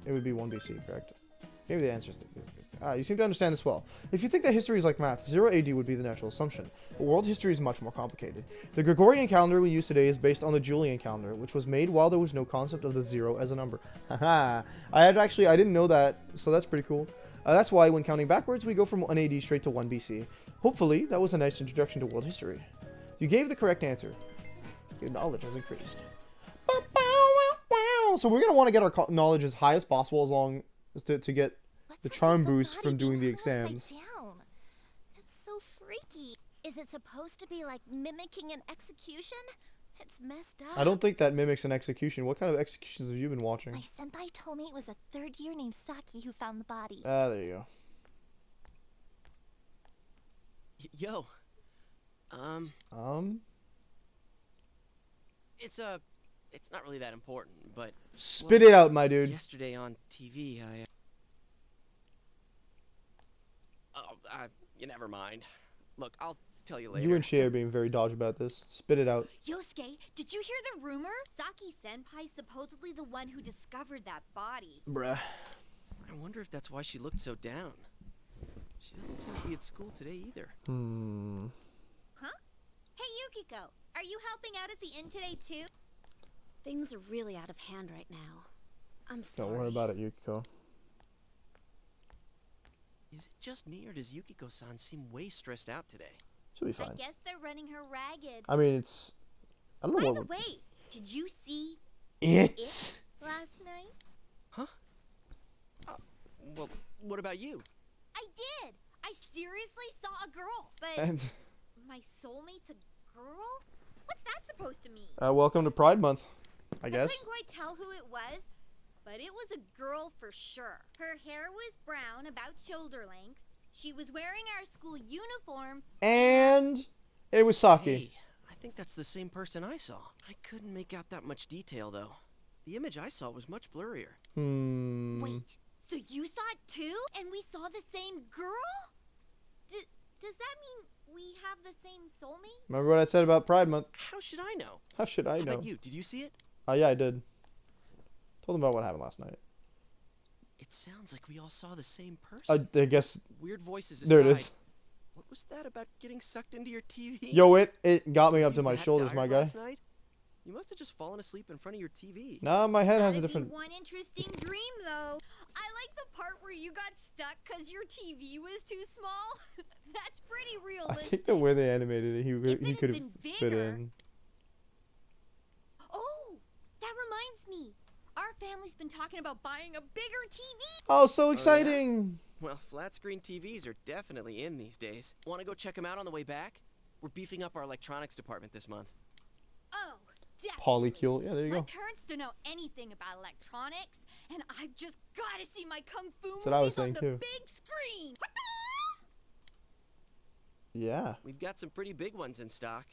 Speaker 1: It would be 1 BC, correct? Maybe the answer is... you seem to understand this well. If you think that history is like math, 0 AD would be the natural assumption. But world history is much more complicated. The Gregorian calendar we use today is based on the Julian calendar, which was made while there was no concept of the 0 as a number. Haha. I didn't know that, so that's pretty cool. That's why, when counting backwards, we go from 1 AD straight to 1 BC. Hopefully, that was a nice introduction to world history. You gave the correct answer. Your knowledge has increased. So we're going to want to get our knowledge as high as possible as long as to get the charm boost from doing the exams.
Speaker 4: That's so freaky. Is it supposed to be like mimicking an execution?
Speaker 20: It's messed up.
Speaker 1: I don't think that mimics an execution. What kind of executions have you been watching?
Speaker 20: My senpai told me it was a third year named Saki who found the body.
Speaker 1: Ah, there you go.
Speaker 21: Yo. It's not really that important, but...
Speaker 1: Spit it out, my dude.
Speaker 21: Yesterday on TV, you never mind. Look, I'll tell you later.
Speaker 1: You and Shay are being very dodge about this. Spit it out.
Speaker 4: Yosuke, did you hear the rumor? Saki Senpai's supposedly the one who discovered that body.
Speaker 1: Bruh.
Speaker 21: I wonder if that's why she looked so down. She doesn't seem to be at school today either.
Speaker 4: Huh? Hey, Yukiko, are you helping out at the inn today too?
Speaker 15: Things are really out of hand right now. I'm sorry.
Speaker 1: Don't worry about it, Yukiko.
Speaker 21: Is it just me, or does Yukiko-san seem way stressed out today?
Speaker 1: She'll be fine.
Speaker 4: I guess they're running her ragged.
Speaker 1: I mean, it's... I don't know
Speaker 4: By
Speaker 1: what...
Speaker 4: the way, did you see...
Speaker 1: It?
Speaker 4: last night?
Speaker 21: Huh? Well, what about you?
Speaker 4: I did! I seriously saw a girl, but...
Speaker 1: And...
Speaker 4: My soulmate's a girl? What's that supposed to mean?
Speaker 1: Welcome to Pride Month, I guess.
Speaker 4: I couldn't quite tell who it was, but it was a girl for sure. Her hair was brown, about shoulder length. She was wearing our school uniform.
Speaker 1: And... it was Saki.
Speaker 21: Hey, I think that's the same person I saw. I couldn't make out that much detail, though. The image I saw was much blurrier.
Speaker 4: Wait, so you saw it too? And we saw the same girl? Does that mean we have the same soulmate?
Speaker 1: Remember what I said about Pride Month?
Speaker 21: How should I know?
Speaker 1: How should I know?
Speaker 21: How about you? Did you see it?
Speaker 1: Yeah, I did. Told them about what happened last night.
Speaker 21: It sounds like we all saw the same person.
Speaker 1: I guess...
Speaker 21: Weird voices aside.
Speaker 1: There it is.
Speaker 21: What was that about getting sucked into your TV?
Speaker 1: Yo, it got me up to my shoulders, my guy.
Speaker 21: Last night? You must have just fallen asleep in front of your TV.
Speaker 1: Nah, my head has a different...
Speaker 4: One interesting dream, though. I like the part where you got stuck because your TV was too small. That's pretty
Speaker 1: I
Speaker 4: realistic.
Speaker 1: think the way they animated it, he could have fit
Speaker 4: bigger.
Speaker 1: in.
Speaker 4: Oh, that reminds me. Our family's been talking about buying a bigger TV.
Speaker 1: Oh, so exciting!
Speaker 21: Well, flat screen TVs are definitely in these days. Want to go check them out on the way back? We're beefing up our electronics department this month.
Speaker 4: Oh, definitely.
Speaker 1: Polycule. Yeah, there you
Speaker 4: My
Speaker 1: go.
Speaker 4: parents don't know anything about electronics, and I've just got to see my kung fu
Speaker 1: That's what I was
Speaker 4: movies on
Speaker 1: saying,
Speaker 4: the
Speaker 1: too.
Speaker 4: big screen.
Speaker 1: Yeah.
Speaker 21: We've got some pretty big ones in stock.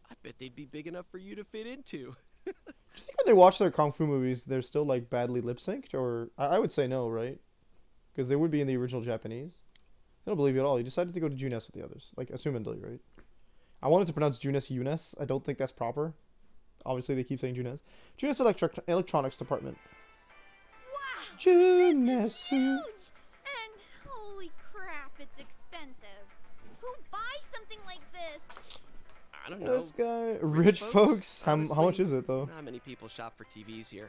Speaker 21: I bet they'd be big enough for you to fit into.
Speaker 1: Do you think when they watch their kung fu movies, they're still like badly lip synced? Or I would say no, right? Because they would be in the original Japanese. I don't believe you at all. You decided to go to Junes with the others, like assumedly, right? I wanted to pronounce Junes Yunes. I don't think that's proper. Obviously, they keep saying Junes. Junes Electronics Department.
Speaker 4: Wow!
Speaker 1: Junes.
Speaker 4: Huge! And holy crap, it's expensive. Who buys something like this?
Speaker 21: I don't know.
Speaker 1: This guy, rich folks. How much is it though?
Speaker 21: Not many people shop for TVs here.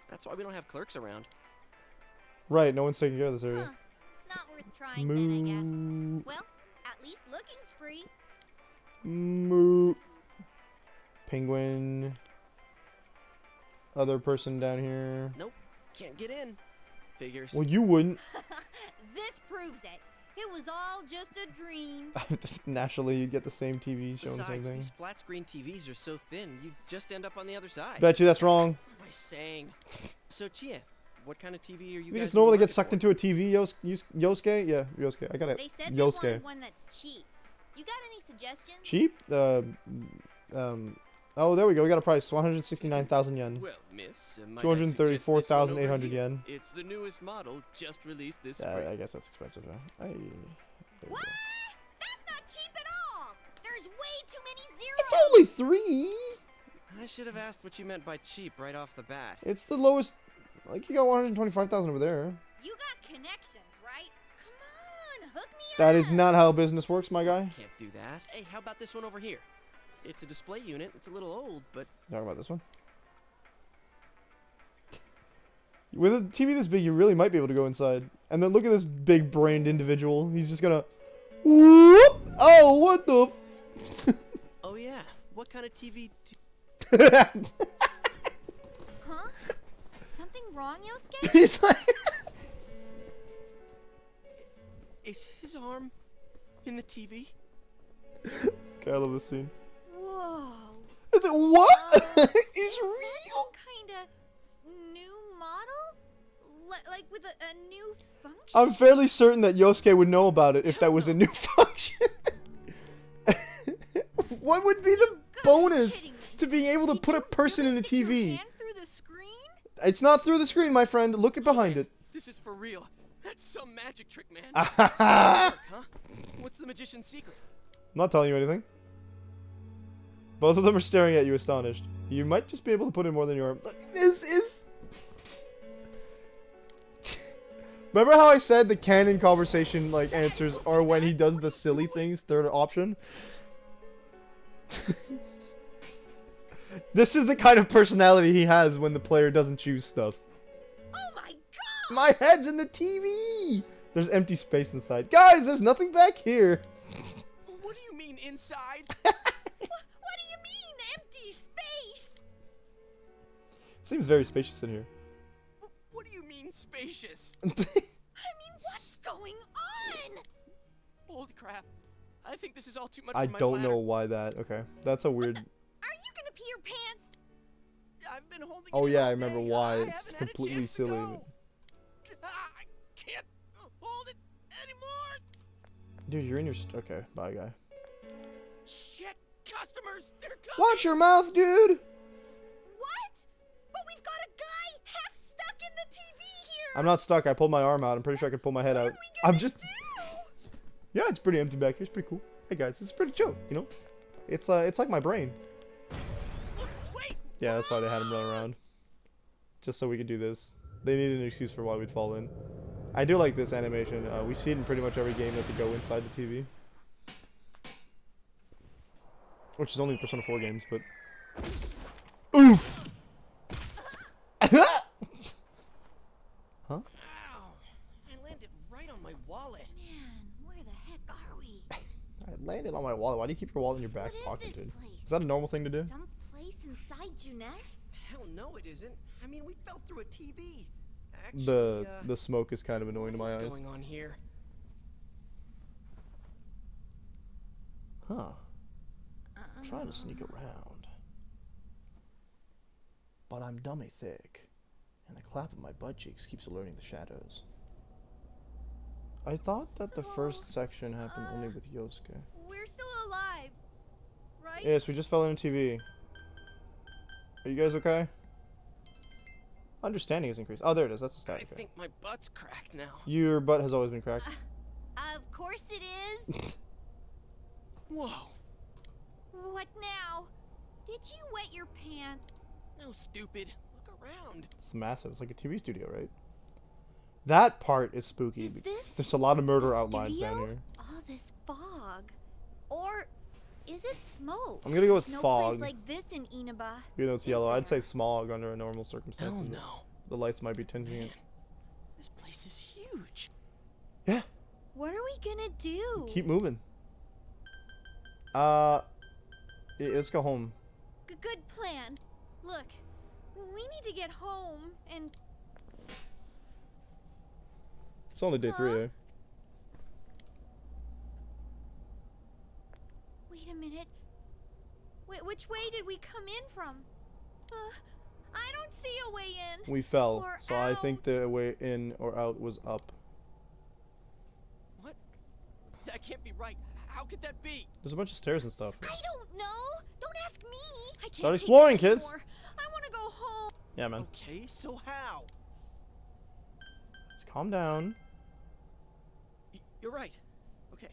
Speaker 21: That's why we don't have clerks around.
Speaker 1: Right, no one's taking care of this area.
Speaker 4: Huh. Not worth trying then, I guess. Well, at least looking's free.
Speaker 1: Moo. Penguin. Other person down here.
Speaker 21: Nope, can't get in. Figures.
Speaker 1: Well, you wouldn't.
Speaker 4: This proves it. It was all just a dream.
Speaker 1: Naturally, you get the same TV showing the same
Speaker 21: Besides,
Speaker 1: thing.
Speaker 21: these flat screen TVs are so thin, you just end up on the other side.
Speaker 1: Bet you that's wrong.
Speaker 21: What am I saying? So, Chia, what kind of TV are you
Speaker 1: You
Speaker 21: guys
Speaker 1: just normally
Speaker 21: in the
Speaker 1: get sucked into a TV, Yosuke? Yeah, Yosuke. I got it.
Speaker 4: They said they
Speaker 1: Yosuke.
Speaker 4: wanted one that's cheap. You got any suggestions?
Speaker 1: Cheap? Oh, there we go. We got a price. 169,000 yen.
Speaker 21: Well, miss, might I
Speaker 1: 234,800
Speaker 21: suggest this one over
Speaker 1: yen.
Speaker 21: here? It's the newest model, just released this
Speaker 1: Yeah,
Speaker 21: spring.
Speaker 1: I guess that's expensive. Huh? Hey,
Speaker 4: What? That's not cheap at all. There's way too many zeros.
Speaker 1: it's only 3.
Speaker 21: I should have asked what you meant by cheap right off the bat.
Speaker 1: It's the lowest. Like, you got 125,000 over there.
Speaker 4: You got connections, right? Come on, hook me up.
Speaker 1: That is not how business works, my guy.
Speaker 21: Can't do that. Hey, how about this one over here? It's a display unit. It's a little old, but...
Speaker 1: Talking about this one? With a TV this big, you really might be able to go inside. And then look at this big-brained individual. He's just gonna... Whoop! Oh, what the f...
Speaker 21: Oh, yeah. What kind of TV...
Speaker 4: Huh? Something wrong, Yosuke?
Speaker 1: He's like...
Speaker 21: Is his arm in the TV?
Speaker 1: Okay, I love this scene.
Speaker 4: Whoa.
Speaker 1: It's What? Is real?
Speaker 4: Kinda new model? Like with a new function?
Speaker 1: I'm fairly certain that Yosuke would know about it if that was a new function. What would be the bonus to being able to put a person in a TV?
Speaker 4: Through the screen?
Speaker 1: It's not through the screen, my friend. Look at behind it.
Speaker 21: This is for real. That's some magic trick, man.
Speaker 1: Huh?
Speaker 21: What's the magician's secret?
Speaker 1: I'm not telling you anything. Both of them are staring at you astonished. You might just be able to put in more than your arm. This is... Remember how I said the canon conversation like answers are when he does the silly things, third option? This is the kind of personality he has when the player doesn't choose stuff.
Speaker 4: Oh my god!
Speaker 1: My head's in the TV! There's empty space inside. Guys, there's nothing back here.
Speaker 21: What do you mean inside?
Speaker 4: What do you mean empty space?
Speaker 1: Seems very spacious in here.
Speaker 21: What do you mean spacious?
Speaker 4: I mean, what's going on?
Speaker 21: Holy crap. I think this is all too much
Speaker 1: I
Speaker 21: for my
Speaker 1: don't
Speaker 21: bladder.
Speaker 1: know why that. Okay. That's a weird...
Speaker 4: Are you gonna pee your pants?
Speaker 21: I've been holding
Speaker 1: Oh
Speaker 21: it
Speaker 1: yeah,
Speaker 21: all
Speaker 1: I remember
Speaker 21: day.
Speaker 1: why.
Speaker 21: I
Speaker 1: It's
Speaker 21: haven't had a
Speaker 1: completely
Speaker 21: chance to
Speaker 1: silly.
Speaker 21: go. I can't hold it anymore.
Speaker 1: Dude, you're in your... Okay, bye, guy.
Speaker 21: Shit, customers, they're coming.
Speaker 1: Watch your mouth, dude!
Speaker 4: What? But we've got a guy half stuck in the TV here.
Speaker 1: I'm not stuck. I pulled my arm out. I'm pretty sure I can pull my head out. I'm just... Yeah, it's pretty empty back here. It's pretty cool. Hey, guys, this is pretty chill, you know? It's like my brain. Yeah, that's why they had him run around. Just so we could do this. They needed an excuse for why we'd fall in. I do like this animation. We see it in pretty much every game that they go inside the TV. Which is only the Persona 4 games, but... Oof! Huh?
Speaker 21: Ow. I landed right on my wallet.
Speaker 4: Man, where the heck are we?
Speaker 1: I landed on my wallet. Why do you keep your wallet in your back
Speaker 4: What
Speaker 1: pocket,
Speaker 4: is this
Speaker 1: dude?
Speaker 4: place?
Speaker 1: Is that a normal thing to do?
Speaker 4: Some place inside Juness?
Speaker 21: Hell no, it isn't. I mean, we fell through a TV. Actually,
Speaker 1: The smoke is kind of annoying to my eyes.
Speaker 21: What's going on here?
Speaker 1: Huh. Trying to sneak around. But I'm dummy thick. And the clap of my butt cheeks keeps alerting the shadows. I thought that the first section happened only with Yosuke.
Speaker 4: We're still alive, right?
Speaker 1: Yes, we just fell in a TV. Are you guys okay? Understanding is increased. Oh, there it is. That's the stat.
Speaker 21: I think my butt's cracked now.
Speaker 1: Your butt has always been cracked.
Speaker 4: Of course it is.
Speaker 21: Whoa.
Speaker 4: What now? Did you wet your pants?
Speaker 21: No, stupid. Look around.
Speaker 1: It's massive. It's like a TV studio, right? That part is spooky because there's a lot of murder outlines down here.
Speaker 4: All this fog. Or is it smoke?
Speaker 1: I'm gonna go with
Speaker 4: There's no
Speaker 1: fog.
Speaker 4: place like this in Inaba.
Speaker 1: Even though it's yellow, I'd say smog under normal circumstances.
Speaker 21: Hell no.
Speaker 1: The lights might be tinging it.
Speaker 21: This place is huge.
Speaker 1: Yeah.
Speaker 4: What are we gonna do?
Speaker 1: Keep moving. Let's go home.
Speaker 4: Good plan. Look, we need to get home and...
Speaker 1: It's only day 3, eh?
Speaker 4: Wait a minute. Wait, which way did we come in from? I don't see a way in.
Speaker 1: We fell,
Speaker 4: Or
Speaker 1: so I think the way in or out was up.
Speaker 21: What? That can't be right. How could that be?
Speaker 1: There's a bunch of stairs and stuff.
Speaker 4: I don't know. Don't ask me. I can't
Speaker 1: Start
Speaker 4: take
Speaker 1: exploring,
Speaker 4: it
Speaker 1: kids.
Speaker 4: anymore. I want to go home.
Speaker 1: Yeah, man.
Speaker 21: Okay, so how?
Speaker 1: Let's calm down.
Speaker 21: You're right. Okay.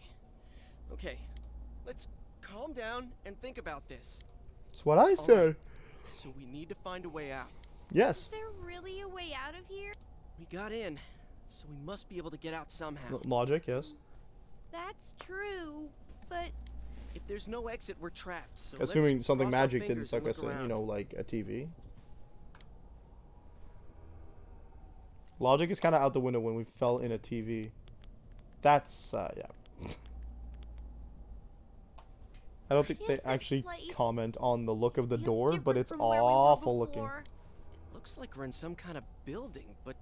Speaker 21: Okay. Let's calm down and think about this.
Speaker 1: That's what I said.
Speaker 21: Right. So we need to find a way out.
Speaker 1: Yes.
Speaker 4: Is there really a way out of here?
Speaker 21: We got in, so we must be able to get out somehow.
Speaker 1: Logic, yes.
Speaker 4: That's true, but...
Speaker 21: If there's no exit, we're trapped. So
Speaker 1: Assuming
Speaker 21: let's
Speaker 1: something
Speaker 21: cross our
Speaker 1: magic didn't
Speaker 21: fingers
Speaker 1: suck
Speaker 21: and
Speaker 1: us
Speaker 21: look
Speaker 1: in, you
Speaker 21: around.
Speaker 1: know, like a TV. Logic is kind of out the window when we fell in a TV. That's, yeah. I don't think they actually comment on the look of the door, but it's awful looking.
Speaker 21: It looks like we're in some kind of building, but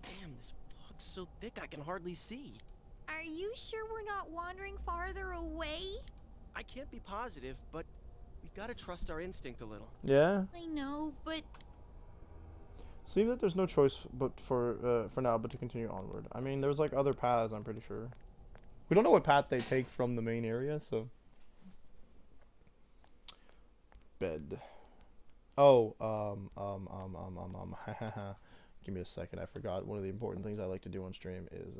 Speaker 21: damn, this fog's so thick I can hardly see.
Speaker 4: Are you sure we're not wandering farther away?
Speaker 21: I can't be positive, but We've got to trust our instinct a little.
Speaker 1: Yeah.
Speaker 4: I know, but
Speaker 1: Seems that there's no choice but for now but to continue onward. I mean, there's like other paths, I'm pretty sure. We don't know what path they take from the main area, so. Bed. Oh, give me a second. I forgot. One of the important things I like to do on stream is,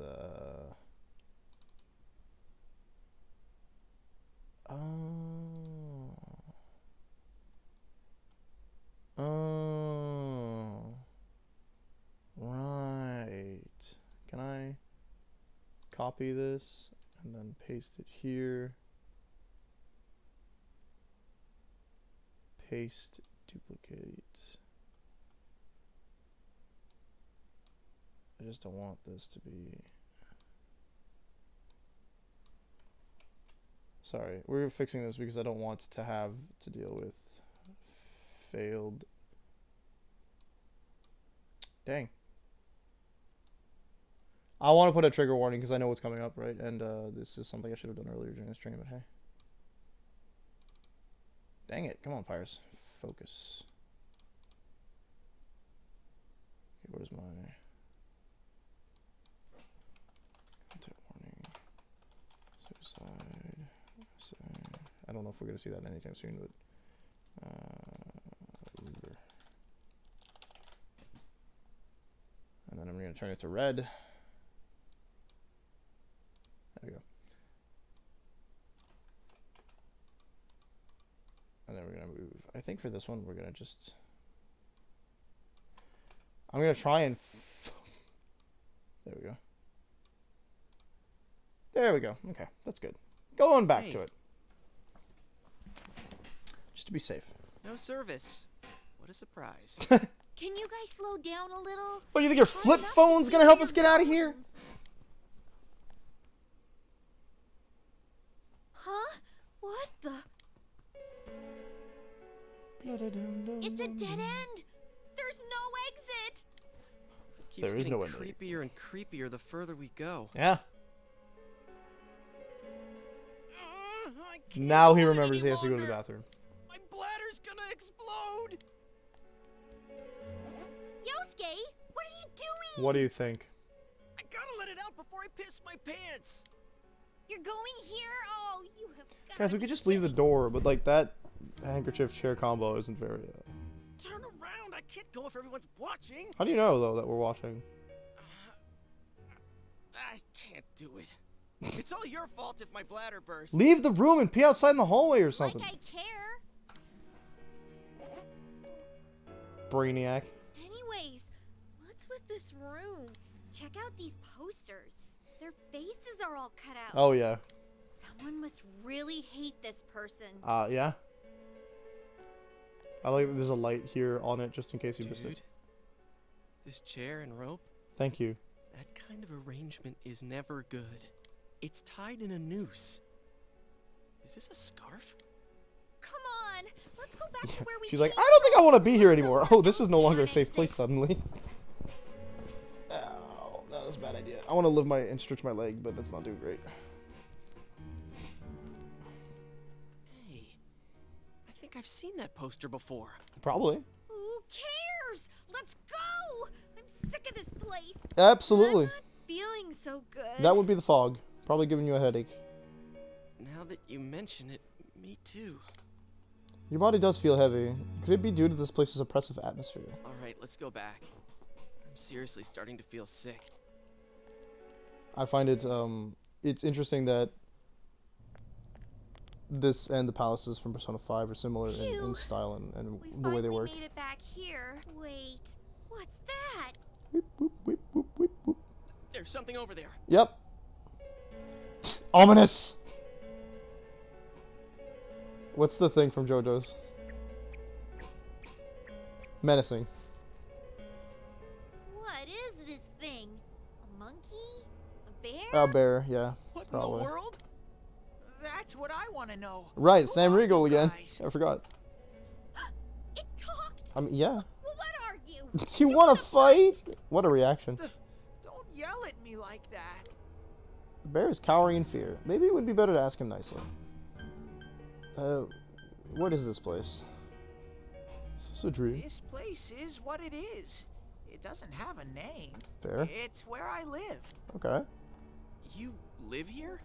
Speaker 1: right. Can I copy this and then paste it here? Paste, duplicate. I just don't want this to be... Sorry, we're fixing this because I don't want to have to deal with failed... Dang. I want to put a trigger warning because I know what's coming up, right? And this is something I should have done earlier during the stream, but hey. Dang it. Come on, Pyres. Focus. Okay, where's my... Content warning. Suicide. I don't know if we're going to see that anytime soon, but... and then I'm going to turn it to red. There we go. And then we're going to move. I think for this one, we're going to just... I'm going to try and... There we go. There we go. Okay, that's good. Going back to it. Just to be safe.
Speaker 21: No service. What a surprise.
Speaker 4: can you guys slow down a little?
Speaker 1: What, do you think your flip phone's going to help us get out of here?
Speaker 4: Huh? What the? It's a dead end. There's no exit.
Speaker 21: Keeps
Speaker 1: There is
Speaker 21: getting
Speaker 1: no end.
Speaker 21: creepier and creepier the further we go.
Speaker 1: Yeah. Now he remembers he has to go to the bathroom.
Speaker 21: My bladder's gonna explode.
Speaker 4: Yosuke, what are you doing?
Speaker 1: What do you think?
Speaker 21: I gotta let it out before I piss my pants.
Speaker 4: You're going here? Oh, you have got
Speaker 1: Guys, we could just leave the door, but like that handkerchief chair combo isn't very...
Speaker 21: Turn around. I can't go if everyone's watching.
Speaker 1: How do you know, though, that we're watching?
Speaker 21: I can't do it. It's all your fault if my bladder bursts.
Speaker 1: Leave the room and pee outside in the hallway or something.
Speaker 4: Like I care.
Speaker 1: Brainiac.
Speaker 4: Anyways, what's with this room? Check out these posters. Their faces are all cut out.
Speaker 1: Oh, yeah.
Speaker 4: Someone must really hate this person.
Speaker 1: Yeah. I like that there's a light here on it just in case you missed it.
Speaker 21: This chair and rope?
Speaker 1: Thank you.
Speaker 21: That kind of arrangement is never good. It's tied in a noose. Is this a scarf?
Speaker 4: Come on, let's go back to where we
Speaker 1: She's like, I don't think I want to be here anymore. Oh, this is no longer a safe place suddenly. Oh, that was a bad idea. I want to live my and stretch my leg, but that's not doing great.
Speaker 21: Hey, I think I've seen that poster before.
Speaker 1: Probably.
Speaker 4: Who cares? Let's go! I'm sick of this place.
Speaker 1: Absolutely.
Speaker 4: I'm not feeling so good.
Speaker 1: That would be the fog. Probably giving you a headache.
Speaker 21: Now that you mention it, me too.
Speaker 1: Your body does feel heavy. Could it be due to this place's oppressive atmosphere?
Speaker 21: Alright, let's go back. I'm seriously starting to feel sick.
Speaker 1: I find it, it's interesting that this and the palaces from Persona 5 are similar in style and the way they work.
Speaker 4: We made it back here. Wait, what's that?
Speaker 1: Whip, whip, whip, whip, whip, whip.
Speaker 21: There's something over there.
Speaker 1: Yep. Ominous! What's the thing from JoJo's? Menacing.
Speaker 4: What is this thing? A monkey? A bear?
Speaker 1: A bear, yeah.
Speaker 12: What
Speaker 1: probably.
Speaker 12: in the world? That's what I want to know.
Speaker 1: Right, Sam Riegel again. I forgot.
Speaker 4: It talked.
Speaker 1: I mean, yeah.
Speaker 4: Well, what are you?
Speaker 1: You want to fight? What a reaction.
Speaker 12: Don't yell at me like that.
Speaker 1: The bear is cowering in fear. Maybe it would be better to ask him nicely. What is this place? Is this a dream?
Speaker 12: This place is what it is. It doesn't have a name.
Speaker 1: Fair.
Speaker 12: It's where I live.
Speaker 1: Okay.
Speaker 21: You live here?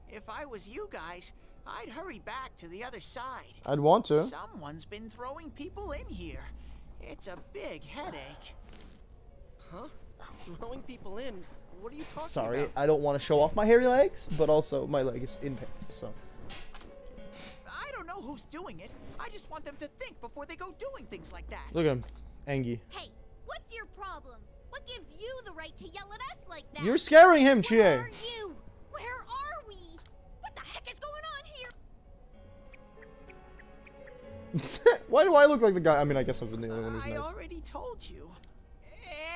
Speaker 12: If I was you guys, I'd hurry back to the other side.
Speaker 1: I'd want to.
Speaker 12: Someone's been throwing people in here. It's a big headache.
Speaker 21: Huh? Throwing people in? What are you talking
Speaker 1: Sorry,
Speaker 21: about?
Speaker 1: I don't want to show off my hairy legs, but also my leg is in pain, so.
Speaker 12: I don't know who's doing it. I just want them to think before they go doing things like that.
Speaker 1: Look at him, Angie.
Speaker 4: Hey, what's your problem? What gives you the right to yell at us like that?
Speaker 1: You're scaring him, Chie.
Speaker 4: Where are you? Where are we? What the heck is going on here?
Speaker 1: Why do I look like the guy? I mean, I guess I'm the only one who's
Speaker 12: I
Speaker 1: nice.
Speaker 12: already told you.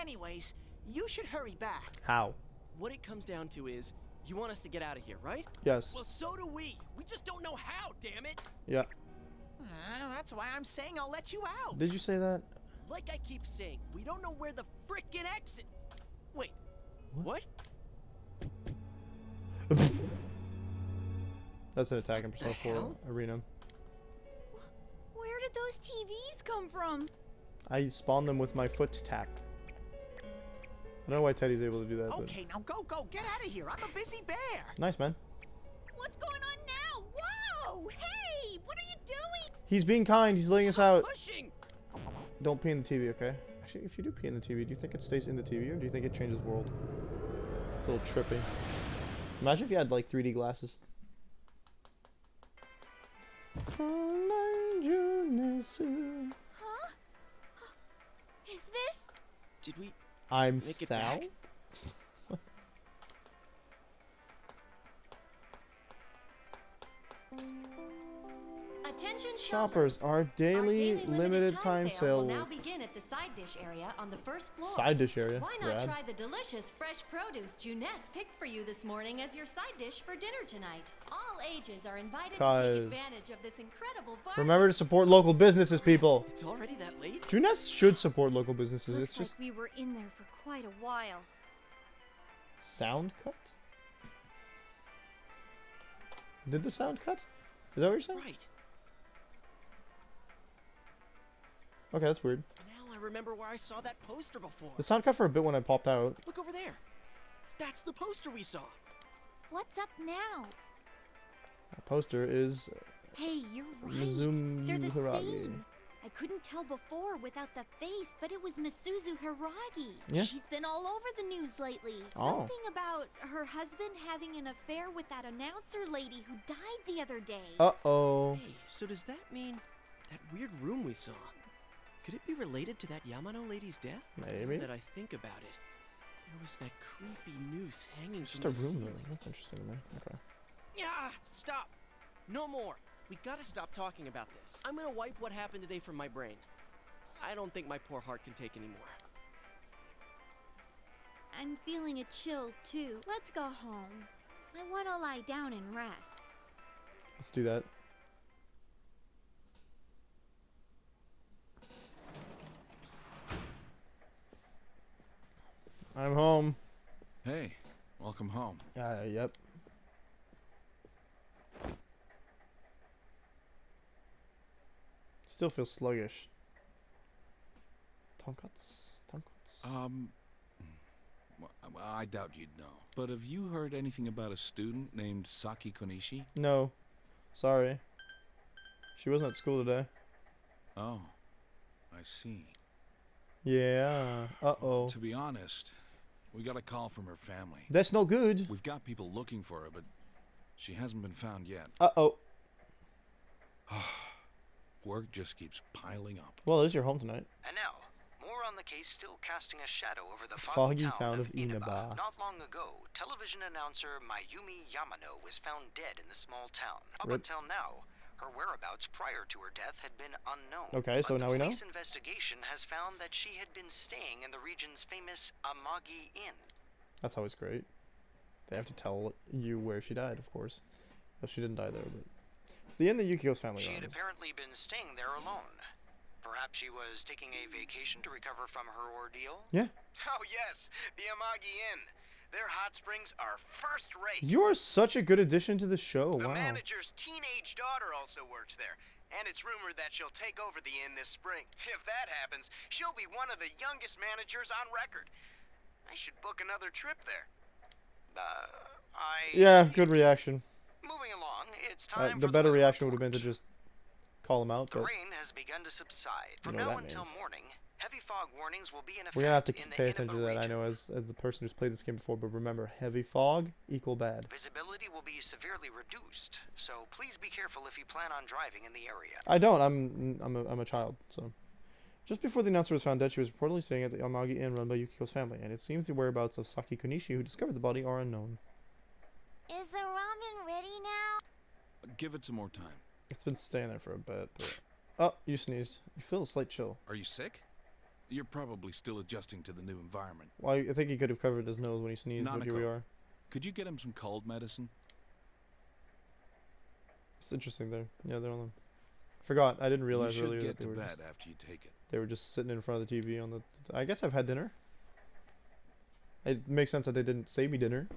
Speaker 12: Anyways, you should hurry back.
Speaker 1: How?
Speaker 21: What it comes down to is, you want us to get out of here, right?
Speaker 1: Yes.
Speaker 21: Well, so do we. We just don't know how, damn it.
Speaker 1: Yeah.
Speaker 12: That's why I'm saying I'll let you out.
Speaker 1: Did you say that?
Speaker 21: Like I keep saying, we don't know where the frickin' exit. Wait. What?
Speaker 1: That's an attack in Persona 4 arena.
Speaker 4: Where did those TVs come from?
Speaker 1: I spawned them with my foot tap. I don't know why Teddy's able to do that,
Speaker 12: Okay, now go, get out of here. I'm a busy bear.
Speaker 1: but nice, man.
Speaker 4: What's going on now? Whoa! Hey! What are you doing?
Speaker 1: He's being kind. He's letting us out.
Speaker 21: Pushing.
Speaker 1: Don't pee in the TV, okay? Actually, if you do pee in the TV, do you think it stays in the TV or do you think it changes world? It's a little trippy. Imagine if you had like 3D glasses.
Speaker 4: Huh? Is this?
Speaker 21: Did we
Speaker 1: I'm
Speaker 21: make it
Speaker 1: Sal.
Speaker 21: back?
Speaker 9: Attention
Speaker 1: Shoppers, our daily limited time sale.
Speaker 9: will now begin at the side dish area on the first floor.
Speaker 1: Side dish area.
Speaker 9: Why not
Speaker 1: Rad.
Speaker 9: try the delicious fresh produce Juness picked for you this morning as your side dish for dinner tonight? All ages are invited to take
Speaker 1: 'Cause
Speaker 9: advantage of this incredible bar.
Speaker 1: Remember to support local businesses, people.
Speaker 21: It's already that late?
Speaker 1: Juness should support local businesses.
Speaker 4: Looks
Speaker 1: It's just
Speaker 4: like we were in there for quite a while.
Speaker 1: sound cut. Did the sound cut? Is that what you're saying?
Speaker 21: Right.
Speaker 1: Okay, that's weird.
Speaker 21: Now I remember where I saw that poster before.
Speaker 1: The sound cut for a bit when I popped out.
Speaker 21: Look over there. That's the poster we saw.
Speaker 4: What's up now?
Speaker 1: That poster is
Speaker 4: Hey, you're right.
Speaker 1: Mizumu
Speaker 4: They're the
Speaker 1: Hiragi.
Speaker 4: same. I couldn't tell before without the face, but it was Misuzu Hiragi.
Speaker 1: Yeah.
Speaker 4: She's been all over the news lately.
Speaker 1: Oh.
Speaker 4: Something about her husband having an affair with that announcer lady who died the other day.
Speaker 1: Uh-oh.
Speaker 21: Hey, so does that mean that weird room we saw? Could it be related to that Yamano lady's death?
Speaker 1: Maybe.
Speaker 21: Now that I think about it, there was that creepy noose hanging
Speaker 1: It's
Speaker 21: from
Speaker 1: just a
Speaker 21: the
Speaker 1: room, though.
Speaker 21: ceiling.
Speaker 1: That's interesting to me. Okay.
Speaker 21: Yeah, stop. No more. We gotta stop talking about this. I'm gonna wipe what happened today from my brain. I don't think my poor heart can take anymore.
Speaker 4: I'm feeling a chill too. Let's go home. I want to lie down and rest.
Speaker 1: Let's do that. I'm home.
Speaker 16: Hey, welcome home.
Speaker 1: Yep. Still feel sluggish. Tonkatsu?
Speaker 16: Well, I doubt you'd know. But have you heard anything about a student named Saki Konishi?
Speaker 1: No. Sorry. She wasn't at school today.
Speaker 16: Oh, I see.
Speaker 1: Yeah. Uh-oh.
Speaker 16: To be honest, we got a call from her family.
Speaker 1: That's no good.
Speaker 16: We've got people looking for her, but she hasn't been found yet.
Speaker 1: Uh-oh.
Speaker 16: Work just keeps piling up.
Speaker 1: Well, it is your home tonight.
Speaker 10: And now, more on the case still casting a shadow over the
Speaker 1: Foggy
Speaker 10: foggy
Speaker 1: town of
Speaker 10: Inaba.
Speaker 1: Inaba.
Speaker 10: Not long ago, television announcer Mayumi Yamano was found dead in the small town. Up
Speaker 1: Rip.
Speaker 10: until now, her whereabouts prior to her death had been unknown.
Speaker 1: Okay, so now we know.
Speaker 10: The police investigation has found that she had been staying in the region's famous Amagi Inn.
Speaker 1: That's always great. They have to tell you where she died, of course. Well, she didn't die there, but... It's the inn that Yukiko's family
Speaker 10: She had
Speaker 1: owns.
Speaker 10: apparently been staying there alone. Perhaps she was taking a vacation to recover from her ordeal?
Speaker 1: Yeah.
Speaker 11: Oh yes, the Amagi Inn. Their hot springs are first rate.
Speaker 1: You are such a good addition to the show.
Speaker 11: The
Speaker 1: Wow.
Speaker 11: manager's teenage daughter also works there, and it's rumored that she'll take over the inn this spring. If that happens, she'll be one of the youngest managers on record. I should book another trip there.
Speaker 1: Yeah, good reaction.
Speaker 10: Moving along, it's time
Speaker 1: The
Speaker 10: for
Speaker 1: better reaction would have been to just call him out,
Speaker 10: The
Speaker 1: but
Speaker 10: rain has begun to subside.
Speaker 1: You
Speaker 10: From
Speaker 1: know what
Speaker 10: now
Speaker 1: that
Speaker 10: until
Speaker 1: means.
Speaker 10: morning, heavy fog warnings will be in effect
Speaker 1: we're gonna have to
Speaker 10: in the
Speaker 1: pay attention to
Speaker 10: Inaba
Speaker 1: that. I
Speaker 10: region.
Speaker 1: know as the person who's played this game before, but remember, heavy fog equal bad.
Speaker 10: Visibility will be severely reduced, so please be careful if you plan on driving in the area.
Speaker 1: I don't. I'm a child, so. Just before the announcer was found dead, she was reportedly staying at the Amagi Inn run by Yukiko's family, and it seems the whereabouts of Saki Konishi, who discovered the body, are unknown.
Speaker 17: Is the ramen ready now?
Speaker 16: Give it some more time.
Speaker 1: It's been staying there for a bit. But... Oh, you sneezed. You feel a slight chill.
Speaker 16: Are you sick? You're probably still adjusting to the new environment.
Speaker 1: Well, I think he could have covered his nose when he sneezed, but here we are.
Speaker 16: Could you get him some cold medicine?
Speaker 1: It's interesting there. Yeah, they're on them. Forgot. I didn't realize earlier
Speaker 16: You
Speaker 1: that
Speaker 16: should
Speaker 1: they
Speaker 16: get to
Speaker 1: were
Speaker 16: bed
Speaker 1: just,
Speaker 16: after you take it.
Speaker 1: they were just sitting in front of the TV on the... I guess I've had dinner. It makes sense that they didn't say me dinner.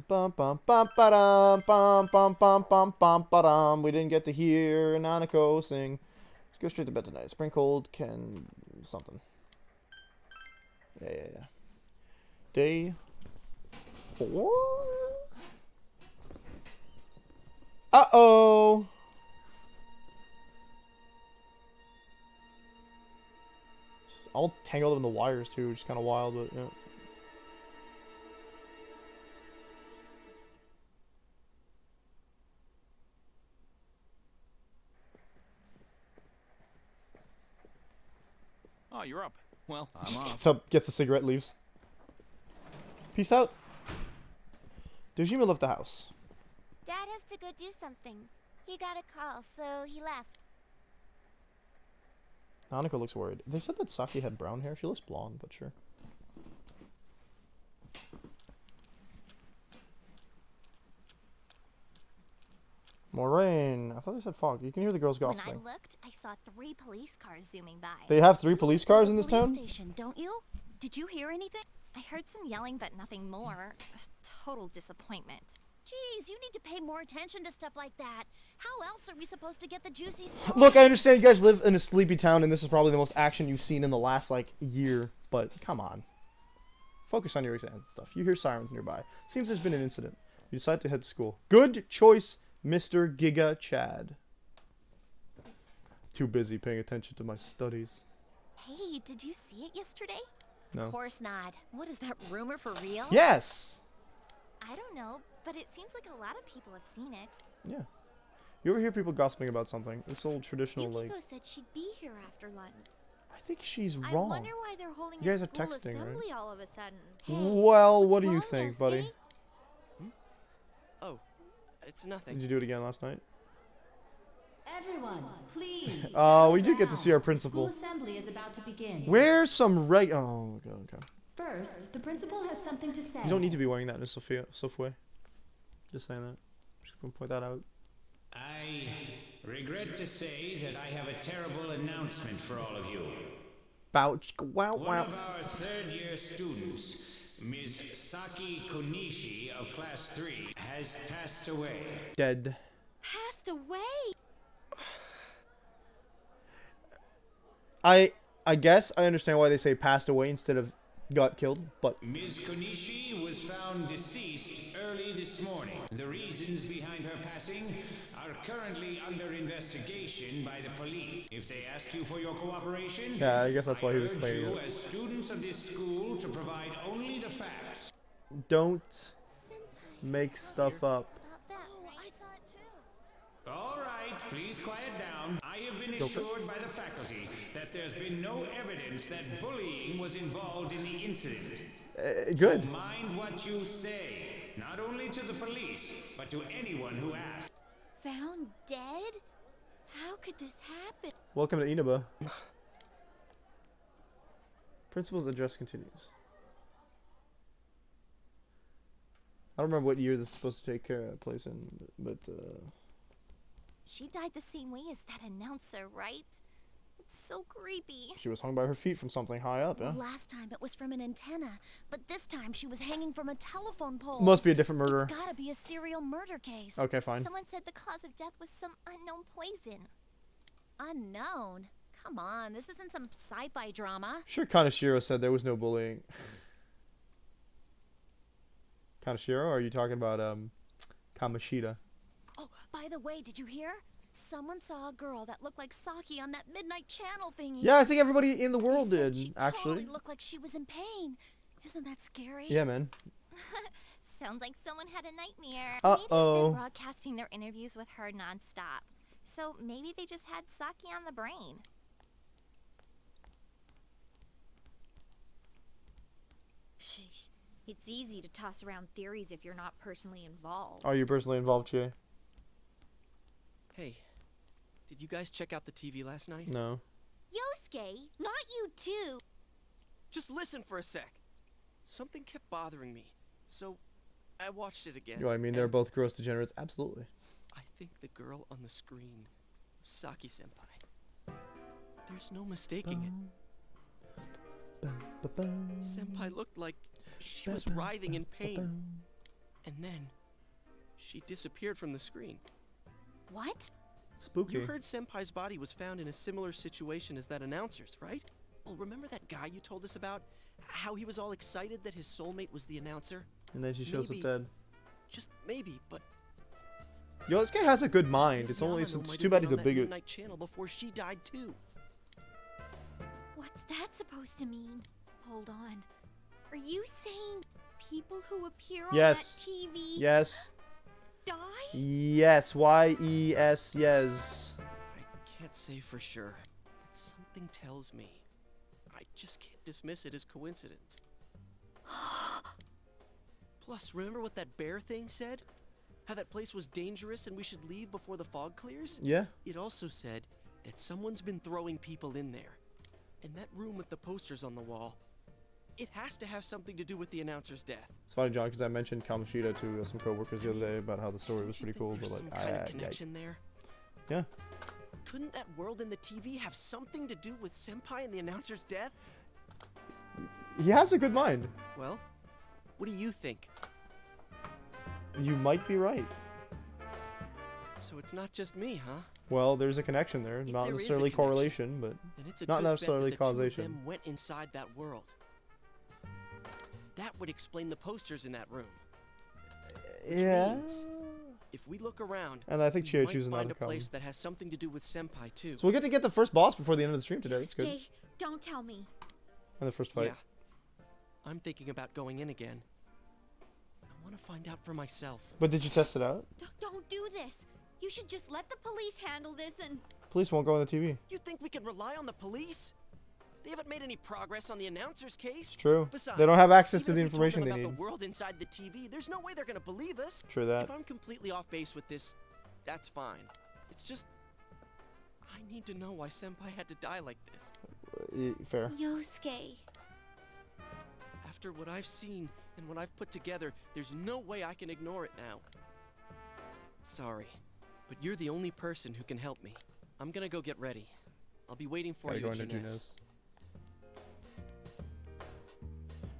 Speaker 1: Bum, bum, bum, ba-dum, bum, bum, bum, bum, bum, ba-dum. We didn't get to hear Nanako sing. Let's go straight to bed tonight. Spring cold can... something. Yeah. Day 4? Uh-oh! Just all tangled up in the wires, too, which is kind of wild, but, yeah.
Speaker 16: Oh, you're up. Well, I'm
Speaker 1: Just
Speaker 16: off.
Speaker 1: gets up, gets a cigarette, leaves. Peace out. Dojima left the house.
Speaker 17: Dad has to go do something. He got a call, so he left.
Speaker 1: Nanako looks worried. They said that Saki had brown hair. She looks blonde, but sure. More rain. I thought they said fog. You can hear the girls gossiping.
Speaker 20: When I looked, I saw 3 police cars zooming by.
Speaker 1: They have 3 police cars in this town?
Speaker 20: Police station, don't you? Did you hear anything? I heard some yelling, but nothing more. A total disappointment.
Speaker 17: Jeez, you need to pay more attention to stuff like that. How else are we supposed to get the juicy stuff?
Speaker 1: Look, I understand you guys live in a sleepy town, and this is probably the most action you've seen in the last, like, year. But, come on. Focus on your exams and stuff. You hear sirens nearby. Seems there's been an incident. You decide to head to school. Good choice, Mr. Giga Chad. Too busy paying attention to my studies.
Speaker 20: Hey, did you see it yesterday?
Speaker 1: No.
Speaker 20: Of course not. What is that rumor for real?
Speaker 1: Yes!
Speaker 20: I don't know, but it seems like a lot of people have seen it.
Speaker 1: Yeah. You ever hear people gossiping about something? This old traditional, like...
Speaker 4: Yukiko said she'd be here after lunch.
Speaker 1: I think she's
Speaker 4: I
Speaker 1: wrong.
Speaker 4: wonder why they're holding
Speaker 1: You
Speaker 4: a
Speaker 1: guys are
Speaker 4: school
Speaker 1: texting, right?
Speaker 4: assembly all of a sudden.
Speaker 1: Well, what do you think,
Speaker 4: Yosuke?
Speaker 1: buddy?
Speaker 21: Oh, it's nothing.
Speaker 1: Did you do it again last night?
Speaker 2: Everyone, please.
Speaker 1: We did get to see our principal.
Speaker 2: School assembly is about to begin.
Speaker 1: Where's some reg... Oh, okay.
Speaker 2: First, the principal has something to say.
Speaker 1: You don't need to be wearing that in a Sofue. Just saying that. Just gonna point that out.
Speaker 22: I regret to say that I have a terrible announcement for all of you.
Speaker 1: Wow.
Speaker 22: One of our third-year students, Ms. Saki Konishi of Class 3, has passed away.
Speaker 1: Dead.
Speaker 4: Passed away?
Speaker 1: I guess I understand why they say passed away instead of got killed, but...
Speaker 22: Ms. Konishi was found deceased early this morning. The reasons behind her passing are currently under investigation by the police. If they ask you for your cooperation,
Speaker 1: Yeah, I guess that's why he's
Speaker 22: I urge
Speaker 1: explaining
Speaker 22: you
Speaker 1: it.
Speaker 22: as students of this school to provide only the facts.
Speaker 1: Don't make stuff up.
Speaker 22: All right, please quiet down. I have been
Speaker 1: Joker.
Speaker 22: assured by the faculty that there's been no evidence that bullying was involved in the incident.
Speaker 1: Good.
Speaker 22: So mind what you say, not only to the police, but to anyone who asks.
Speaker 4: Found dead? How could this happen?
Speaker 1: Welcome to Inaba. Principal's address continues. I don't remember what year this is supposed to take place in, but
Speaker 20: She died the same way as that announcer, right? It's so creepy.
Speaker 1: She was hung by her feet from something high up, yeah?
Speaker 15: Last time it was from an antenna, but this time she was hanging from a telephone pole.
Speaker 1: Must be a different murderer.
Speaker 15: It's gotta be a serial murder case.
Speaker 1: Okay, fine.
Speaker 20: Someone said the cause of death was some unknown poison.
Speaker 15: Unknown? Come on, this isn't some sci-fi drama.
Speaker 1: Sure, Kaneshiro said there was no bullying. Kaneshiro, or are you talking about, Kamoshida?
Speaker 15: Oh, by the way, did you hear? Someone saw a girl that looked like Saki on that Midnight Channel thingy.
Speaker 1: Yeah, I think everybody in the world did,
Speaker 15: She
Speaker 1: actually.
Speaker 15: totally looked like she was in pain. Isn't that scary?
Speaker 1: Yeah, man.
Speaker 20: Sounds like someone had a nightmare.
Speaker 1: Uh-oh.
Speaker 20: Media's been broadcasting their interviews with her nonstop. So maybe they just had Saki on the brain.
Speaker 4: Sheesh. It's easy to toss around theories if you're not personally involved.
Speaker 1: Are you personally involved, Jay?
Speaker 21: Hey, did you guys check out the TV last night?
Speaker 1: No.
Speaker 4: Yosuke, not you too.
Speaker 21: Just listen for a sec. Something kept bothering me, so I watched it again.
Speaker 1: You know what I mean? They're both gross degenerates. Absolutely.
Speaker 21: I think the girl on the screen was Saki-senpai. There's no mistaking it. Senpai looked like she was writhing in pain. And then, she disappeared from the screen.
Speaker 15: What?
Speaker 1: Spooky.
Speaker 21: You heard Senpai's body was found in a similar situation as that announcer's, right? Well, remember that guy you told us about? How he was all excited that his soulmate was the announcer?
Speaker 1: And then she shows
Speaker 21: Maybe,
Speaker 1: up dead.
Speaker 21: Just maybe, but
Speaker 1: Yo, this guy has a good mind.
Speaker 21: Miss
Speaker 1: It's only
Speaker 21: Yamano
Speaker 1: it's
Speaker 21: might
Speaker 1: too
Speaker 21: have
Speaker 1: bad
Speaker 21: been
Speaker 1: he's a
Speaker 21: on that
Speaker 1: bigot.
Speaker 21: Midnight Channel before she died too.
Speaker 4: What's that supposed to mean? Hold on. Are you saying people who appear on
Speaker 1: Yes.
Speaker 4: that TV
Speaker 1: Yes.
Speaker 4: die?
Speaker 1: Yes. Y-E-S. Yes.
Speaker 21: I can't say for sure, but something tells me I just can't dismiss it as coincidence. Plus, remember what that bear thing said? How that place was dangerous and we should leave before the fog clears?
Speaker 1: Yeah.
Speaker 21: It also said that someone's been throwing people in there. And that room with the posters on the wall, it has to have something to do with the announcer's death.
Speaker 1: It's funny, John, because I mentioned Kamoshida to some coworkers the other day about how the story was pretty cool, but
Speaker 21: There's
Speaker 1: like,
Speaker 21: some kind of connection there.
Speaker 1: Yeah.
Speaker 21: Couldn't that world in the TV have something to do with Senpai and the announcer's death?
Speaker 1: He has a good mind.
Speaker 21: Well, what do you think?
Speaker 1: You might be right.
Speaker 21: So it's not just me, huh?
Speaker 1: Well, there's a connection there. Not
Speaker 21: there is a
Speaker 1: necessarily
Speaker 21: connection,
Speaker 1: correlation, but
Speaker 21: And it's a
Speaker 1: not
Speaker 21: good bet
Speaker 1: necessarily
Speaker 21: that the two of
Speaker 1: causation.
Speaker 21: them went inside that world. That would explain the posters in that room. Which
Speaker 1: Yeah.
Speaker 21: means, if we look around,
Speaker 1: And I think
Speaker 21: we
Speaker 1: Chio
Speaker 21: might
Speaker 1: chooses not
Speaker 21: find
Speaker 1: to
Speaker 21: a
Speaker 1: come.
Speaker 21: place that has something to do with Senpai too.
Speaker 1: So we'll get the first boss before the end of the stream today. It's good.
Speaker 4: Okay, don't tell me.
Speaker 1: And the first fight.
Speaker 21: Yeah. I'm thinking about going in again. I want to find out for myself.
Speaker 1: But did you test it out?
Speaker 4: Don't do this. You should just let the police handle this and...
Speaker 1: Police won't go on the TV.
Speaker 21: You think we can rely on the police? They haven't made any progress on the announcer's case.
Speaker 1: It's true.
Speaker 21: Besides,
Speaker 1: They don't have access to
Speaker 21: even
Speaker 1: the
Speaker 21: if we told
Speaker 1: information
Speaker 21: them
Speaker 1: they
Speaker 21: about
Speaker 1: need.
Speaker 21: the world inside the TV, there's no way they're gonna believe us.
Speaker 1: True that.
Speaker 21: If I'm completely off base with this, that's fine. It's just, I need to know why Senpai had to die like this.
Speaker 1: Fair.
Speaker 4: Yosuke.
Speaker 21: After what I've seen and what I've put together, there's no way I can ignore it now. Sorry, but you're the only person who can help me. I'm gonna go get ready. I'll be waiting for you,
Speaker 1: Going to
Speaker 21: Junes.
Speaker 1: Junes.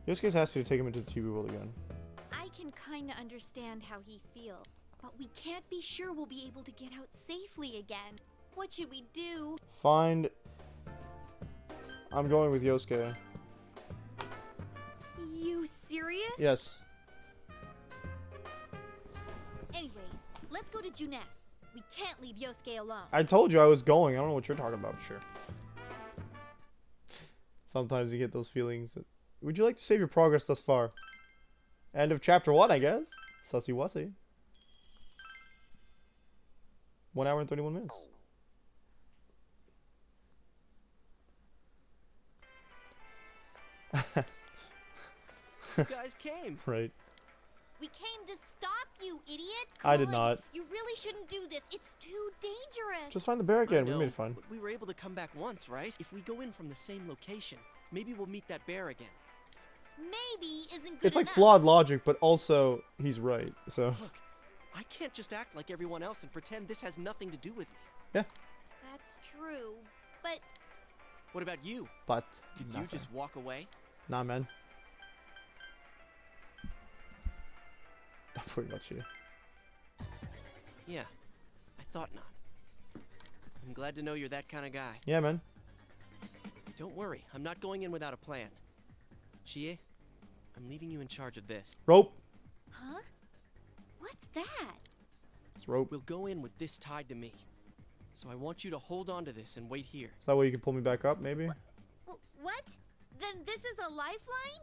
Speaker 1: Yosuke's asked you to take him into the TV world again.
Speaker 4: I can kinda understand how he feels, but we can't be sure we'll be able to get out safely again. What should we do?
Speaker 1: Find... I'm going with Yosuke.
Speaker 4: You serious?
Speaker 1: Yes.
Speaker 4: Anyways, let's go to Junes. We can't leave Yosuke alone.
Speaker 1: I told you I was going. I don't know what you're talking about, but sure. Sometimes you get those feelings. Would you like to save your progress thus far? End of chapter 1, I guess. Sussy wussy. 1 hour and 31 minutes.
Speaker 21: You guys came.
Speaker 1: Right.
Speaker 4: We came to stop you, idiots.
Speaker 1: I did
Speaker 4: Come
Speaker 1: not.
Speaker 4: on. You really shouldn't do this. It's too dangerous.
Speaker 1: Just find the bear again. We
Speaker 21: I
Speaker 1: made
Speaker 21: know,
Speaker 1: it fun.
Speaker 21: but we were able to come back once, right? If we go in from the same location, maybe we'll meet that bear again.
Speaker 4: Maybe isn't good
Speaker 1: It's like
Speaker 4: enough.
Speaker 1: flawed logic, but also he's right. So
Speaker 21: Look, I can't just act like everyone else and pretend this has nothing to do with me.
Speaker 1: yeah.
Speaker 4: That's true. But
Speaker 21: What about you?
Speaker 1: But
Speaker 21: Could you
Speaker 1: nothing.
Speaker 21: just walk away?
Speaker 1: Nah, man. That's pretty much you.
Speaker 21: Yeah, I thought not. I'm glad to know you're that kind of guy.
Speaker 1: Yeah, man.
Speaker 21: Don't worry, I'm not going in without a plan. Chie, I'm leaving you in charge of this.
Speaker 1: Rope.
Speaker 4: Huh? What's that?
Speaker 1: It's rope.
Speaker 21: We'll go in with this tied to me. So I want you to hold on to this and wait here.
Speaker 1: Is that way you can pull me back up, maybe?
Speaker 4: What? Then this is a lifeline?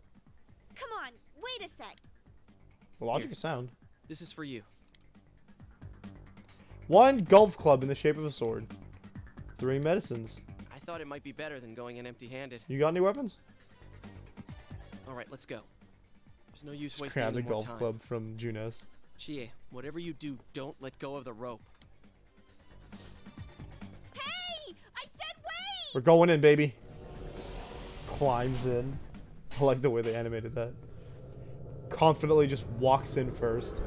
Speaker 4: Come on, wait a sec.
Speaker 1: The logic is sound.
Speaker 21: This is for you.
Speaker 1: 1 golf club in the shape of a sword. 3 medicines.
Speaker 21: I thought it might be better than going in empty-handed.
Speaker 1: You got any weapons?
Speaker 21: Alright, let's go. There's no use
Speaker 1: Just
Speaker 21: wasting
Speaker 1: grab
Speaker 21: any
Speaker 1: the
Speaker 21: more
Speaker 1: golf
Speaker 21: time.
Speaker 1: club from Junes.
Speaker 21: Chie, whatever you do, don't let go of the rope.
Speaker 4: Hey! I said wait!
Speaker 1: We're going in, baby. Climbs in. I like the way they animated that. Confidently just walks in first.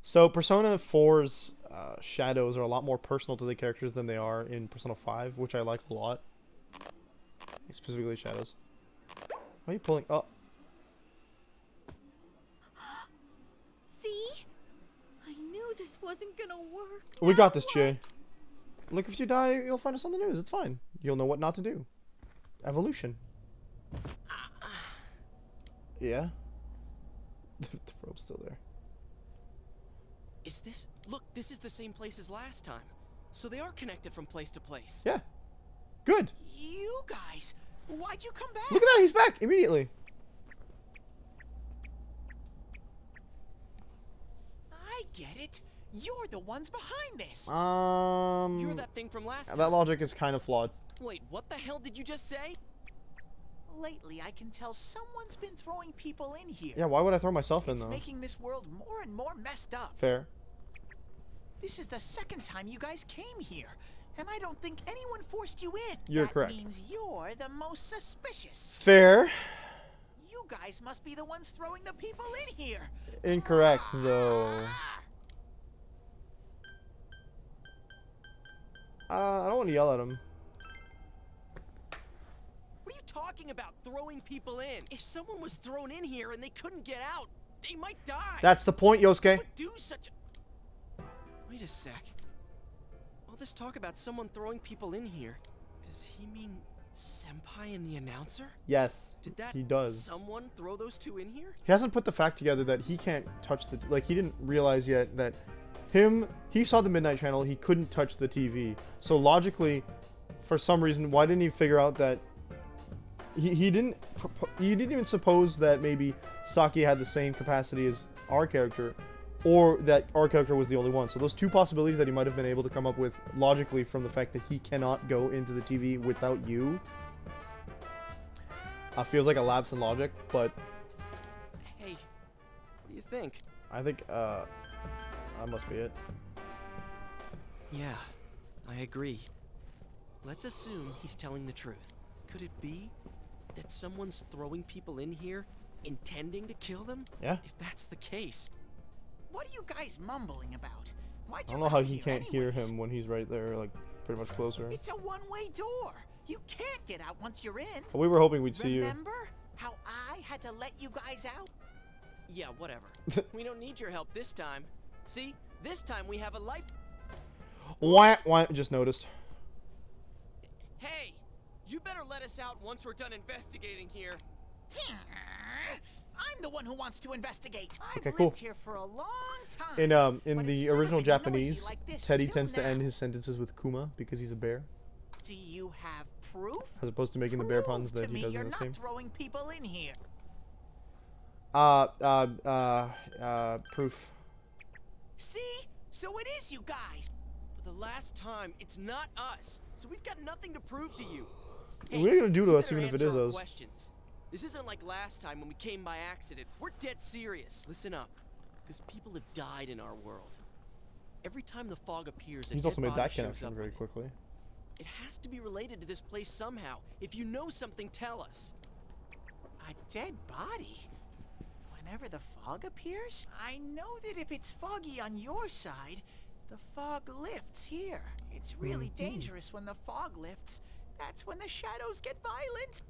Speaker 1: So Persona 4's shadows are a lot more personal to the characters than they are in Persona 5, which I like a lot. Specifically shadows. Why are you pulling up?
Speaker 4: See? I knew this wasn't gonna work.
Speaker 1: We got this, Jay. Look, if you die, you'll find us on the news. It's fine. You'll know what not to do. Evolution. Yeah? The rope's still there.
Speaker 21: Is this... Look, this is the same place as last time. So they are connected from place to place.
Speaker 1: Yeah. Good.
Speaker 12: You guys, why'd you come back?
Speaker 1: Look at that, he's back immediately.
Speaker 12: I get it. You're the ones behind this.
Speaker 21: You're that thing from last time.
Speaker 1: That logic is kind of flawed.
Speaker 21: Wait, what the hell did you just say?
Speaker 12: Lately, I can tell someone's been throwing people in here.
Speaker 1: Yeah, why would I throw myself in,
Speaker 12: It's
Speaker 1: though?
Speaker 12: making this world more and more messed up.
Speaker 1: Fair.
Speaker 12: This is the second time you guys came here, and I don't think anyone forced you in.
Speaker 1: You're
Speaker 12: that
Speaker 1: correct.
Speaker 12: Means you're the most suspicious.
Speaker 1: Fair.
Speaker 12: You guys must be the ones throwing the people in here.
Speaker 1: Incorrect, though. I don't want to yell at him.
Speaker 21: What are you talking about, throwing people in? If someone was thrown in here and they couldn't get out, they might die.
Speaker 1: That's the point, Yosuke.
Speaker 21: Who would do such a... Wait a sec. All this talk about someone throwing people in here, does he mean Senpai and the announcer?
Speaker 1: Yes,
Speaker 21: Did that
Speaker 1: he does.
Speaker 21: someone throw those two in here?
Speaker 1: He hasn't put the fact together that he can't touch the... Like, he didn't realize yet that he saw the Midnight Channel, he couldn't touch the TV. So logically, for some reason, why didn't he figure out that... He didn't even suppose that maybe Saki had the same capacity as our character, or that our character was the only one. So those two possibilities that he might have been able to come up with logically from the fact that he cannot go into the TV without you feels like a lapse in logic, but
Speaker 21: Hey, what do you think?
Speaker 1: I think that must be it.
Speaker 21: Yeah, I agree. Let's assume he's telling the truth. Could it be that someone's throwing people in here intending to kill them?
Speaker 1: Yeah.
Speaker 21: If that's the case.
Speaker 12: What are you guys mumbling about? Why'd
Speaker 1: I
Speaker 12: you
Speaker 1: don't know how
Speaker 12: come
Speaker 1: he
Speaker 12: here
Speaker 1: can't hear
Speaker 12: anyways?
Speaker 1: him when he's right there, like, pretty much closer.
Speaker 12: It's a one-way door. You can't get out once you're in.
Speaker 1: But we were hoping we'd see you.
Speaker 12: Remember how I had to let you guys out?
Speaker 21: Yeah, whatever. We don't need your help this time. See? This time we have a life...
Speaker 1: Why? Just noticed.
Speaker 21: Hey! You better let us out once we're done investigating here.
Speaker 12: I'm the one who wants to investigate.
Speaker 1: Okay,
Speaker 12: I've
Speaker 1: cool.
Speaker 12: lived here for a long time.
Speaker 1: In the original Japanese,
Speaker 12: like this
Speaker 1: Teddy
Speaker 12: till
Speaker 1: tends to
Speaker 12: now.
Speaker 1: end his sentences with Kuma because he's a bear,
Speaker 12: Do you have proof?
Speaker 1: as opposed to making the bear puns that
Speaker 12: to
Speaker 1: he
Speaker 12: me
Speaker 1: does
Speaker 12: you're
Speaker 1: in this
Speaker 12: not
Speaker 1: game.
Speaker 12: throwing people in here.
Speaker 1: Proof.
Speaker 12: See? So it is you guys.
Speaker 21: For the last time, it's not us. So we've got nothing to prove to you.
Speaker 1: What are you gonna do to
Speaker 21: you
Speaker 1: us
Speaker 21: better
Speaker 1: even if it
Speaker 21: answer
Speaker 1: is
Speaker 21: our
Speaker 1: us?
Speaker 21: questions. This isn't like last time when we came by accident. We're dead serious. Listen up, because people have died in our world. Every time the fog appears,
Speaker 1: He's
Speaker 21: a
Speaker 1: also
Speaker 21: dead
Speaker 1: made
Speaker 21: body
Speaker 1: that
Speaker 21: shows
Speaker 1: connection
Speaker 21: up
Speaker 1: very
Speaker 21: with it.
Speaker 1: quickly.
Speaker 21: It has to be related to this place somehow. If you know something, tell us.
Speaker 12: A dead body? Whenever the fog appears? I know that if it's foggy on your side, the fog lifts here. It's really dangerous when the fog lifts. That's when the shadows get violent.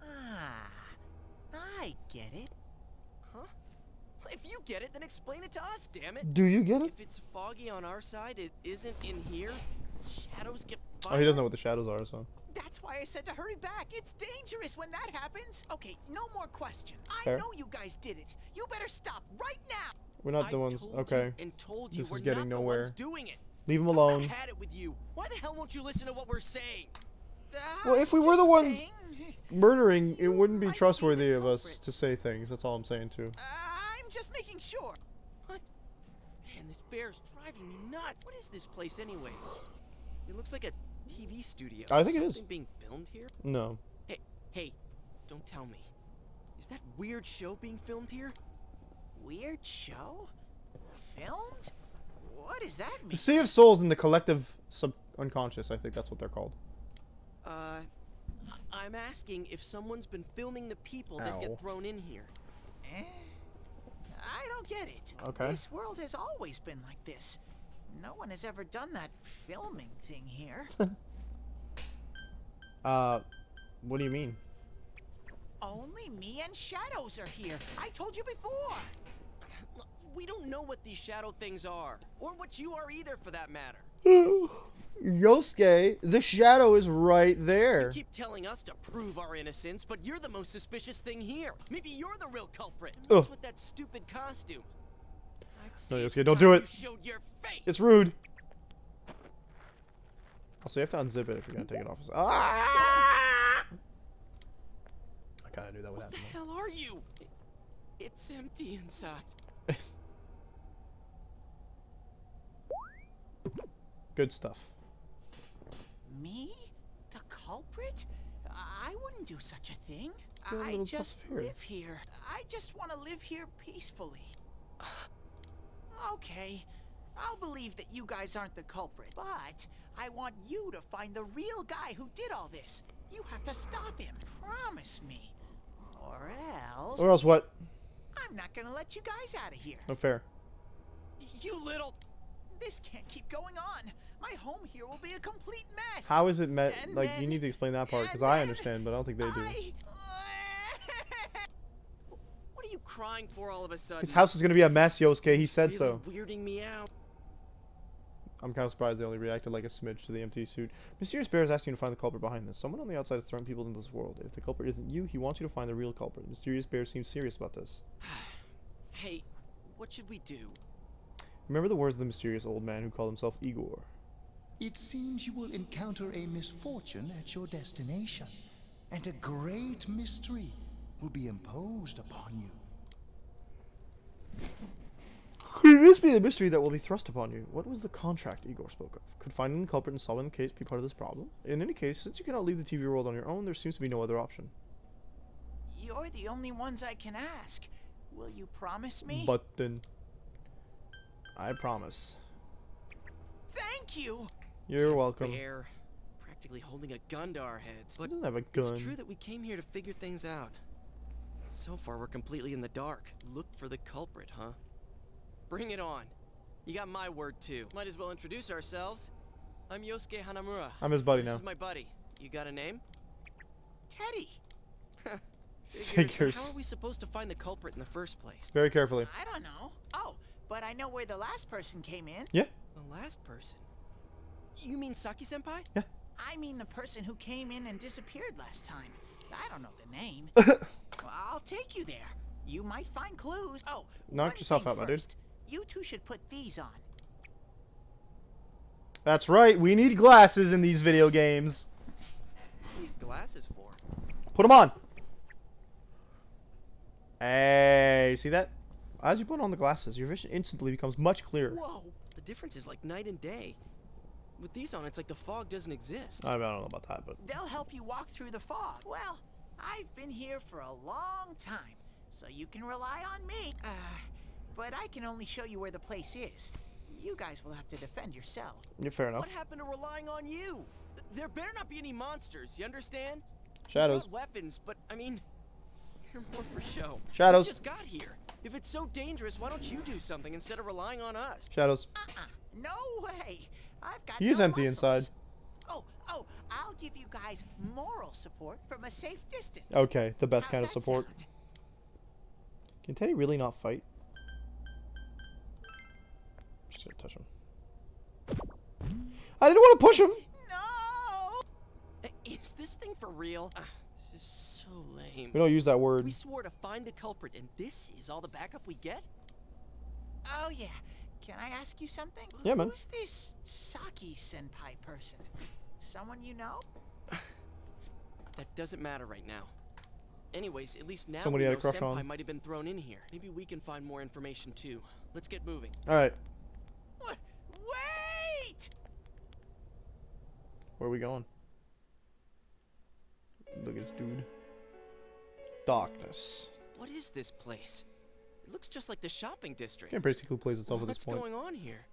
Speaker 12: Ah, I get it.
Speaker 21: Huh? If you get it, then explain it to us, damn it.
Speaker 1: Do you get it?
Speaker 21: If it's foggy on our side, it isn't in here. Shadows get
Speaker 1: Oh, he doesn't know what the shadows are, so.
Speaker 12: That's why I said to hurry back. It's dangerous when that happens. Okay, no more questions.
Speaker 1: Fair.
Speaker 12: I know you guys did it. You better stop right now.
Speaker 1: We're not the ones. Okay.
Speaker 21: And told you
Speaker 1: This
Speaker 21: we're
Speaker 1: is getting
Speaker 21: not the
Speaker 1: nowhere.
Speaker 21: ones doing it.
Speaker 1: Leave him alone.
Speaker 21: I've had it with you. Why the hell won't you listen to what we're saying?
Speaker 1: Well, if we were the ones murdering, it wouldn't be trustworthy of us to say things. That's all I'm saying, too.
Speaker 12: I'm just making sure.
Speaker 21: What? Man, this bear's driving me nuts. What is this place, anyways? It looks like a TV studio.
Speaker 1: I think it is.
Speaker 21: Something being filmed here?
Speaker 1: No.
Speaker 21: Hey, don't tell me. Is that weird show being filmed here?
Speaker 12: Weird show? Filmed? What does that mean?
Speaker 1: The Sea of Souls in the collective unconscious. I think that's what they're called.
Speaker 21: I'm asking if someone's been filming the people that get thrown in here.
Speaker 12: I don't get it.
Speaker 1: Okay.
Speaker 12: This world has always been like this. No one has ever done that filming thing here.
Speaker 1: What do you mean?
Speaker 12: Only me and Shadows are here. I told you before.
Speaker 21: We don't know what these shadow things are, or what you are either, for that matter.
Speaker 1: Yosuke, the shadow is right there.
Speaker 21: You keep telling us to prove our innocence, but you're the most suspicious thing here. Maybe you're the real culprit. What's with that stupid costume?
Speaker 1: No, Yosuke, don't do it. It's rude. Also, you have to unzip it if you're gonna take it off. Ah! I kind of knew that would happen.
Speaker 21: What the hell are you? It's empty inside.
Speaker 1: Good stuff.
Speaker 12: Me? The culprit? I wouldn't do such a thing.
Speaker 1: You're a
Speaker 12: I
Speaker 1: little
Speaker 12: just
Speaker 1: tough here.
Speaker 12: live here. I just want to live here peacefully. Okay, I'll believe that you guys aren't the culprit, but I want you to find the real guy who did all this. You have to stop him. Promise me. Or else...
Speaker 1: Or else what?
Speaker 12: I'm not gonna let you guys out of here.
Speaker 1: No fair.
Speaker 12: You little... This can't keep going on. My home here will be a complete mess.
Speaker 1: How is it met?
Speaker 12: And
Speaker 1: Like,
Speaker 12: then-
Speaker 1: you need to explain that part, because I understand, but I don't think they do.
Speaker 21: What are you crying for all of a sudden?
Speaker 1: His house is gonna be a mess, Yosuke. He said
Speaker 21: Really
Speaker 1: so.
Speaker 21: weirding me out.
Speaker 1: I'm kind of surprised they only reacted like a smidge to the empty suit. Mysterious Bear is asking you to find the culprit behind this. Someone on the outside is throwing people into this world. If the culprit isn't you, he wants you to find the real culprit. Mysterious Bear seems serious about this.
Speaker 21: Hey, what should we do?
Speaker 1: Remember the words of the mysterious old man who called himself Igor.
Speaker 8: It seems you will encounter a misfortune at your destination, and a great mystery will be imposed upon you.
Speaker 1: Could this be the mystery that will be thrust upon you? What was the contract Igor spoke of? Could finding the culprit and solving the case be part of this problem? In any case, since you cannot leave the TV world on your own, there seems to be no other option.
Speaker 12: You're the only ones I can ask. Will you promise me?
Speaker 1: But then... I promise.
Speaker 12: Thank you!
Speaker 1: You're welcome.
Speaker 21: Bear, practically holding a gun to our heads. But
Speaker 1: doesn't have a
Speaker 21: it's
Speaker 1: gun.
Speaker 21: true that we came here to figure things out. So far, we're completely in the dark. Look for the culprit, huh? Bring it on. You got my word, too. Might as well introduce ourselves. I'm Yosuke Hanamura.
Speaker 1: I'm his buddy
Speaker 21: This
Speaker 1: now.
Speaker 21: is my buddy. You got a name?
Speaker 12: Teddy.
Speaker 1: Figures.
Speaker 21: How are we supposed to find the culprit in the first place?
Speaker 1: Very carefully.
Speaker 12: I don't know. Oh, but I know where the last person came in.
Speaker 1: Yeah.
Speaker 21: The last person? You mean Saki-senpai?
Speaker 1: Yeah.
Speaker 12: I mean the person who came in and disappeared last time. I don't know the name. Well, I'll take you there. You might find clues. Oh,
Speaker 1: Knock yourself out, my dude.
Speaker 12: You two should put these on.
Speaker 1: That's right. We need glasses in these video games.
Speaker 21: What are these glasses for?
Speaker 1: Put them on. Hey, see that? As you put on the glasses, your vision instantly becomes much clearer.
Speaker 21: Whoa! The difference is like night and day. With these on, it's like the fog doesn't exist.
Speaker 1: I don't know about that, but...
Speaker 12: They'll help you walk through the fog. Well, I've been here for a long time, so you can rely on me. But I can only show you where the place is. You guys will have to defend yourself.
Speaker 1: Yeah, fair enough.
Speaker 21: What happened to relying on you? There better not be any monsters, you understand?
Speaker 1: Shadows.
Speaker 21: Not weapons, but I mean, you're more for show.
Speaker 1: Shadows.
Speaker 21: We just got here. If it's so dangerous, why don't you do something instead of relying on us?
Speaker 1: Shadows.
Speaker 12: No way. I've got
Speaker 1: He is
Speaker 12: no
Speaker 1: empty inside.
Speaker 12: muscles. Oh, I'll give you guys moral support from a safe distance.
Speaker 1: Okay, the best
Speaker 12: How's
Speaker 1: kind of
Speaker 12: that
Speaker 1: support.
Speaker 12: sound?
Speaker 1: Can Teddy really not fight? Just gonna touch him. I didn't want to push him!
Speaker 21: Is this thing for real? This is so lame.
Speaker 1: We don't use that word.
Speaker 21: We swore to find the culprit, and this is all the backup we get?
Speaker 12: Oh yeah. Can I ask you something?
Speaker 1: Yeah, man.
Speaker 12: Who's this Saki senpai person? Someone you know?
Speaker 21: That doesn't matter right now. Anyways, at least now
Speaker 1: Somebody
Speaker 21: we
Speaker 1: had
Speaker 21: know
Speaker 1: a crush
Speaker 21: Senpai
Speaker 1: on.
Speaker 21: might have been thrown in here. Maybe we can find more information too. Let's get moving.
Speaker 1: Alright.
Speaker 12: Wait!
Speaker 1: Where are we going? Look at this dude. Darkness.
Speaker 21: What is this place? It looks just like the shopping district.
Speaker 1: Can't basically plays itself at this point.
Speaker 21: What's going on here?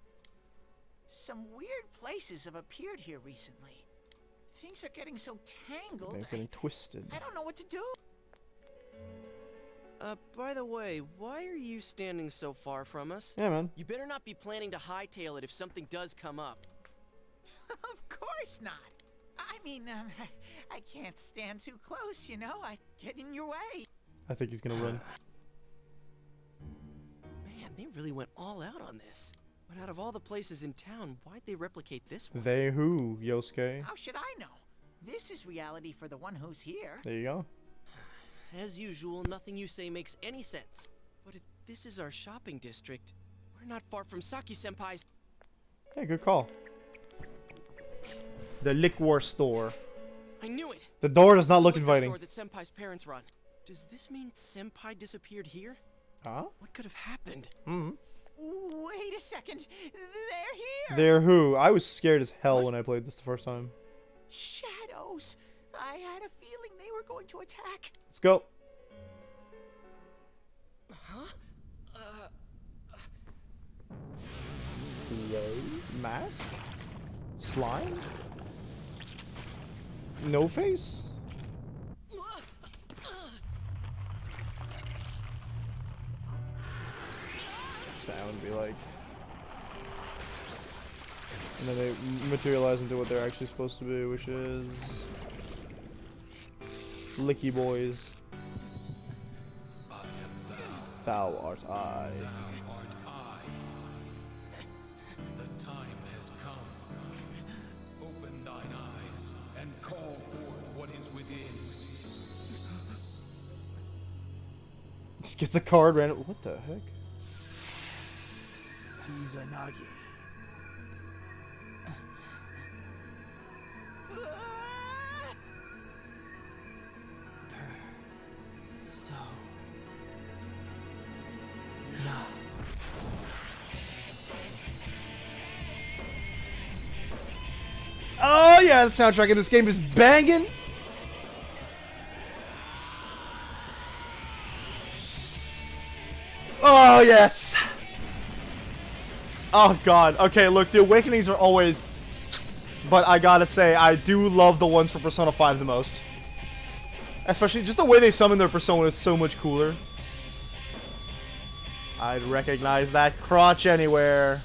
Speaker 12: Some weird places have appeared here recently. Things are getting so tangled.
Speaker 1: Things getting twisted.
Speaker 12: I don't know what to do.
Speaker 21: By the way, why are you standing so far from us?
Speaker 1: Yeah, man.
Speaker 21: You better not be planning to hightail it if something does come up.
Speaker 12: Of course not. I mean, I can't stand too close, you know? I get in your way.
Speaker 1: I think he's gonna run.
Speaker 21: Man, they really went all out on this. But out of all the places in town, why'd they replicate this one?
Speaker 1: They who, Yosuke?
Speaker 12: How should I know? This is reality for the one who's here.
Speaker 1: There you go.
Speaker 21: As usual, nothing you say makes any sense. But if this is our shopping district, we're not far from Saki-senpai's.
Speaker 1: Hey, good call. The liquor store.
Speaker 21: I knew it.
Speaker 1: The door does not look
Speaker 21: The liquor
Speaker 1: inviting.
Speaker 21: store that Senpai's parents run. Does this mean Senpai disappeared here?
Speaker 1: Huh?
Speaker 21: What could have happened?
Speaker 12: Wait a second. They're here.
Speaker 1: They're who? I was scared as hell when I played this the first time.
Speaker 12: Shadows. I had a feeling they were going to attack.
Speaker 1: Let's go.
Speaker 21: Huh?
Speaker 1: Mask? Slime? No face? Sound be like. And then they materialize into what they're actually supposed to be, which is Licky Boys. Thou art I.
Speaker 19: The time has come. Open thine eyes and call forth what is within.
Speaker 1: Just gets a card random. What the heck?
Speaker 8: He's a Nagi.
Speaker 21: So.
Speaker 1: Oh yeah, the soundtrack in this game is banging. Oh yes. Oh god. Okay, look, the awakenings are always, but I gotta say, I do love the ones for Persona 5 the most. Especially just the way they summon their persona is so much cooler. I'd recognize that crotch anywhere.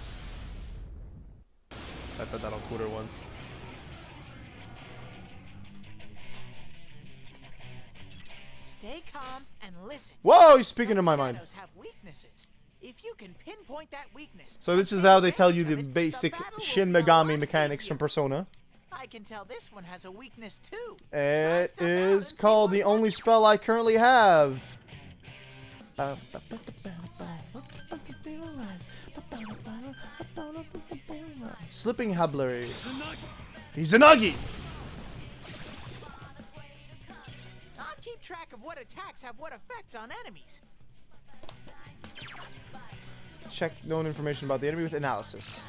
Speaker 1: I said that on Twitter once.
Speaker 12: Stay calm and listen.
Speaker 1: Whoa, you're speaking in my mind.
Speaker 12: Shadows have weaknesses. If you can pinpoint that weakness.
Speaker 1: So this is how they tell you the basic Shin Megami mechanics from Persona.
Speaker 12: I can tell this one has a weakness too.
Speaker 1: It is called the only spell I currently have. Slipping Hablery. He's a Nagi!
Speaker 12: I'll keep track of what attacks have what effects on enemies.
Speaker 1: Check known information about the enemy with analysis.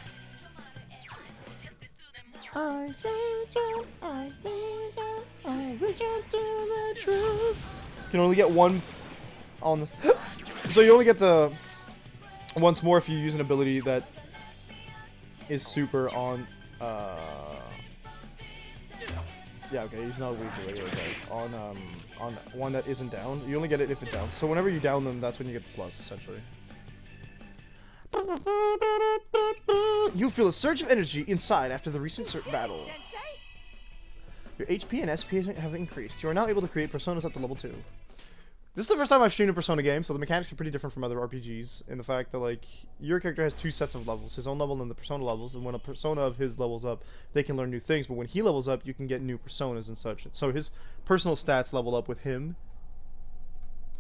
Speaker 1: I reach out to the truth. You can only get one on this. So you only get the once more if you use an ability that is super on. Yeah, okay, he's not weak to regular guys. On one that isn't down, you only get it if it's down. So whenever you down them, that's when you get the plus, essentially. You feel a surge of energy inside after the recent battle. Your HP and SP have increased. You are now able to create personas up to level 2. This is the first time I've streamed a Persona game, so the mechanics are pretty different from other RPGs in the fact that, like, your character has 2 sets of levels, his own level and the Persona levels, and when a Persona of his levels up, they can learn new things, but when he levels up, you can get new Personas and such. So his personal stats level up with him.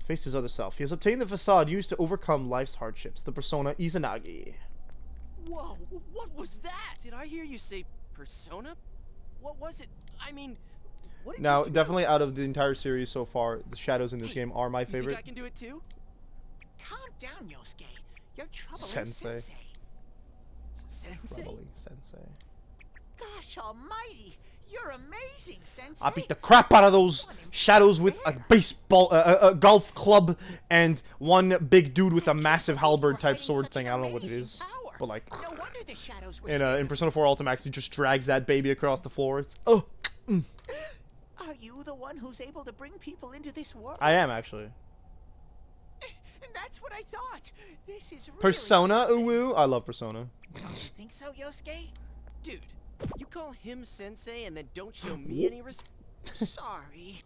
Speaker 1: Face his other self. He has obtained the facade used to overcome life's hardships, the Persona Izanagi.
Speaker 21: Whoa, what was that? Did I hear you say persona? What was it? I mean, what did
Speaker 1: Now,
Speaker 21: you do?
Speaker 1: definitely out of the entire series so far, the shadows in this game are my
Speaker 21: You
Speaker 1: favorite.
Speaker 21: think I can do it too?
Speaker 12: Calm down, Yosuke. You're troubling
Speaker 1: Sensei.
Speaker 12: Sensei.
Speaker 1: Probably Sensei.
Speaker 12: Gosh almighty. You're amazing, Sensei.
Speaker 1: I beat the crap out of those shadows with a baseball, a golf club, and one big dude with a massive halberd type sword thing. I don't know what it is, but like,
Speaker 12: No wonder the shadows were
Speaker 1: in Persona 4 Ultimax, he just drags that baby across the floor. It's
Speaker 12: Are you the one who's able to bring people into this world?
Speaker 1: I am actually.
Speaker 12: And that's what I thought. This is really
Speaker 1: Persona,
Speaker 12: something.
Speaker 1: uwu. I love Persona.
Speaker 12: Don't you think so, Yosuke?
Speaker 21: Dude, you call him sensei and then don't show me any respect?
Speaker 12: Sorry.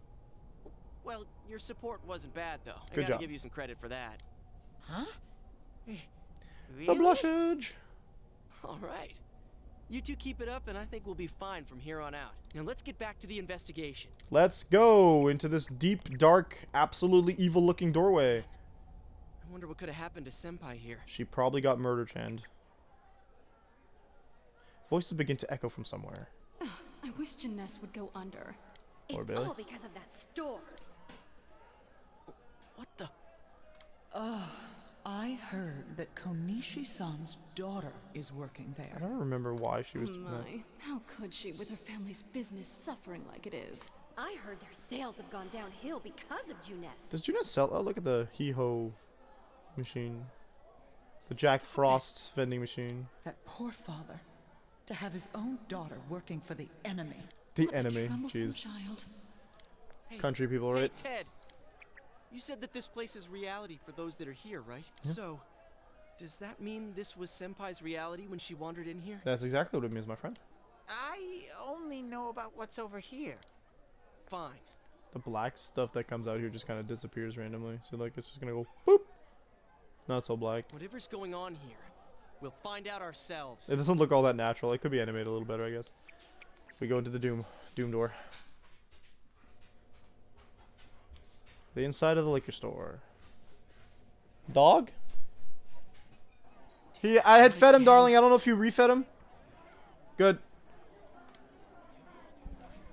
Speaker 21: Well, your support wasn't bad though. I
Speaker 1: Good
Speaker 21: gotta
Speaker 1: job.
Speaker 21: give you some credit for that.
Speaker 12: Huh?
Speaker 1: The blushage.
Speaker 21: Alright. You two keep it up and I think we'll be fine from here on out. Now let's get back to the investigation.
Speaker 1: Let's go into this deep, dark, absolutely evil-looking doorway.
Speaker 21: I wonder what could have happened to Senpai here.
Speaker 1: She probably got murder-channed. Voices begin to echo from somewhere.
Speaker 9: I wish Janess would go under.
Speaker 1: Or Bailey.
Speaker 4: All because of that store.
Speaker 21: What the?
Speaker 5: I heard that Konishi-san's daughter is working
Speaker 1: I
Speaker 5: there.
Speaker 1: don't remember why she was doing that.
Speaker 9: My, how could she with her family's business suffering like it is?
Speaker 4: I heard their sales have gone downhill because of Juness.
Speaker 1: Does Junet sell? Oh, look at the Hee-Ho machine. The Jack Frost vending machine.
Speaker 5: That poor father. To have his own daughter working for the enemy.
Speaker 1: The enemy.
Speaker 9: Troublesome
Speaker 1: Jeez.
Speaker 9: child.
Speaker 1: Country people,
Speaker 21: Hey,
Speaker 1: right?
Speaker 21: Ted. You said that this place is reality for those that are here, right?
Speaker 1: Yeah.
Speaker 21: So, does that mean this was Senpai's reality when she wandered in here?
Speaker 1: That's exactly what it means, my friend.
Speaker 12: I only know about what's over here.
Speaker 21: Fine.
Speaker 1: The black stuff that comes out here just kind of disappears randomly. So, like, it's just gonna go boop. Not so black.
Speaker 21: Whatever's going on here, we'll find out ourselves.
Speaker 1: It doesn't look all that natural. It could be animated a little better, I guess. We go into the Doom door. The inside of the liquor store. Dog? I had fed him, darling. I don't know if you refed him. Good.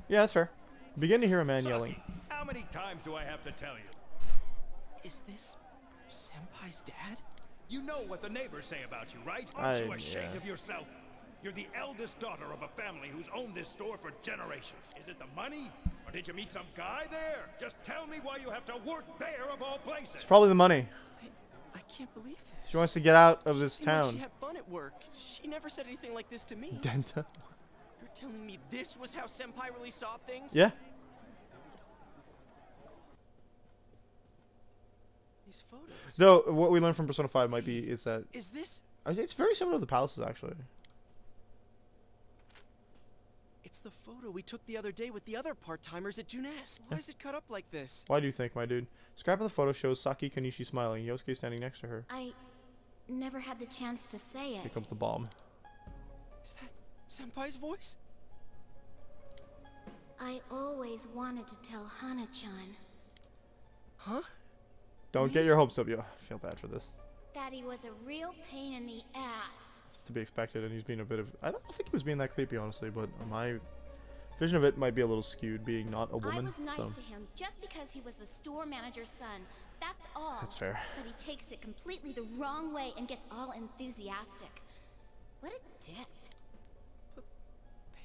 Speaker 1: Yeah, that's fair. Begin to hear a man yelling.
Speaker 19: How many times do I have to tell you?
Speaker 21: Is this Senpai's dad?
Speaker 19: You know what the neighbors say about you, right?
Speaker 1: I-
Speaker 19: Aren't you ashamed
Speaker 1: yeah.
Speaker 19: of yourself? You're the eldest daughter of a family who's owned this store for generations. Is it the money? Or did you meet some guy there? Just tell me why you have to work there of all places.
Speaker 1: It's probably the money.
Speaker 21: I can't believe this.
Speaker 1: She wants to get out of this
Speaker 21: Seemed like
Speaker 1: town.
Speaker 21: she had fun at work. She never said anything like this to me.
Speaker 1: Denta.
Speaker 21: You're telling me this was how Senpai really saw things?
Speaker 1: Yeah.
Speaker 21: These photos.
Speaker 1: Though, what we learned from Persona 5 might be is that...
Speaker 21: Is this?
Speaker 1: It's very similar to the palaces, actually.
Speaker 21: It's the photo we took the other day with the other part-timers at Juness. Why is it cut up like this?
Speaker 1: Why do you think, my dude? Scrap of the photo shows Saki Konishi smiling. Yosuke standing next to her.
Speaker 17: I never had the chance to say
Speaker 1: Here
Speaker 17: it.
Speaker 1: comes the bomb.
Speaker 21: Is that Senpai's voice?
Speaker 17: I always wanted to tell Hana-chan
Speaker 21: Huh?
Speaker 1: Don't get your hopes up, yo. I feel bad for this.
Speaker 17: that he was a real pain in the ass.
Speaker 1: It's to be expected, and he's being a bit of... I don't think he was being that creepy, honestly, but my vision of it might be a little skewed, being not a woman.
Speaker 17: I was nice
Speaker 1: so.
Speaker 17: to him just because he was the store manager's son. That's all.
Speaker 1: That's fair.
Speaker 17: But he takes it completely the wrong way and gets all enthusiastic. What a dick.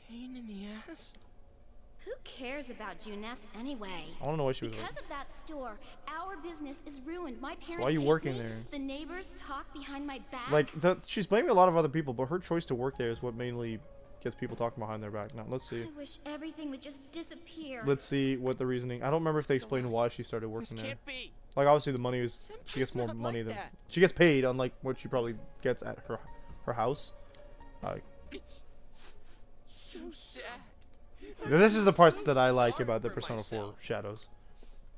Speaker 21: Pain in the ass?
Speaker 17: Who cares about Juness anyway?
Speaker 1: I want to know why she was...
Speaker 17: Because of that store, our business is ruined. My parents
Speaker 1: why are you
Speaker 17: hate
Speaker 1: working
Speaker 17: me.
Speaker 1: there?
Speaker 17: The neighbors talk behind my back.
Speaker 1: Like, she's blaming a lot of other people, but her choice to work there is what mainly gets people talking behind their back. Now, let's see.
Speaker 17: I wish everything would just disappear.
Speaker 1: Let's see what the reasoning... I don't remember if they explained why she started working
Speaker 21: This
Speaker 1: there.
Speaker 21: can't be.
Speaker 1: Like obviously the money is she gets more money than she gets paid, unlike what she probably gets at her house.
Speaker 21: It's so sad.
Speaker 1: This is the parts that I like about the Persona 4 Shadows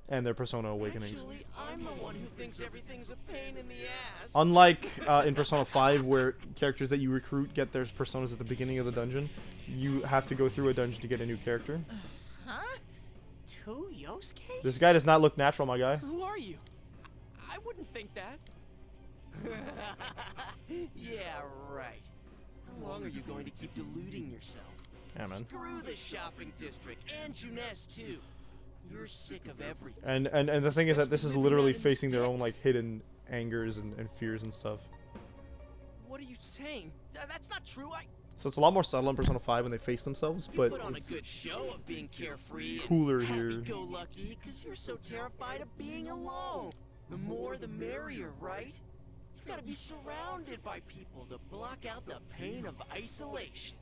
Speaker 1: and their Persona Awakenings.
Speaker 21: Actually, I'm the one who thinks everything's a pain in the ass.
Speaker 1: Unlike in Persona 5, where characters that you recruit get their personas at the beginning of the dungeon, you have to go through a dungeon to get a new character.
Speaker 12: Huh? Two Yosuke?
Speaker 1: This guy does not look natural, my guy.
Speaker 21: Who are you? I wouldn't think that. Yeah, right. How long are you going to keep deluding yourself?
Speaker 1: Yeah, man.
Speaker 21: Screw the shopping district and Junes too. You're sick of everything.
Speaker 1: And the thing is that this is literally facing their own like hidden angers and fears and stuff.
Speaker 21: What are you saying? That's not true.
Speaker 1: So it's a lot more subtle in Persona 5 when they face themselves, but
Speaker 21: put on a good show of being carefree
Speaker 1: cooler
Speaker 21: and
Speaker 1: here.
Speaker 21: happy-go-lucky because you're so terrified of being alone. The more the merrier, right? You've got to be surrounded by people to block out the pain of isolation.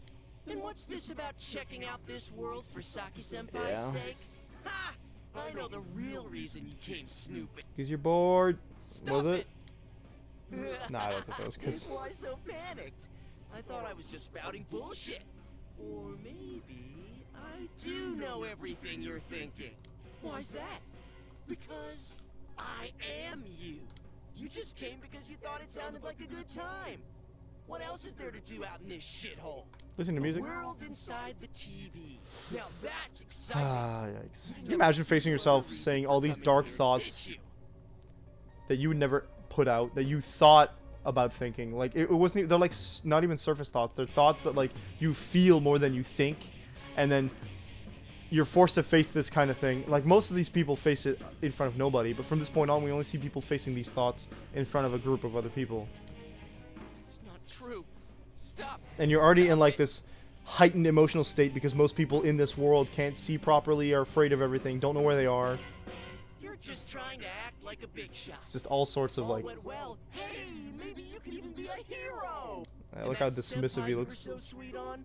Speaker 21: And what's this about checking out this world for Saki-senpai's sake? Ha! I know the real reason you came snooping.
Speaker 1: Because you're bored.
Speaker 21: Stop
Speaker 1: Was it? Nah, I don't think so. It's 'cause
Speaker 21: Why so panicked? I thought I was just spouting bullshit. Or maybe I do know everything you're thinking. Why's that? Because I am you. You just came because you thought it sounded like a good time. What else is there to do out in this shithole?
Speaker 1: Listen to music.
Speaker 21: The world inside the TV. Now that's exciting.
Speaker 1: Ah, yikes. Can you imagine facing yourself saying all these dark thoughts that you would never put out, that you thought about thinking? Like, it wasn't, they're like not even surface thoughts. They're thoughts that like you feel more than you think, and then you're forced to face this kind of thing. Like, most of these people face it in front of nobody, but from this point on, we only see people facing these thoughts in front of a group of other people.
Speaker 21: It's not true. Stop.
Speaker 1: And you're already in like this heightened emotional state because most people in this world can't see properly, are afraid of everything, don't know where they are.
Speaker 21: You're just trying to act like a big shot.
Speaker 1: It's just all sorts of like.
Speaker 21: Went well. Hey, maybe you could even be a hero.
Speaker 1: Look how dismissive he looks.
Speaker 21: So sweet on.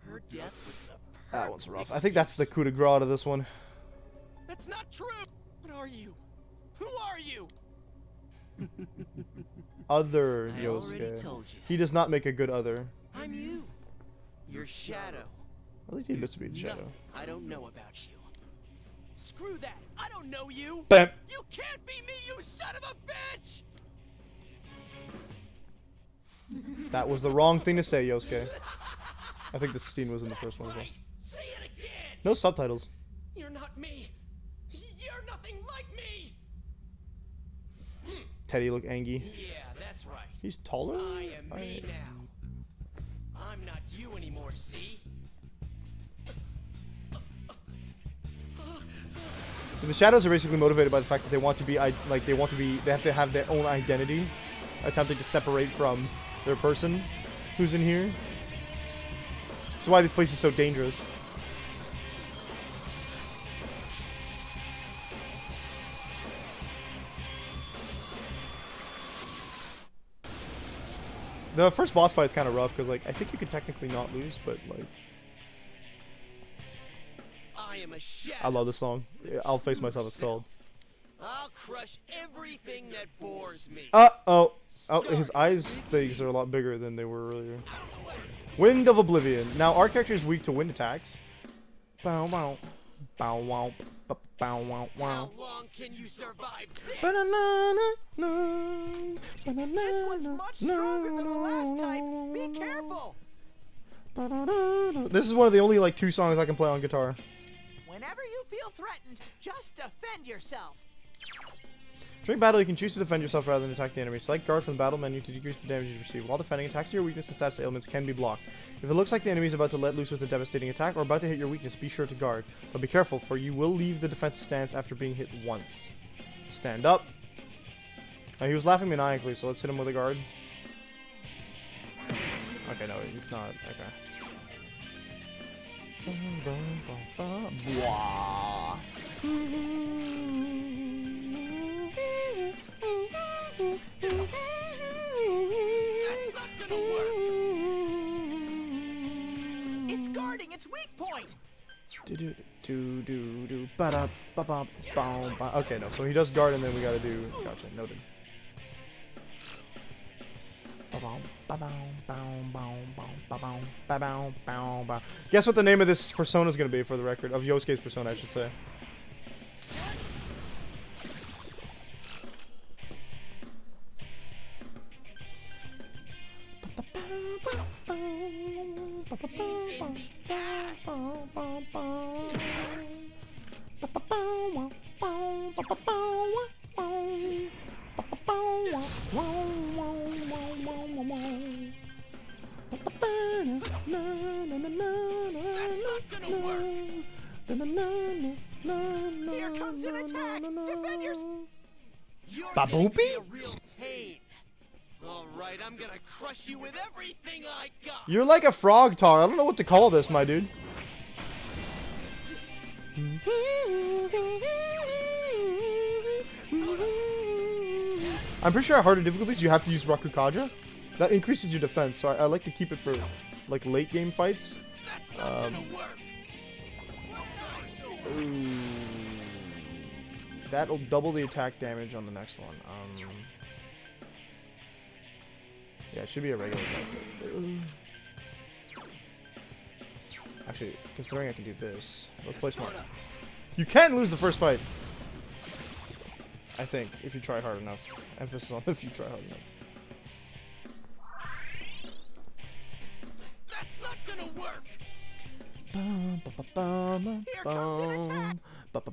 Speaker 21: Her death was the
Speaker 1: That one's rough. I think that's the coup de grace to this one.
Speaker 21: That's not true. What are you? Who are you?
Speaker 1: Other
Speaker 21: I already
Speaker 1: Yosuke.
Speaker 21: told you.
Speaker 1: He does not make a good other.
Speaker 21: I'm you. Your shadow.
Speaker 1: At least he admits to be the shadow.
Speaker 21: I don't know about you. Screw that. I don't know you.
Speaker 1: Bam.
Speaker 21: You can't be me, you son of a bitch.
Speaker 1: That was the wrong thing to say, Yosuke. I think this scene was in the first one as well.
Speaker 21: Say it again.
Speaker 1: No subtitles.
Speaker 21: You're not me. You're nothing like me.
Speaker 1: Teddy look angry.
Speaker 21: Yeah, that's right.
Speaker 1: He's taller?
Speaker 21: I am me now. I'm not you anymore, see?
Speaker 1: The shadows are basically motivated by the fact that they want to be they have to have their own identity, attempting to separate from their person who's in here. That's why this place is so dangerous. The first boss fight is kind of rough because, like, I think you could technically not lose, but like,
Speaker 21: I am a shadow.
Speaker 1: I love this song. I'll Face Myself. It's called.
Speaker 21: I'll crush everything that bores me.
Speaker 1: Oh, his eyes things are a lot bigger than they were earlier. Wind of Oblivion. Now our character is weak to wind attacks. Bow wow, bow wow, bow wow wow.
Speaker 21: How long can you survive this?
Speaker 12: This one's much stronger than the last type. Be careful.
Speaker 1: This is one of the only like 2 songs I can play on guitar.
Speaker 12: Whenever you feel threatened, just defend yourself.
Speaker 1: During battle, you can choose to defend yourself rather than attack the enemy. Select guard from the battle menu to decrease the damage you receive. While defending, attacks of your weakness and status ailments can be blocked. If it looks like the enemy is about to let loose with a devastating attack or about to hit your weakness, be sure to guard. But be careful, for you will leave the defensive stance after being hit once. Stand up. Now, he was laughing maniacally, so let's hit him with a guard. Okay, no, he's not. Okay. Blah.
Speaker 12: That's not gonna work. It's guarding its weak point.
Speaker 1: Do do do ba da ba ba ba ba. Okay, no. So he does guard, and then we gotta do. Gotcha. Noted. Guess what the name of this persona is gonna be, for the record, of Yosuke's persona, I should say.
Speaker 12: That's not gonna work. Here comes an attack. Defend yourself. You're gonna be a real pain. All right, I'm gonna crush you with everything I got.
Speaker 1: You're like a frog tar. I don't know what to call this, my dude. I'm pretty sure at harder difficulties you have to use Rakukaja. That increases your defense, so I like to keep it for like late game fights. Ooh. That'll double the attack damage on the next one. Yeah, it should be a regular attack. Actually, considering I can do this, let's play smart. You can lose the first fight, I think, if you try hard enough. Emphasis on if you try hard enough.
Speaker 12: That's not gonna work.
Speaker 1: Here
Speaker 12: comes an attack. What a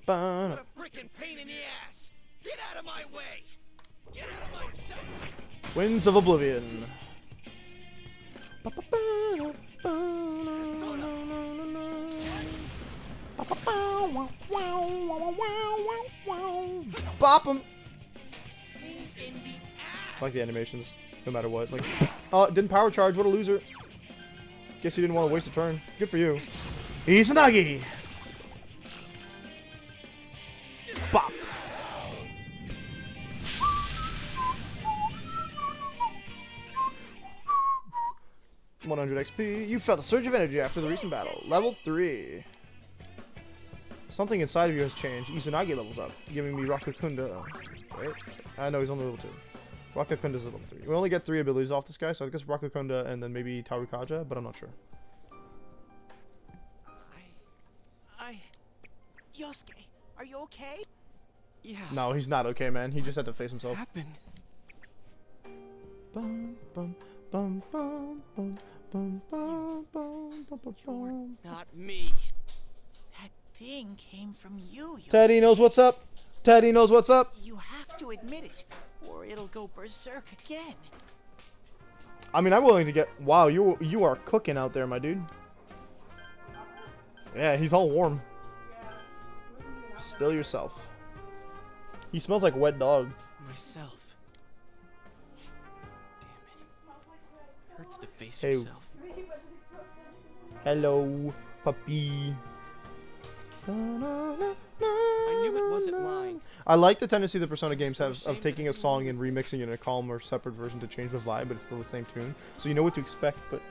Speaker 12: frickin' pain in the ass. Get out of my way. Get out of my sight.
Speaker 1: Winds of Oblivion. Bop him. I like the animations, no matter what. Like, didn't power charge. What a loser. Guess you didn't want to waste a turn. Good for you. Izanagi. Bop. 100 XP. You felt a surge of energy after the recent battle. Level 3. Something inside of you has changed. Izanagi levels up, giving me Rakakunda. Right? I know he's only level 2. Rakakunda's level 3. We only get 3 abilities off this guy, so I guess Rakakunda and then maybe Tarukaja, but I'm not sure.
Speaker 12: Yosuke, are you okay?
Speaker 21: Yeah.
Speaker 1: No, he's not okay, man. He just had to face himself.
Speaker 21: What happened?
Speaker 1: Bum, bum, bum, bum, bum, bum, bum, bum,
Speaker 12: You're not me. That thing came from you, Yosuke.
Speaker 1: Teddy knows what's up. Teddy knows what's up.
Speaker 12: You have to admit it, or it'll go berserk again.
Speaker 1: I mean, I'm willing to get... Wow, you are cooking out there, my dude. Yeah, he's all warm. Still yourself. He smells like wet dog.
Speaker 21: Myself. Damn it. Hurts to face
Speaker 1: Hey.
Speaker 21: yourself.
Speaker 1: Hello, puppy.
Speaker 21: I knew it wasn't lying.
Speaker 1: I like the tendency the Persona games have of taking a song and remixing it in a calm or separate version to change the vibe, but it's still the same tune. So you know what to expect, but...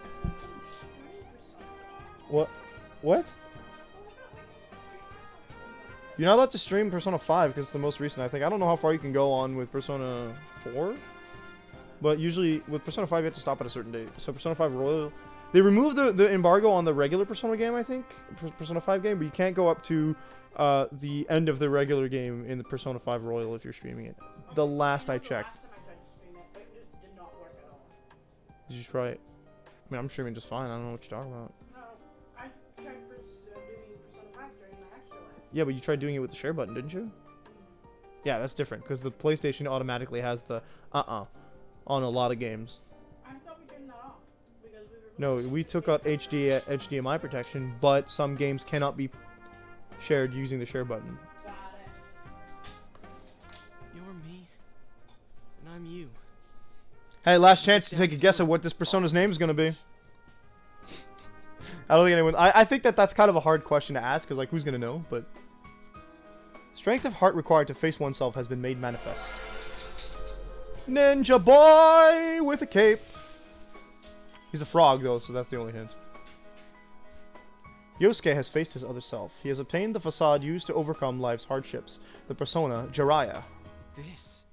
Speaker 1: What? What? You're not allowed to stream Persona 5 because it's the most recent, I think. I don't know how far you can go on with Persona 4. But usually, with Persona 5, you have to stop at a certain date. So Persona 5 Royal... They removed the embargo on the regular Persona game, I think. Persona 5 game, but you can't go up to the end of the regular game in the Persona 5 Royal if you're streaming it. The last I checked. Did you try it? I mean, I'm streaming just fine. I don't know what you're talking about. Yeah, but you tried doing it with the share button, didn't you? Yeah, that's different, because the PlayStation automatically has the on a lot of games.
Speaker 13: I thought we turned that off.
Speaker 1: No, we took out HDMI protection, but some games cannot be shared using the share button.
Speaker 21: You're me, and I'm you.
Speaker 1: Hey, last chance to take a guess at what this Persona's name is going to be. I don't think anyone... I think that's kind of a hard question to ask, because, like, who's going to know? But... Strength of heart required to face oneself has been made manifest. Ninja boy with a cape. He's a frog, though, so that's the only hint. Yosuke has faced his other self. He has obtained the facade used to overcome life's hardships. The persona, Jiraiya.
Speaker 21: This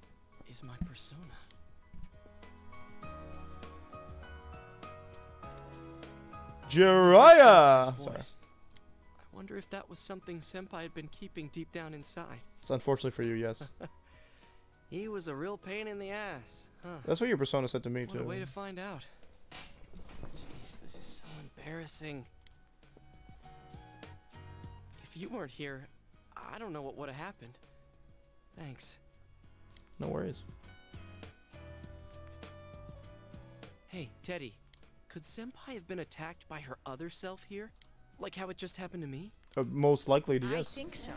Speaker 21: is my persona.
Speaker 1: Jiraiya! Sorry.
Speaker 21: I wonder if that was something Senpai had been keeping deep down inside.
Speaker 1: It's unfortunate for you, yes.
Speaker 21: He was a real pain in the ass, huh?
Speaker 1: That's what your persona said to me,
Speaker 21: What
Speaker 1: too.
Speaker 21: a way to find out. Jeez, this is so embarrassing. If you weren't here, I don't know what would have happened. Thanks.
Speaker 1: No worries.
Speaker 21: Hey, Teddy. Could Senpai have been attacked by her other self here? Like how it just happened to me?
Speaker 1: Most likely, yes.
Speaker 12: I think so.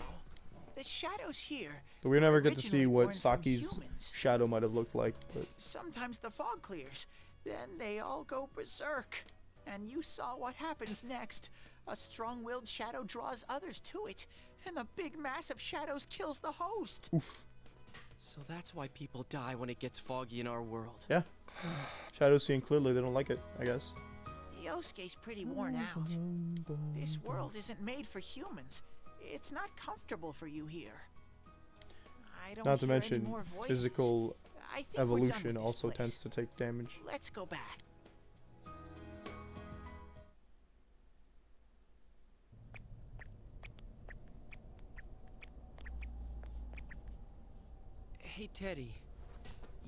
Speaker 12: The shadows here.
Speaker 1: But we never get to see
Speaker 12: originally
Speaker 1: what
Speaker 12: born from
Speaker 1: Saki's
Speaker 12: humans.
Speaker 1: shadow might have looked like. But
Speaker 12: Sometimes the fog clears, then they all go berserk. And you saw what happens next. A strong-willed shadow draws others to it, and the big mass of shadows kills the host.
Speaker 1: Oof.
Speaker 21: So that's why people die when it gets foggy in our world.
Speaker 1: Yeah. Shadows seeing clearly, they don't like it, I guess.
Speaker 12: Yosuke's pretty worn out. This world isn't made for humans. It's not comfortable for you here. I don't
Speaker 1: Not to
Speaker 12: hear any
Speaker 1: mention,
Speaker 12: more voices.
Speaker 1: physical
Speaker 12: I think we're done with
Speaker 1: evolution
Speaker 12: this
Speaker 1: also
Speaker 12: place.
Speaker 1: tends to take damage.
Speaker 12: Let's go back.
Speaker 21: Hey, Teddy.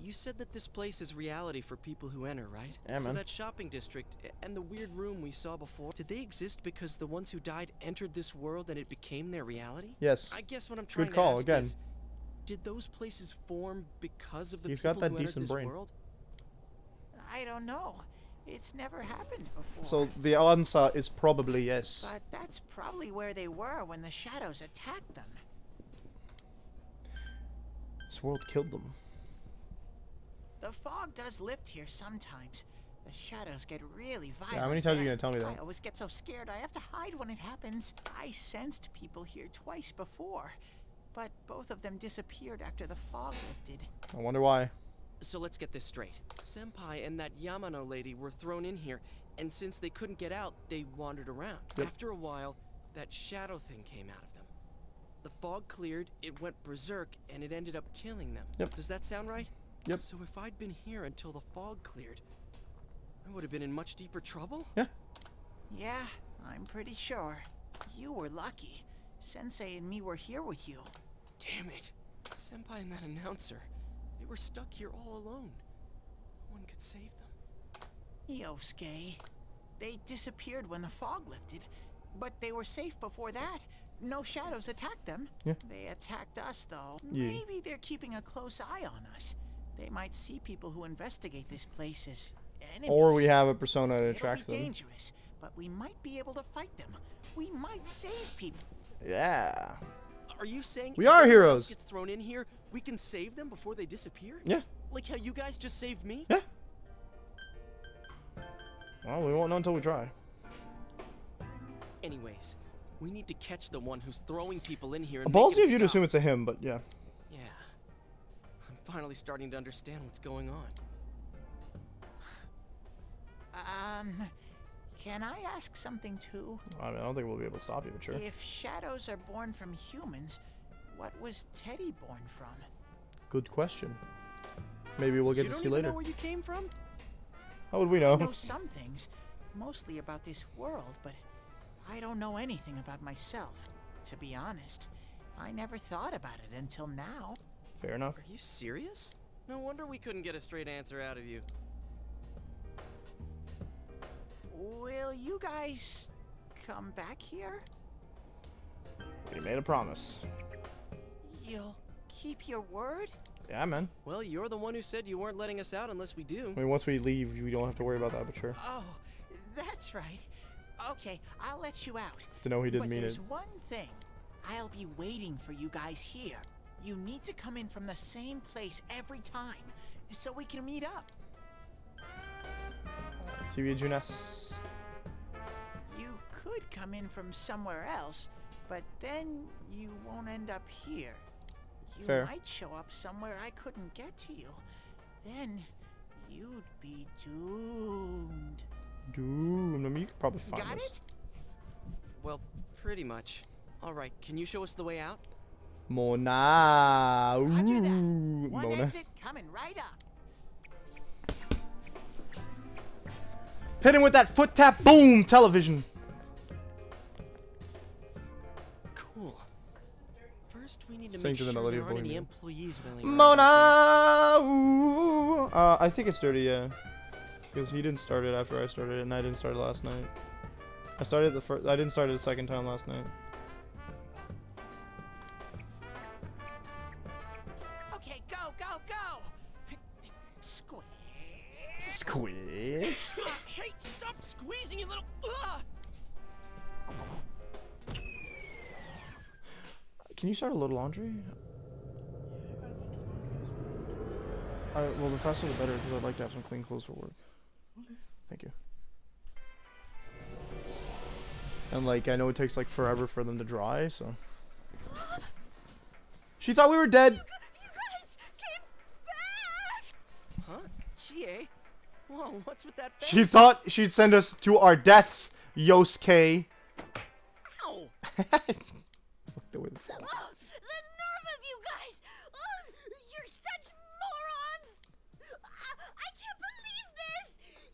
Speaker 21: You said that this place is reality for people who enter, right?
Speaker 1: Yeah,
Speaker 21: so
Speaker 1: man.
Speaker 21: that shopping district and the weird room we saw before, did they exist because the ones who died entered this world and it became their reality?
Speaker 1: Yes.
Speaker 21: I guess what I'm trying
Speaker 1: Good
Speaker 21: to
Speaker 1: call,
Speaker 21: ask
Speaker 1: again.
Speaker 21: is, did those places form because of the
Speaker 1: He's
Speaker 21: people
Speaker 1: got that
Speaker 21: who entered
Speaker 1: decent
Speaker 21: this
Speaker 1: brain.
Speaker 21: world?
Speaker 12: I don't know. It's never happened before.
Speaker 1: So the answer is probably yes.
Speaker 12: But that's probably where they were when the shadows attacked them.
Speaker 1: This world killed them.
Speaker 12: The fog does lift here sometimes. The shadows get really violent.
Speaker 1: How many times are you
Speaker 12: then.
Speaker 1: gonna tell me that?
Speaker 12: I always get so scared I have to hide when it happens. I sensed people here twice before, but both of them disappeared after the fog lifted.
Speaker 1: I wonder why.
Speaker 21: So let's get this straight. Senpai and that Yamano lady were thrown in here, and since they couldn't get out, they wandered around.
Speaker 1: Yep.
Speaker 21: After a while, that shadow thing came out of them. The fog cleared, it went berserk, and it ended up killing them.
Speaker 1: Yep.
Speaker 21: Does that sound right?
Speaker 1: Yep.
Speaker 21: So if I'd been here until the fog cleared, I would have been in much deeper trouble?
Speaker 1: Yeah.
Speaker 12: Yeah, I'm pretty sure. You were lucky. Sensei and me were here with you.
Speaker 21: Damn it. Senpai and that announcer, they were stuck here all alone. No one could save them.
Speaker 12: Yosuke. They disappeared when the fog lifted, but they were safe before that. No shadows attacked them.
Speaker 1: Yeah.
Speaker 12: They attacked us, though.
Speaker 1: Yeah.
Speaker 12: Maybe they're keeping a close eye on us. They might see people who investigate this place as enemies.
Speaker 1: Or we have a persona that
Speaker 12: It'll
Speaker 1: attracts
Speaker 12: be
Speaker 1: them.
Speaker 12: dangerous, but we might be able to fight them. We might save people.
Speaker 1: Yeah.
Speaker 21: Are you saying
Speaker 1: We
Speaker 21: if
Speaker 1: are
Speaker 21: anyone
Speaker 1: heroes.
Speaker 21: else gets thrown in here, we can save them before they disappear?
Speaker 1: Yeah.
Speaker 21: Like how you guys just saved me?
Speaker 1: Yeah. Well, we won't know until we try.
Speaker 21: Anyways, we need to catch the one who's throwing people in here
Speaker 1: A
Speaker 21: and make
Speaker 1: ballsy
Speaker 21: him
Speaker 1: of you to
Speaker 21: stop.
Speaker 1: assume it's a him, but yeah.
Speaker 21: Yeah. I'm finally starting to understand what's going on.
Speaker 12: Can I ask something too?
Speaker 1: I don't think we'll be able to stop you, but sure.
Speaker 12: If shadows are born from humans, what was Teddy born from?
Speaker 1: Good question. Maybe we'll get
Speaker 21: You
Speaker 1: to
Speaker 21: don't
Speaker 1: see
Speaker 21: even
Speaker 1: later.
Speaker 21: know where you came from?
Speaker 1: How would we
Speaker 12: I
Speaker 1: know?
Speaker 12: know some things, mostly about this world, but I don't know anything about myself. To be honest, I never thought about it until now.
Speaker 1: Fair enough.
Speaker 21: Are you serious? No wonder we couldn't get a straight answer out of you.
Speaker 12: Will you guys come back here?
Speaker 1: We made a promise.
Speaker 12: You'll keep your word?
Speaker 1: Yeah, man.
Speaker 21: Well, you're the one who said you weren't letting us out unless we do.
Speaker 1: I mean, once we leave, we don't have to worry about that, but sure.
Speaker 12: Oh, that's right. Okay, I'll let you out.
Speaker 1: To know he didn't
Speaker 12: but
Speaker 1: mean
Speaker 12: there's
Speaker 1: it.
Speaker 12: one thing. I'll be waiting for you guys here. You need to come in from the same place every time, so we can meet up.
Speaker 1: TV Junes.
Speaker 12: You could come in from somewhere else, but then you won't end up here. You
Speaker 1: Fair.
Speaker 12: might show up somewhere I couldn't get to you. Then you'd be doomed.
Speaker 1: Dude, I mean, you could probably find
Speaker 12: Got
Speaker 1: us.
Speaker 12: it?
Speaker 21: Well, Pretty much. Alright, can you show us the way out?
Speaker 1: Mona. Ooh,
Speaker 12: Roger that. One
Speaker 1: Mona.
Speaker 12: exit coming right up.
Speaker 1: Hit him with that foot tap. Boom. Television.
Speaker 21: Cool. First, we need to
Speaker 1: Sing
Speaker 21: make
Speaker 1: to the
Speaker 21: sure
Speaker 1: melody
Speaker 21: there
Speaker 1: of
Speaker 21: aren't any
Speaker 1: Bohemian.
Speaker 21: employees milling around out
Speaker 1: Mona. Ooh. I think it's dirty, yeah. Because he didn't start it after I started it, and I didn't start it last night. I started the first. I didn't start it the second time last night.
Speaker 12: Okay, go, go, go! Squish.
Speaker 1: Squish.
Speaker 21: Hey, stop squeezing, you little.
Speaker 1: Can you start a load of laundry? Well, the faster the better, because I'd like to have some clean clothes for work. Thank you. And like, I know it takes like forever for them to dry, so. She thought we were dead.
Speaker 21: Huh? Chie? Whoa, what's with that face?
Speaker 1: She thought she'd send us to our deaths, Yosuke.
Speaker 21: Ow!
Speaker 1: The way-
Speaker 4: The nerve of you guys! You're such morons! I can't believe this!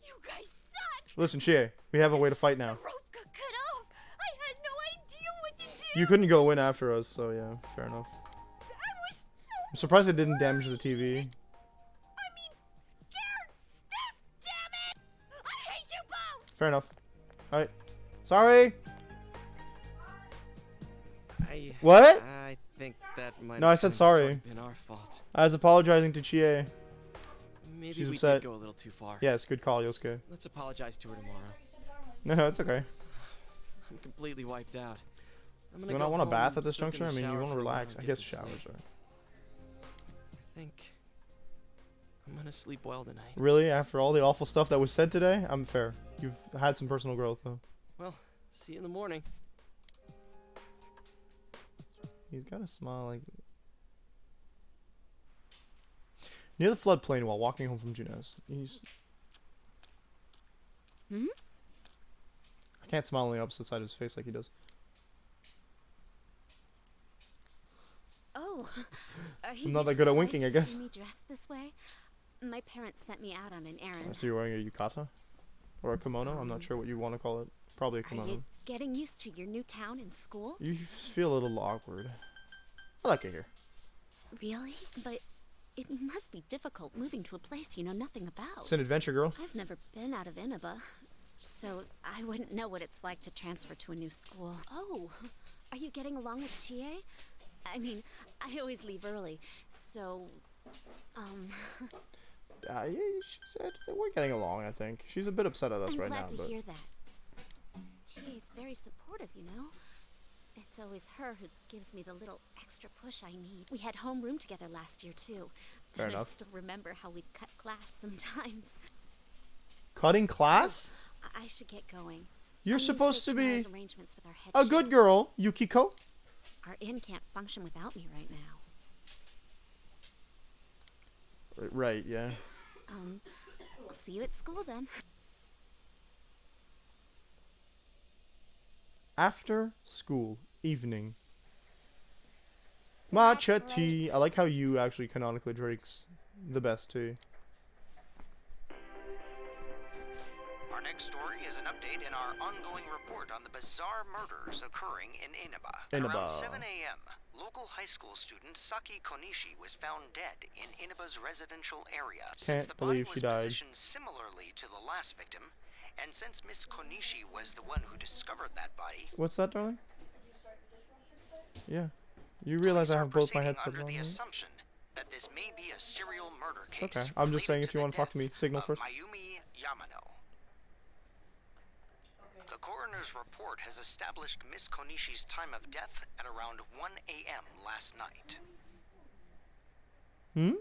Speaker 4: You guys suck!
Speaker 1: Listen, Chie, we have a way to fight now.
Speaker 4: Rope got cut off! I had no idea what to do!
Speaker 1: You couldn't go in after us, so yeah, fair enough. I'm surprised it didn't damage the TV. Fair enough. Alright. Sorry! What?
Speaker 21: I think that might
Speaker 1: No, I said sorry.
Speaker 21: been our fault.
Speaker 1: I was apologizing to Chie.
Speaker 21: Maybe
Speaker 1: She's
Speaker 21: we
Speaker 1: upset.
Speaker 21: did go a little too far.
Speaker 1: Yes, good call, Yosuke.
Speaker 21: Let's apologize to her tomorrow.
Speaker 1: No, it's okay.
Speaker 21: I'm completely wiped out. I'm gonna
Speaker 1: You
Speaker 21: go
Speaker 1: not want a
Speaker 21: home,
Speaker 1: bath at this
Speaker 21: soak in
Speaker 1: juncture? I
Speaker 21: the
Speaker 1: mean, you
Speaker 21: shower
Speaker 1: want to
Speaker 21: for a while
Speaker 1: relax.
Speaker 21: and
Speaker 1: I
Speaker 21: get
Speaker 1: guess
Speaker 21: some
Speaker 1: showers
Speaker 21: sleep.
Speaker 1: are.
Speaker 21: I think I'm gonna sleep well tonight.
Speaker 1: Really? After all the awful stuff that was said today? I'm fair. You've had some personal growth, though.
Speaker 21: Well, see you in the morning.
Speaker 1: He's got a smile like... Near the floodplain while walking home from Junes. He's...
Speaker 15: Hmm?
Speaker 1: I can't smile on the opposite side of his face like he does.
Speaker 15: Oh, are you
Speaker 1: I'm not that good at winking, I
Speaker 15: surprised to
Speaker 1: guess.
Speaker 15: see me dressed this way? My parents sent me out on an
Speaker 1: I
Speaker 15: errand.
Speaker 1: see you're wearing a yukata? Or a kimono? I'm not sure what you want to call it. Probably a
Speaker 15: Are
Speaker 1: kimono.
Speaker 15: you getting used to your new town and school?
Speaker 1: You feel a little awkward. I like it here.
Speaker 15: Really? But it must be difficult moving to a place you know nothing about.
Speaker 1: It's an adventure, girl.
Speaker 15: I've never been out of Inaba, so I wouldn't know what it's like to transfer to a new school. Oh, are you getting along with Chie? I mean, I always leave early, so,
Speaker 1: Yeah, she said that we're getting along, I think. She's a bit upset at us
Speaker 15: I'm
Speaker 1: right
Speaker 15: glad
Speaker 1: now,
Speaker 15: to
Speaker 1: but...
Speaker 15: hear that. Chie's very supportive, you know? It's always her who gives me the little extra push I need. We had homeroom together last year, too.
Speaker 1: Fair
Speaker 15: and
Speaker 1: enough.
Speaker 15: I still remember how we'd cut class sometimes.
Speaker 1: Cutting class?
Speaker 15: I should get going.
Speaker 1: You're
Speaker 15: I need
Speaker 1: supposed to
Speaker 15: make
Speaker 1: be
Speaker 15: tomorrow's arrangements with our head
Speaker 1: a
Speaker 15: chef.
Speaker 1: good girl, Yukiko.
Speaker 15: Our inn can't function without me right now.
Speaker 1: Right, yeah.
Speaker 15: I'll see you at school then.
Speaker 1: After school, evening. Matcha tea. I like how you actually canonically drinks the best tea.
Speaker 10: Our next story is an update in our ongoing report on the bizarre murders occurring in Inaba. At
Speaker 1: Inaba.
Speaker 10: around 7 a.m., local high school student Saki Konishi was found dead in Inaba's residential area. Since the body
Speaker 1: believe
Speaker 10: was
Speaker 1: she died.
Speaker 10: positioned similarly to the last victim, and since Miss Konishi was the one who discovered that body,
Speaker 1: What's that, darling? Yeah. You realize I have both my headsets
Speaker 10: under
Speaker 1: on,
Speaker 10: the
Speaker 1: right?
Speaker 10: assumption that this may be a serial murder case.
Speaker 1: Okay, I'm just saying if you want to talk to me, signal first.
Speaker 10: Mayumi Yamano. The coroner's report has established Miss Konishi's time of death at around 1 a.m. last night.
Speaker 1: Hmm?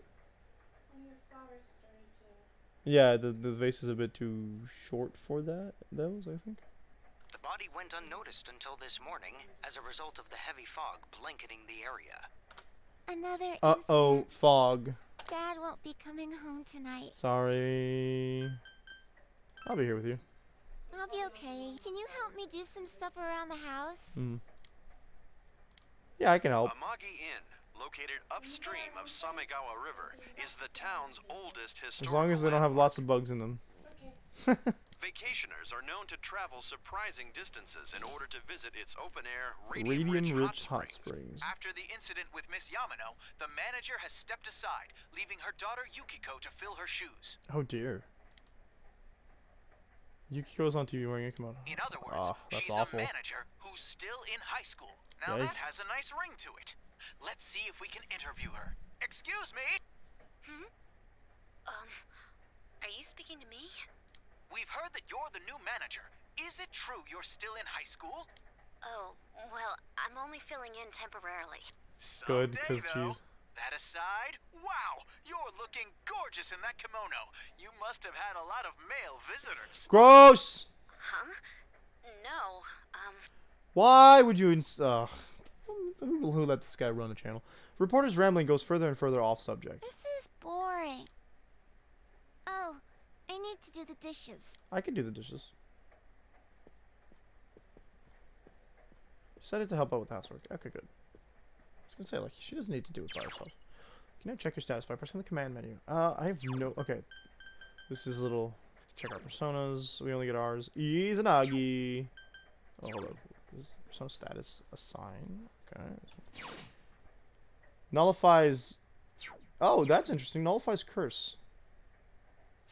Speaker 1: Yeah, the vase is a bit too short for those, I think.
Speaker 10: The body went unnoticed until this morning as a result of the heavy fog blanketing the area.
Speaker 17: Another
Speaker 1: Uh-oh, fog.
Speaker 17: Dad won't be coming home tonight.
Speaker 1: Sorry. I'll be here with you.
Speaker 17: I'll be okay. Can you help me do some stuff around the house?
Speaker 1: Yeah, I can help.
Speaker 7: Amagi Inn, located upstream of Samegawa River, is the town's oldest
Speaker 1: As
Speaker 7: historical
Speaker 1: long as they don't have lots of bugs in them.
Speaker 7: Vacationers are known to travel surprising distances in order to visit its open-air
Speaker 1: Radium-rich hot springs.
Speaker 11: After the incident with Miss Yamano, the manager has stepped aside, leaving her daughter Yukiko to fill her shoes.
Speaker 1: Oh dear. Yukiko's on TV wearing a kimono.
Speaker 11: In other words,
Speaker 1: that's
Speaker 11: she's
Speaker 1: awful.
Speaker 11: a manager who's still in high school. Now
Speaker 1: Yikes.
Speaker 11: that has a nice ring to it. Let's see if we can interview her. Excuse me?
Speaker 3: Are you speaking to me?
Speaker 11: We've heard that you're the new manager. Is it true you're still in high school?
Speaker 3: Oh, well, I'm only filling in temporarily.
Speaker 1: Good,
Speaker 11: Someday,
Speaker 1: because
Speaker 11: though.
Speaker 1: she's...
Speaker 11: That aside, wow, you're looking gorgeous in that kimono. You must have had a lot of male visitors.
Speaker 1: Gross!
Speaker 3: Huh? No,
Speaker 1: Why would you... who let this guy run a channel? Reporter's rambling goes further and further off subject.
Speaker 17: This is boring. Oh, I need to do the dishes.
Speaker 1: I can do the dishes. Decided to help out with housework. Okay, good. I was gonna say, like, she doesn't need to do it by herself. Can I check your status by pressing the command menu? I have no... Okay. This is a little... Check our personas. We only get ours. Izanagi. Oh, hold up. Is persona status assign? Okay. Nullifies... Oh, that's interesting. Nullifies curse.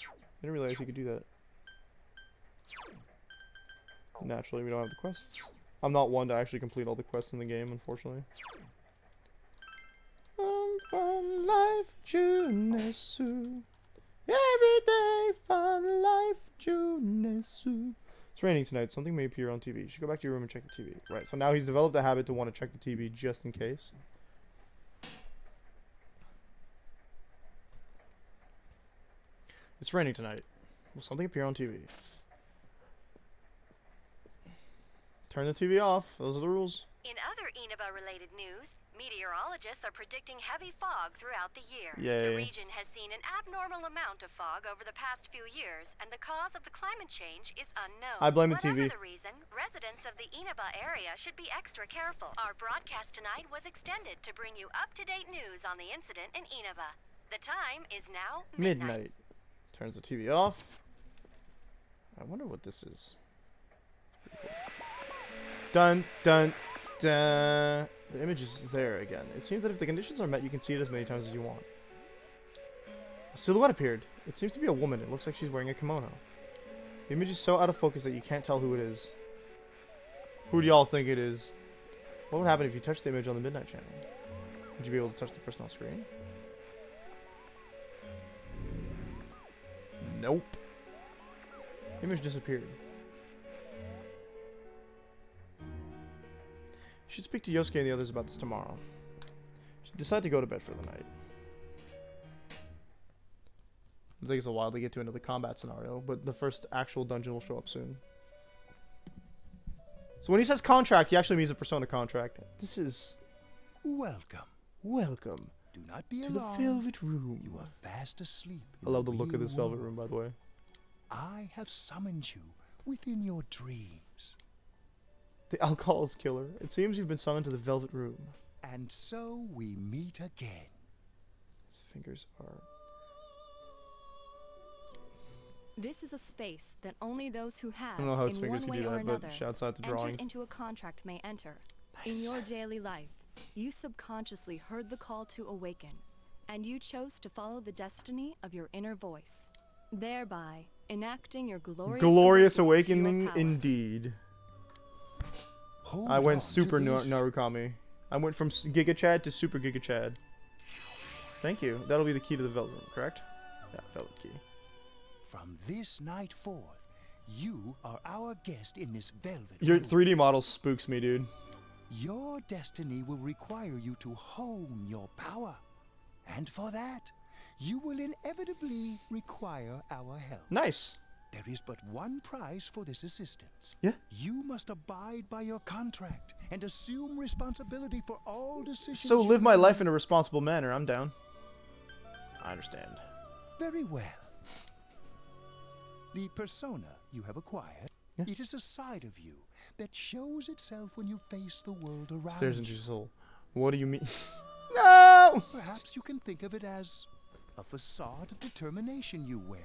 Speaker 1: I didn't realize you could do that. Naturally, we don't have the quests. I'm not one to actually complete all the quests in the game, unfortunately. Fun life, Junesu. Every day, fun life, Junesu. It's raining tonight. Something may appear on TV. You should go back to your room and check the TV. Right, so now he's developed a habit to want to check the TV just in case. It's raining tonight. Will something appear on TV? Turn the TV off. Those are the rules.
Speaker 9: In other Inaba-related news, meteorologists are predicting heavy fog throughout the year.
Speaker 1: Yay.
Speaker 9: The region has seen an abnormal amount of fog over the past few years, and the cause of the climate change is unknown.
Speaker 1: I blame the
Speaker 9: Whatever
Speaker 1: TV.
Speaker 9: the reason, residents of the Inaba area should be extra careful. Our broadcast tonight was extended to bring you up-to-date news on the incident in Inaba. The time is now midnight.
Speaker 1: Turns the TV off. I wonder what this is. Dun dun dun. The image is there again. It seems that if the conditions are met, you can see it as many times as you want. A silhouette appeared. It seems to be a woman. It looks like she's wearing a kimono. The image is so out of focus that you can't tell who it is. Who do y'all think it is? What would happen if you touched the image on the Midnight Channel? Would you be able to touch the person on screen? Nope. The image disappeared. You should speak to Yosuke and the others about this tomorrow. Should decide to go to bed for the night. It takes a while to get to another combat scenario, but the first actual dungeon will show up soon. So when he says contract, he actually means a Persona contract. This is...
Speaker 8: Welcome.
Speaker 1: Welcome.
Speaker 8: Do not be
Speaker 1: to the
Speaker 8: alarmed.
Speaker 1: Velvet Room.
Speaker 8: You are fast asleep.
Speaker 1: I love the look of this Velvet Room, by the way.
Speaker 8: I have summoned you within your dreams.
Speaker 1: The alcohol's killer. It seems you've been summoned to the Velvet Room.
Speaker 8: And so we meet again.
Speaker 1: His fingers are...
Speaker 9: This is a space that only those who have,
Speaker 1: I don't know how his
Speaker 9: in
Speaker 1: fingers
Speaker 9: one
Speaker 1: can
Speaker 9: way
Speaker 1: do
Speaker 9: or
Speaker 1: that, but
Speaker 9: another,
Speaker 1: shouts out to
Speaker 9: entered
Speaker 1: drawings.
Speaker 9: into a contract may enter.
Speaker 1: Nice.
Speaker 9: In your daily life, you subconsciously heard the call to awaken, and you chose to follow the destiny of your inner voice, thereby enacting your glorious
Speaker 1: awakening
Speaker 9: to your power.
Speaker 1: indeed.
Speaker 8: Hold
Speaker 1: I went
Speaker 8: on
Speaker 1: super
Speaker 8: to this.
Speaker 1: Narukami. I went from Giga Chad to Super Giga Chad. Thank you. That'll be the key to the Velvet Room, correct? Yeah, Velvet Key.
Speaker 8: From this night forth, you are our guest in this velvet
Speaker 1: Your
Speaker 8: room.
Speaker 1: 3D model spooks me, dude.
Speaker 8: Your destiny will require you to hone your power. And for that, you will inevitably require our help.
Speaker 1: Nice.
Speaker 8: There is but one price for this assistance.
Speaker 1: Yeah.
Speaker 8: You must abide by your contract and assume responsibility for all decisions.
Speaker 1: So
Speaker 8: you
Speaker 1: live my
Speaker 8: make.
Speaker 1: life in a responsible manner. I'm down. I understand.
Speaker 8: Very well. The persona you have acquired It is a side of you that shows itself when you face the world around
Speaker 1: Stares into
Speaker 8: you.
Speaker 1: your soul. What do you mean? No!
Speaker 8: Perhaps you can think of it as a facade of determination you wear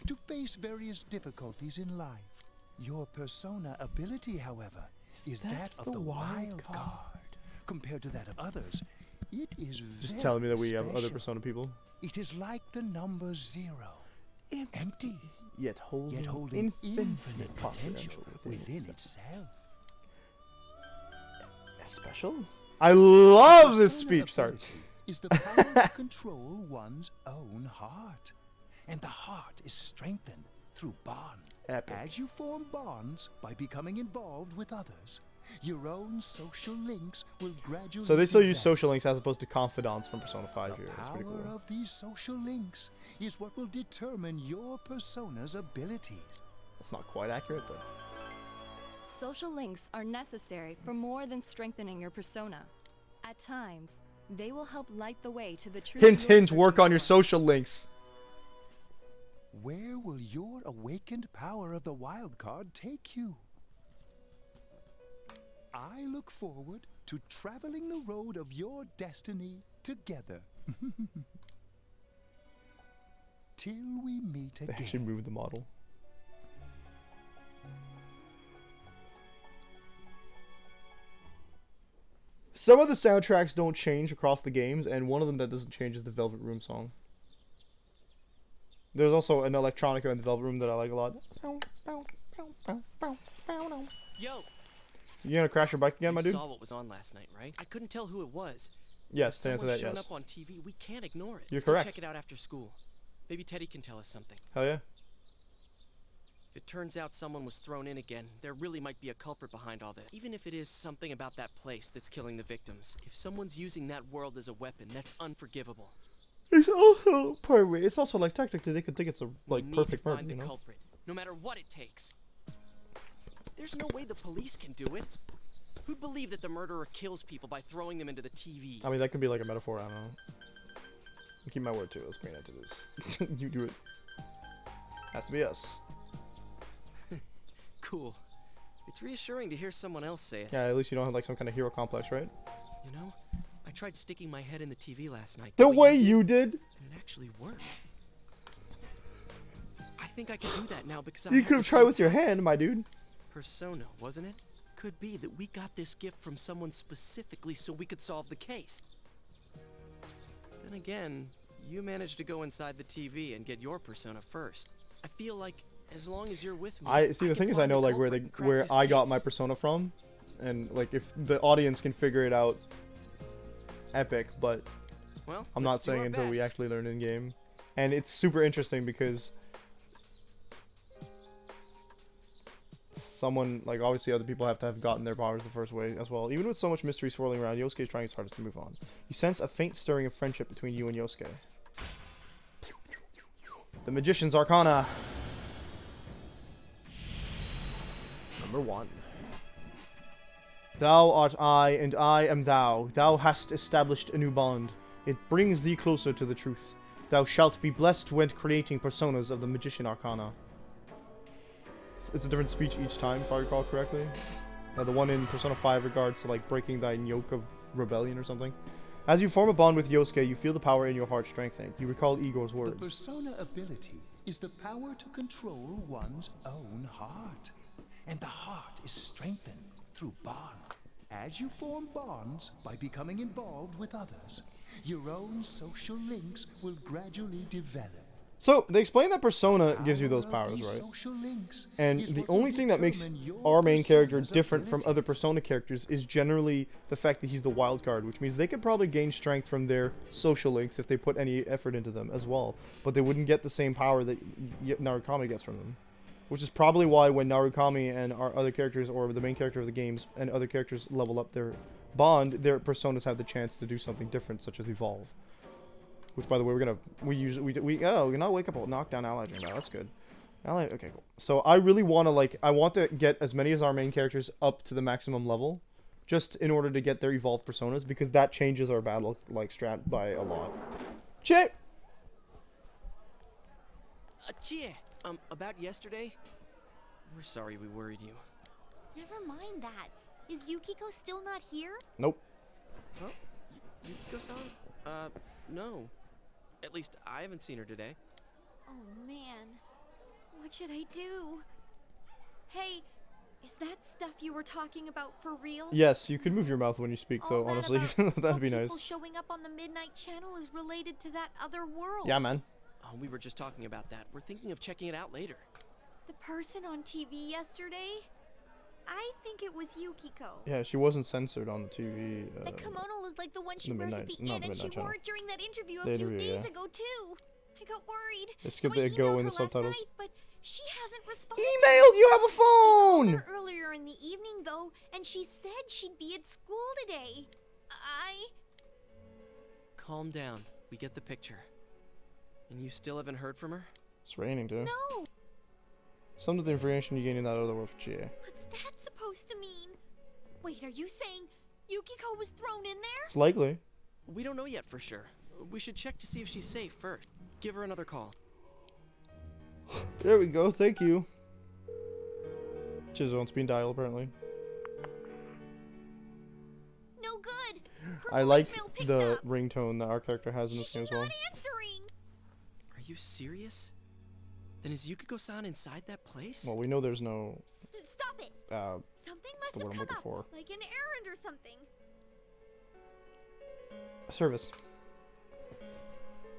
Speaker 8: to face various difficulties in life. Your persona ability, however, is that of the wild card. Compared to that of others, it is
Speaker 1: Just
Speaker 8: very
Speaker 1: telling me that we have other
Speaker 8: special.
Speaker 1: persona people.
Speaker 8: It is like the number 0. Empty,
Speaker 1: Yet holding,
Speaker 8: infinite potential within itself.
Speaker 1: Special? I love this speech. Sorry.
Speaker 8: Is the power to control one's own heart. And the heart is strengthened through bond.
Speaker 1: Epic.
Speaker 8: As you form bonds by becoming involved with others, your own social links will gradually
Speaker 1: So they still use
Speaker 8: develop.
Speaker 1: social links as opposed to confidants from Persona 5 here. That's pretty
Speaker 8: Power
Speaker 1: cool.
Speaker 8: of these social links is what will determine your persona's abilities.
Speaker 1: That's not quite accurate, but...
Speaker 9: Social links are necessary for more than strengthening your persona. At times, they will help light the way to the truth.
Speaker 1: Hint,
Speaker 9: you are
Speaker 1: hint, work
Speaker 9: searching
Speaker 1: on your
Speaker 9: for.
Speaker 1: social links.
Speaker 8: Where will your awakened power of the wild card take you? I look forward to traveling the road of your destiny together. Till we meet
Speaker 1: They
Speaker 8: again.
Speaker 1: actually moved the model. Some of the soundtracks don't change across the games, and one of them that doesn't change is the Velvet Room song. There's also an electronica in the Velvet Room that I like a lot.
Speaker 10: Yo,
Speaker 1: You gonna crash your bike again, my
Speaker 10: you
Speaker 1: dude?
Speaker 10: saw what was on last night, right? I couldn't tell who it was.
Speaker 1: Yes,
Speaker 10: If
Speaker 1: to answer
Speaker 10: someone's
Speaker 1: that,
Speaker 10: shown
Speaker 1: yes.
Speaker 10: up on TV, we can't ignore it.
Speaker 1: You're
Speaker 10: Let's go
Speaker 1: correct.
Speaker 10: check it out after school. Maybe Teddy can tell us something.
Speaker 1: Hell yeah.
Speaker 10: If it turns out someone was thrown in again, there really might be a culprit behind all this. Even if it is something about that place that's killing the victims, if someone's using that world as a weapon, that's unforgivable.
Speaker 1: It's also part of it. It's also like technically they could think it's a
Speaker 10: We need
Speaker 1: perfect
Speaker 10: to
Speaker 1: murder,
Speaker 10: find
Speaker 1: you
Speaker 10: the
Speaker 1: know.
Speaker 10: culprit, no matter what it takes. There's no way the police can do it. Who'd believe that the murderer kills people by throwing them into the TV?
Speaker 1: I mean, that could be like a metaphor. I don't know. I'll keep my word too. Let's bring that to this. You do it. Has to be us.
Speaker 10: Cool. It's reassuring to hear someone else say it.
Speaker 1: Yeah, at least you don't have like some kind of hero complex, right?
Speaker 10: You know, I tried sticking my head in the TV last night.
Speaker 1: The way you did.
Speaker 10: And it actually worked. I think I can do that now because
Speaker 1: You could have tried with your hand, my dude.
Speaker 10: Persona, wasn't it? Could be that we got this gift from someone specifically so we could solve the case. Then again, you managed to go inside the TV and get your persona first. I feel like as long as you're with me,
Speaker 1: I see. The
Speaker 10: can
Speaker 1: thing is, I
Speaker 10: find
Speaker 1: know
Speaker 10: the
Speaker 1: like where
Speaker 10: culprit and crack
Speaker 1: where
Speaker 10: this
Speaker 1: I got
Speaker 10: case.
Speaker 1: my persona from, and like if the audience can figure it out, epic. But
Speaker 10: Well,
Speaker 1: I'm
Speaker 10: let's
Speaker 1: not
Speaker 10: do
Speaker 1: saying
Speaker 10: our
Speaker 1: until we
Speaker 10: best.
Speaker 1: actually learn in game, and it's super interesting because someone like obviously other people have to have gotten their powers the first way as well. Even with so much mystery swirling around, Yosuke is trying his hardest to move on. You sense a faint stirring of friendship between you and Yosuke. The Magician's Arcana. Number 1. Thou art I, and I am thou. Thou hast established a new bond. It brings thee closer to the truth. Thou shalt be blessed when creating personas of the Magician Arcana. It's a different speech each time, if I recall correctly. The one in Persona 5 regards to like breaking thine yoke of rebellion or something. As you form a bond with Yosuke, you feel the power in your heart strengthening. You recall Igor's
Speaker 8: The
Speaker 1: words.
Speaker 8: persona ability is the power to control one's own heart. And the heart is strengthened through bond. As you form bonds by becoming involved with others, your own social links will gradually develop.
Speaker 1: So, they explain that Persona gives you those powers,
Speaker 8: These
Speaker 1: right?
Speaker 8: social links
Speaker 1: And
Speaker 8: is
Speaker 1: the
Speaker 8: what will
Speaker 1: only thing that makes
Speaker 8: determine your
Speaker 1: our main character
Speaker 8: persona's
Speaker 1: different from
Speaker 8: ability.
Speaker 1: other Persona characters is generally the fact that he's the wild card, which means they could probably gain strength from their social links if they put any effort into them as well, but they wouldn't get the same power that Narukami gets from them. Which is probably why when Narukami and our other characters, or the main character of the games, and other characters level up their bond, their personas have the chance to do something different, such as evolve. Which, by the way, we now wake up a knockdown ally dream. That's good. Okay, cool. So I really want to I want to get as many as our main characters up to the maximum level, just in order to get their evolved personas, because that changes our battle strat by a lot. Chip.
Speaker 10: Chie, about yesterday,
Speaker 21: We're sorry we worried you.
Speaker 4: Never mind that. Is Yukiko still not here?
Speaker 1: Nope.
Speaker 21: Huh? Yukiko-san? No. At least I haven't seen her today.
Speaker 4: Oh man. What should I do? Hey, is that stuff you were talking about for real?
Speaker 1: Yes, you could move your mouth when you speak, though, honestly. That'd be
Speaker 4: People
Speaker 1: nice.
Speaker 4: showing up on the Midnight Channel is related to that other world.
Speaker 1: Yeah, man.
Speaker 21: Oh, we were just talking about that. We're thinking of checking it out later.
Speaker 4: The person on TV yesterday? I think it was Yukiko.
Speaker 1: Yeah, she wasn't censored on the TV.
Speaker 4: That kimono looked like the one she
Speaker 1: the
Speaker 4: wears at
Speaker 1: Midnight-
Speaker 4: the
Speaker 1: not
Speaker 4: inn,
Speaker 1: the
Speaker 4: and she
Speaker 1: Midnight
Speaker 4: wore
Speaker 1: Channel.
Speaker 4: it during that interview a
Speaker 1: The
Speaker 4: few
Speaker 1: interview,
Speaker 4: days
Speaker 1: yeah.
Speaker 4: ago too. I got worried.
Speaker 1: They skipped
Speaker 4: So I
Speaker 1: the go
Speaker 4: emailed
Speaker 1: in
Speaker 4: her
Speaker 1: the
Speaker 4: last
Speaker 1: subtitles.
Speaker 4: night, but she hasn't responded.
Speaker 1: Emailed? You have a phone!
Speaker 4: I called her earlier in the evening though, and she said she'd be at school today.
Speaker 21: Calm down. We get the picture. And you still haven't heard from her?
Speaker 1: It's raining, too.
Speaker 4: No.
Speaker 1: Some of the information you gain in that other world for GA.
Speaker 4: What's that supposed to mean? Wait, are you saying Yukiko was thrown in there?
Speaker 1: It's likely.
Speaker 21: We don't know yet for sure. We should check to see if she's safe first. Give her another call.
Speaker 1: There we go, thank you. She's on speed dial, apparently.
Speaker 4: No good.
Speaker 1: I like the ringtone that our character has in this game as well.
Speaker 4: Answering.
Speaker 21: Are you serious? Then is Yukiko-san inside that place?
Speaker 1: Well, we know there's no...
Speaker 4: Stop it. Something
Speaker 1: what's the
Speaker 4: must
Speaker 1: word I'm
Speaker 4: have
Speaker 1: looking
Speaker 4: come
Speaker 1: for?
Speaker 4: up, like an errand or something.
Speaker 1: Service.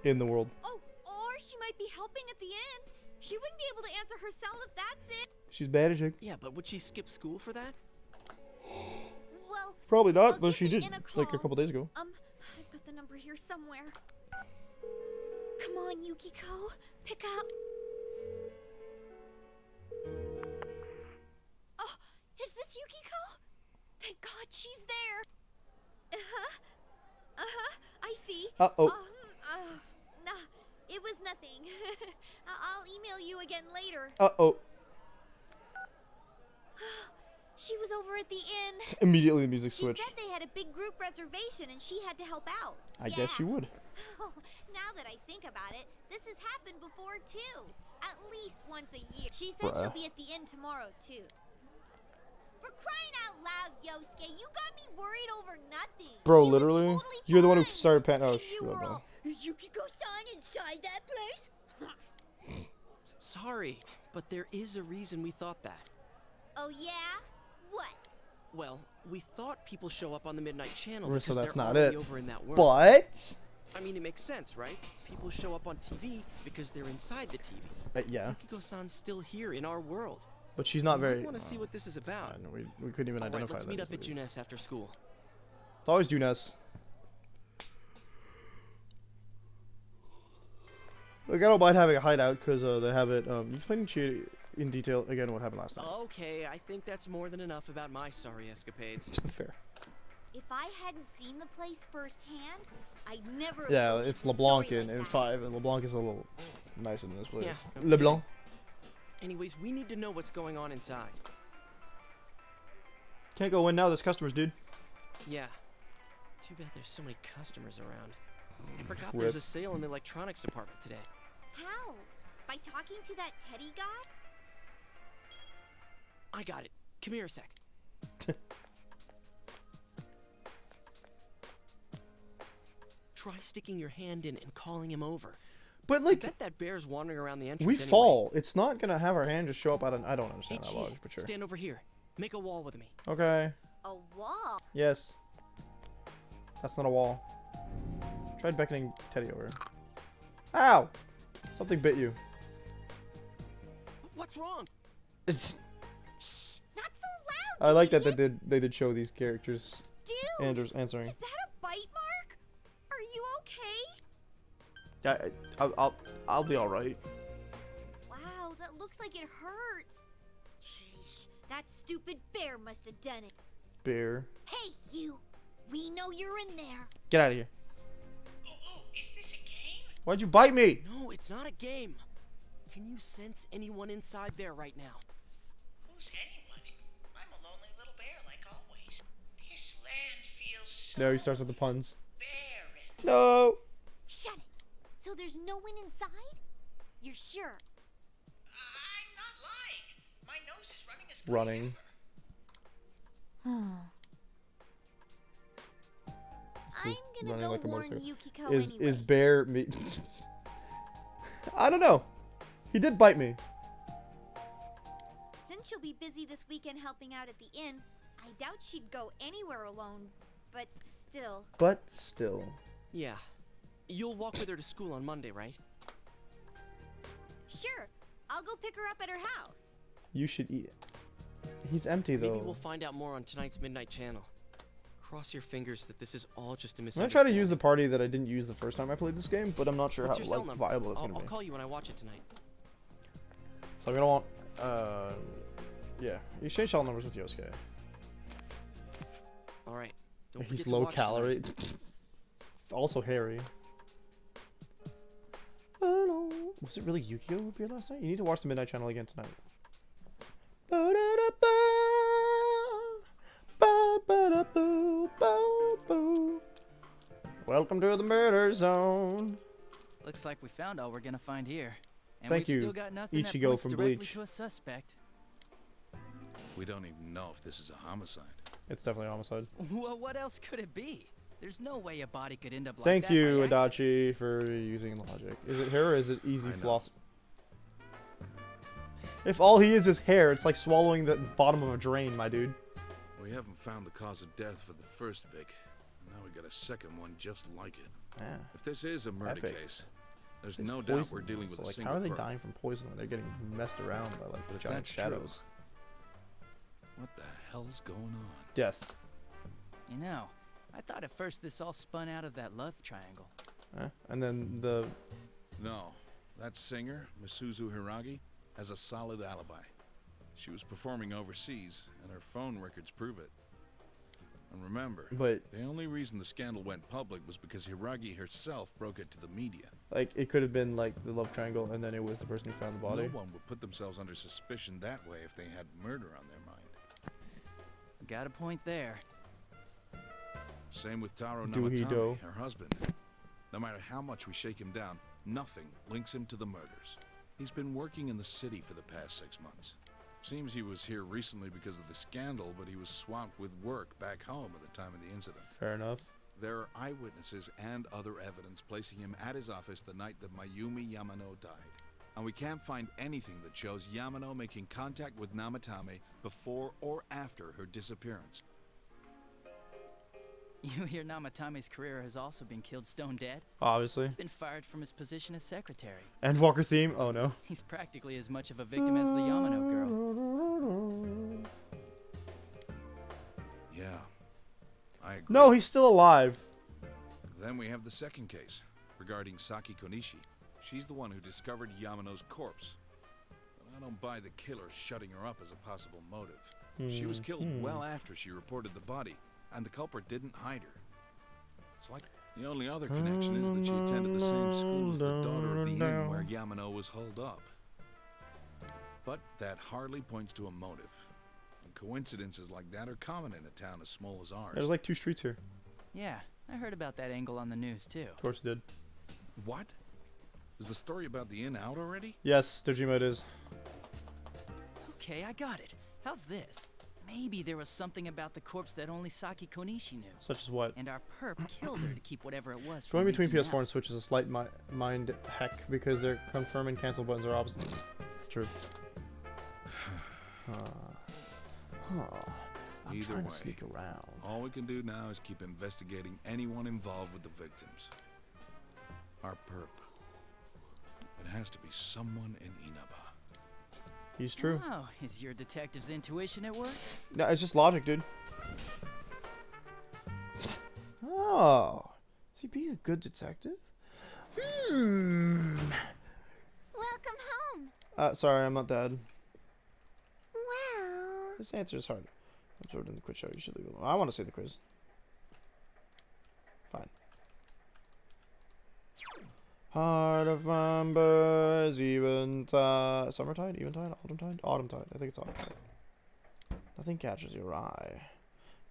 Speaker 1: In the world.
Speaker 4: Oh, or she might be helping at the end. She wouldn't be able to answer herself if that's it.
Speaker 1: She's managing.
Speaker 21: Yeah, but would she skip school for that?
Speaker 4: Well,
Speaker 1: Probably not,
Speaker 4: I'll
Speaker 1: but
Speaker 4: give
Speaker 1: she
Speaker 4: the
Speaker 1: did,
Speaker 4: inn
Speaker 1: like, a
Speaker 4: call.
Speaker 1: couple days ago.
Speaker 4: I've got the number here somewhere. Come on, Yukiko. Pick up. Oh, is this Yukiko? Thank God she's there. I see.
Speaker 1: Uh-oh.
Speaker 4: Nah, it was nothing. I'll email you again later.
Speaker 1: Uh-oh.
Speaker 4: She was over at the inn.
Speaker 1: Immediately the music
Speaker 4: She
Speaker 1: switched.
Speaker 4: said they had a big group reservation and she had to help out.
Speaker 1: I guess she would.
Speaker 4: Oh, now that I think about it, this has happened before too. At least once a year. She said she'll
Speaker 1: Bruh.
Speaker 4: be at the inn tomorrow too. For crying out loud, Yosuke, you got me worried over nothing.
Speaker 1: Bro,
Speaker 4: She was
Speaker 1: literally?
Speaker 4: totally
Speaker 1: You're the one who
Speaker 4: fine.
Speaker 1: started pan- oh,
Speaker 4: And
Speaker 1: shit,
Speaker 4: you were
Speaker 1: bro.
Speaker 4: all, is Yukiko-san inside that place?
Speaker 21: Sorry, but there is a reason we thought that.
Speaker 4: Oh yeah? What?
Speaker 21: Well, we thought people show up on the Midnight Channel
Speaker 1: So
Speaker 21: because
Speaker 1: that's
Speaker 21: they're
Speaker 1: not
Speaker 21: already
Speaker 1: it.
Speaker 21: over in that world.
Speaker 1: But...
Speaker 21: I mean, it makes sense, right? People show up on TV because they're inside the TV.
Speaker 1: Yeah.
Speaker 21: Yukiko-san's still here in our world.
Speaker 1: But she's not very...
Speaker 21: We want to see what this is about.
Speaker 1: We couldn't even
Speaker 21: All right,
Speaker 1: identify
Speaker 21: let's
Speaker 1: that
Speaker 21: meet up
Speaker 1: easily.
Speaker 21: at Junes after school.
Speaker 1: It's always Junes. Like, I don't mind having a hideout, because they have it... you explain in detail again what happened last night.
Speaker 21: Okay, I think that's more than enough about my sorry escapades.
Speaker 1: Fair.
Speaker 4: If I hadn't seen the place firsthand, I'd never have
Speaker 1: Yeah,
Speaker 4: believed
Speaker 1: it's
Speaker 4: the
Speaker 1: LeBlanc
Speaker 4: story like
Speaker 1: in
Speaker 4: that.
Speaker 1: 5, and LeBlanc is a little nicer than this place.
Speaker 21: Yeah,
Speaker 1: LeBlanc.
Speaker 21: Anyways, we need to know what's going on inside.
Speaker 1: Can't go in now, there's customers, dude.
Speaker 21: Yeah. Too bad there's so many customers around. I forgot
Speaker 1: Rip.
Speaker 21: there's a sale in the electronics department today.
Speaker 4: How? By talking to that Teddy guy?
Speaker 21: I got it. Come here a sec. Try sticking your hand in and calling him over.
Speaker 1: But, like...
Speaker 21: I bet that bear's wandering around the entrance
Speaker 1: We
Speaker 21: anyway.
Speaker 1: fall. It's not gonna have our hand just show up out of... I don't understand that
Speaker 21: Hey,
Speaker 1: logic, but sure.
Speaker 21: stand over here. Make a wall with me.
Speaker 1: Okay.
Speaker 4: A wall?
Speaker 1: Yes. That's not a wall. Tried beckoning Teddy over. Ow! Something bit you.
Speaker 21: What's wrong?
Speaker 1: It's...
Speaker 4: Not so loud!
Speaker 1: I like that they did show these characters
Speaker 4: Dude!
Speaker 1: answering.
Speaker 4: Is that a bite mark? Are you okay?
Speaker 1: Yeah, I'll be all right.
Speaker 4: Wow, that looks like it hurts. Jeez, that stupid bear must have done it.
Speaker 1: Bear.
Speaker 4: Hey, you! We know you're in there.
Speaker 1: Get out of here.
Speaker 12: Oh, is this a game?
Speaker 1: Why'd you bite me?
Speaker 21: No, it's not a game. Can you sense anyone inside there right now?
Speaker 12: Who's anyone? I'm a lonely little bear, like always. This land feels so
Speaker 1: No, he starts with the puns.
Speaker 12: barren.
Speaker 1: No.
Speaker 4: Shut it. So there's no one inside? You're sure?
Speaker 12: I'm not lying. My nose
Speaker 1: running.
Speaker 4: I'm gonna
Speaker 1: running
Speaker 4: go
Speaker 1: like a
Speaker 4: warn
Speaker 1: motorcycle.
Speaker 4: Yukiko
Speaker 1: Is
Speaker 4: anyway.
Speaker 1: bear me? I don't know. He did bite me.
Speaker 4: Since she'll be busy this weekend helping out at the inn, I doubt she'd go anywhere alone. But still.
Speaker 1: But still.
Speaker 21: Yeah. You'll walk with her to school on Monday, right?
Speaker 4: Sure, I'll go pick her up at her house.
Speaker 1: You should eat it. He's empty though.
Speaker 21: Maybe we'll find out more on tonight's Midnight Channel. Cross your fingers that this is all just a
Speaker 1: I'm gonna
Speaker 21: misunderstanding.
Speaker 1: try to use the party that I didn't use the first time I played this game, but I'm not sure
Speaker 21: What's
Speaker 1: how
Speaker 21: your cell
Speaker 1: like,
Speaker 21: number?
Speaker 1: viable it's
Speaker 21: I'll
Speaker 1: gonna be.
Speaker 21: call you when I watch it tonight.
Speaker 1: So I'm gonna want, yeah, exchange cell numbers with Yosuke.
Speaker 21: All right. Don't
Speaker 1: He's
Speaker 21: forget to
Speaker 1: low
Speaker 21: watch
Speaker 1: calorie.
Speaker 21: tonight.
Speaker 1: It's also hairy. Was it really Yukio who appeared last night? You need to watch the Midnight Channel again tonight. Welcome to the murder zone.
Speaker 13: Looks like we found all we're gonna find here. And
Speaker 1: Thank
Speaker 13: we've
Speaker 1: you,
Speaker 13: still got nothing that
Speaker 1: Ichigo
Speaker 13: points
Speaker 1: from
Speaker 13: directly
Speaker 1: Bleach.
Speaker 13: to a suspect.
Speaker 16: We don't even know if this is a homicide.
Speaker 1: It's definitely a homicide.
Speaker 13: Well, what else could it be? There's no way a body could end up like
Speaker 1: Thank
Speaker 13: that
Speaker 1: you,
Speaker 13: by accident.
Speaker 1: Adachi, for using logic. Is it hair or is it easy floss? If all he is hair, it's like swallowing the bottom of a drain, my dude.
Speaker 16: We haven't found the cause of death for the first Vic. Now we got a second one just like it.
Speaker 1: Yeah.
Speaker 16: If this is a murder
Speaker 1: Epic.
Speaker 16: case, there's
Speaker 1: It's
Speaker 16: no doubt
Speaker 1: poison,
Speaker 16: we're dealing with
Speaker 1: so
Speaker 16: a
Speaker 1: like,
Speaker 16: single
Speaker 1: how are they
Speaker 16: perp.
Speaker 1: dying from poison when they're getting messed around by like
Speaker 16: If
Speaker 1: giant
Speaker 16: that's true,
Speaker 1: shadows?
Speaker 16: what the hell's going on?
Speaker 1: Death.
Speaker 13: You know, I thought at first this all spun out of that love triangle.
Speaker 1: And then the
Speaker 16: No, that singer, Misuzu Hiragi, has a solid alibi. She was performing overseas, and her phone records prove it. And remember,
Speaker 1: But-
Speaker 16: the only reason the scandal went public was because Hiragi herself broke it to the media.
Speaker 1: like it could have been like the love triangle, and then it was the person who found the body.
Speaker 16: No one would put themselves under suspicion that way if they had murder on their mind.
Speaker 13: Got a point there.
Speaker 16: Same with Taro
Speaker 1: Do-he-do.
Speaker 16: Namatame, her husband. No matter how much we shake him down, nothing links him to the murders. He's been working in the city for the past 6 months. Seems he was here recently because of the scandal, but he was swamped with work back home at the time of the incident.
Speaker 1: Fair enough.
Speaker 16: There are eyewitnesses and other evidence placing him at his office the night that Mayumi Yamano died. And we can't find anything that shows Yamano making contact with Namatame before or after her disappearance.
Speaker 13: You hear Namatame's career has also been killed stone dead?
Speaker 1: Obviously.
Speaker 13: He's been fired from his position as secretary.
Speaker 1: And Walker theme. Oh no.
Speaker 13: He's practically as much of a victim as the Yamano girl.
Speaker 16: Yeah, I agree.
Speaker 1: No, he's still alive.
Speaker 16: Then we have the second case, regarding Saki Konishi. She's the one who discovered Yamano's corpse. But I don't buy the killer shutting her up as a possible motive. She was killed well after she reported the body, and the culprit didn't hide her. It's like the only other connection is that she attended the same school as the daughter of the inn where Yamano was holed up. But that hardly points to a motive. And coincidences like that are common in a town as small as ours.
Speaker 1: There's like 2 streets here.
Speaker 13: Yeah, I heard about that angle on the news too.
Speaker 1: Of course it did.
Speaker 16: What? Is the story about the inn out already?
Speaker 1: Yes, Dojima it is.
Speaker 13: Okay, I got it. How's this? Maybe there was something about the corpse that only Saki Konishi knew.
Speaker 1: Such as what?
Speaker 13: And our perp killed her to keep whatever it was.
Speaker 1: Going
Speaker 13: from
Speaker 1: between
Speaker 13: leaking
Speaker 1: PS4
Speaker 13: out.
Speaker 1: and Switch is a slight mind heck because their confirm and cancel buttons are opposite. It's true. I'm
Speaker 16: Either
Speaker 1: trying
Speaker 16: way,
Speaker 1: to sneak around.
Speaker 16: all we can do now is keep investigating anyone involved with the victims. Our perp. It has to be someone in Inaba.
Speaker 1: He's true.
Speaker 13: Oh, is your detective's intuition at work?
Speaker 1: No, it's just logic, dude. Oh, is he being a good detective?
Speaker 17: Welcome home.
Speaker 1: Sorry, I'm not dad.
Speaker 17: Well,
Speaker 1: This answer is hard. I'm Jordan the quiz show. You should leave it alone. I want to see the quiz. Fine. Heart of embers, eventide, summertide, eventide, autumntide, autumntide. I think it's autumntide. Nothing catches your eye.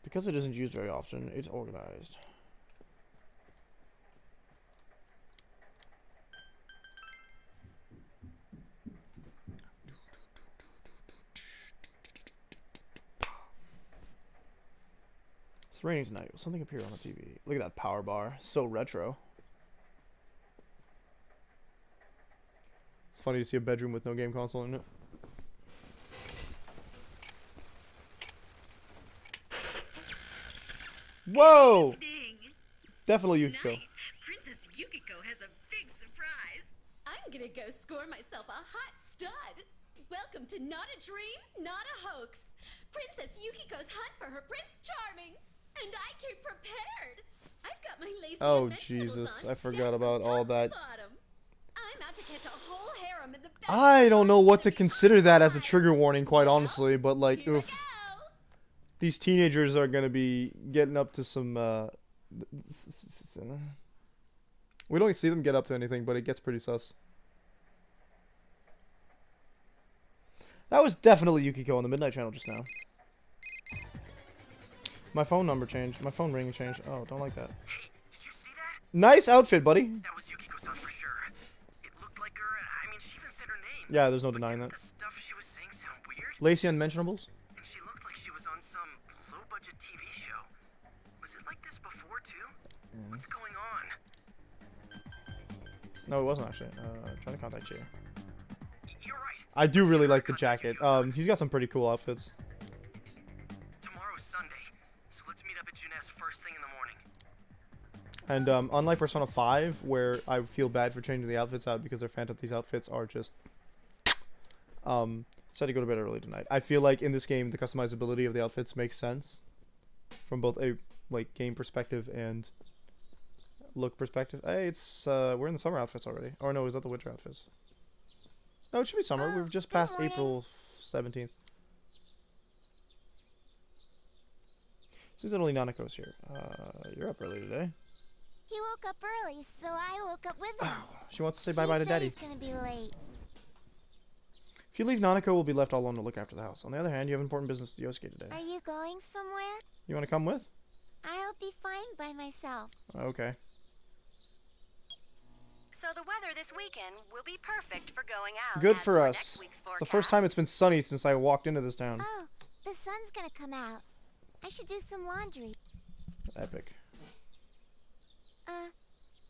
Speaker 1: Because it isn't used very often, it's organized. It's raining tonight. Will something appear on the TV? Look at that power bar. So retro. It's funny to see a bedroom with no game console in it. Whoa! Definitely Yukiko.
Speaker 6: Princess Yukiko has a big surprise. I'm gonna go score myself a hot stud. Welcome to Not a Dream, Not a Hoax. Princess Yukiko's hunt for her Prince Charming. And I came prepared. I've got my lacy
Speaker 1: Oh,
Speaker 6: and vegetables
Speaker 1: Jesus.
Speaker 6: on,
Speaker 1: I forgot
Speaker 6: stacked
Speaker 1: about
Speaker 6: from
Speaker 1: all
Speaker 6: top to
Speaker 1: that.
Speaker 6: bottom. I'm out to catch a whole harem in the best.
Speaker 1: I don't know what to consider that as a trigger warning, quite honestly, but like, oof. These teenagers are gonna be getting up to some, we don't see them get up to anything, but it gets pretty sus. That was definitely Yukiko on the Midnight Channel just now. My phone number changed. My phone ring changed. Oh, don't like that.
Speaker 10: Hey, did you see that?
Speaker 1: Nice outfit, buddy.
Speaker 10: That was Yukiko-san for sure. It looked like her, and I mean, she even said her name.
Speaker 1: Yeah, there's no denying that.
Speaker 10: The stuff she was saying sound weird.
Speaker 1: Lacey Unmentionables?
Speaker 10: And she looked like she was on some low-budget TV show. Was it like this before, too? What's going on?
Speaker 1: No, it wasn't actually. Trying to contact you.
Speaker 10: You're right.
Speaker 1: I do really like the jacket. He's got some pretty cool outfits.
Speaker 10: Tomorrow's Sunday, so let's meet up at Juness first thing in the morning.
Speaker 1: And unlike Persona 5, where I feel bad for changing the outfits out because they're phantom, these outfits are just decided to go to bed early tonight. I feel like in this game the customizability of the outfits makes sense from both a like game perspective and look perspective. Hey, it's we're in the summer outfits already. Or no, is that the winter outfits? No, it should be summer. We've just passed April 17th. Seems that only Nanako's here. You're up early today.
Speaker 17: He woke up early, so I woke up with him.
Speaker 1: She wants to say bye-bye to Daddy.
Speaker 17: He's gonna be late.
Speaker 1: If you leave, Nanako will be left all alone to look after the house. On the other hand, you have important business to Yosuke today.
Speaker 17: Are you going somewhere?
Speaker 1: You want to come with?
Speaker 17: I'll be fine by myself.
Speaker 1: Okay.
Speaker 3: So the weather this weekend will be perfect for going out.
Speaker 1: Good
Speaker 3: as
Speaker 1: for us.
Speaker 3: next week's
Speaker 1: It's the first time it's been sunny since I walked into this town.
Speaker 17: Oh, the sun's gonna come out. I should do some laundry.
Speaker 1: Epic.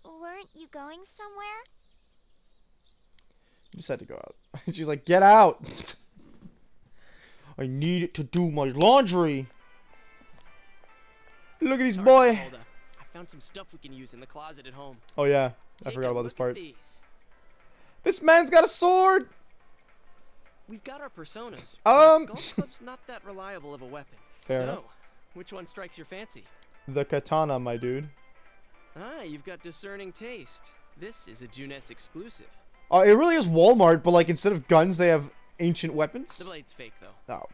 Speaker 17: Weren't you going somewhere?
Speaker 1: You just had to go out. She's like, get out! I need to do my laundry! Look at this boy!
Speaker 21: Zelda. I found some stuff we can use in the closet at home.
Speaker 1: Oh yeah, I
Speaker 21: Take
Speaker 1: forgot
Speaker 21: a
Speaker 1: about this
Speaker 21: look
Speaker 1: part.
Speaker 21: at these.
Speaker 1: This man's got a sword!
Speaker 21: We've got our personas.
Speaker 1: Um.
Speaker 21: but golf club's not that reliable of a weapon.
Speaker 1: Fair
Speaker 21: so,
Speaker 1: enough.
Speaker 21: which one strikes your fancy?
Speaker 1: The katana, my dude.
Speaker 21: Ah, you've got discerning taste. This is a Juness exclusive.
Speaker 1: It really is Walmart, but like instead of guns, they have ancient weapons.
Speaker 21: The blade's fake, though.
Speaker 1: Oh.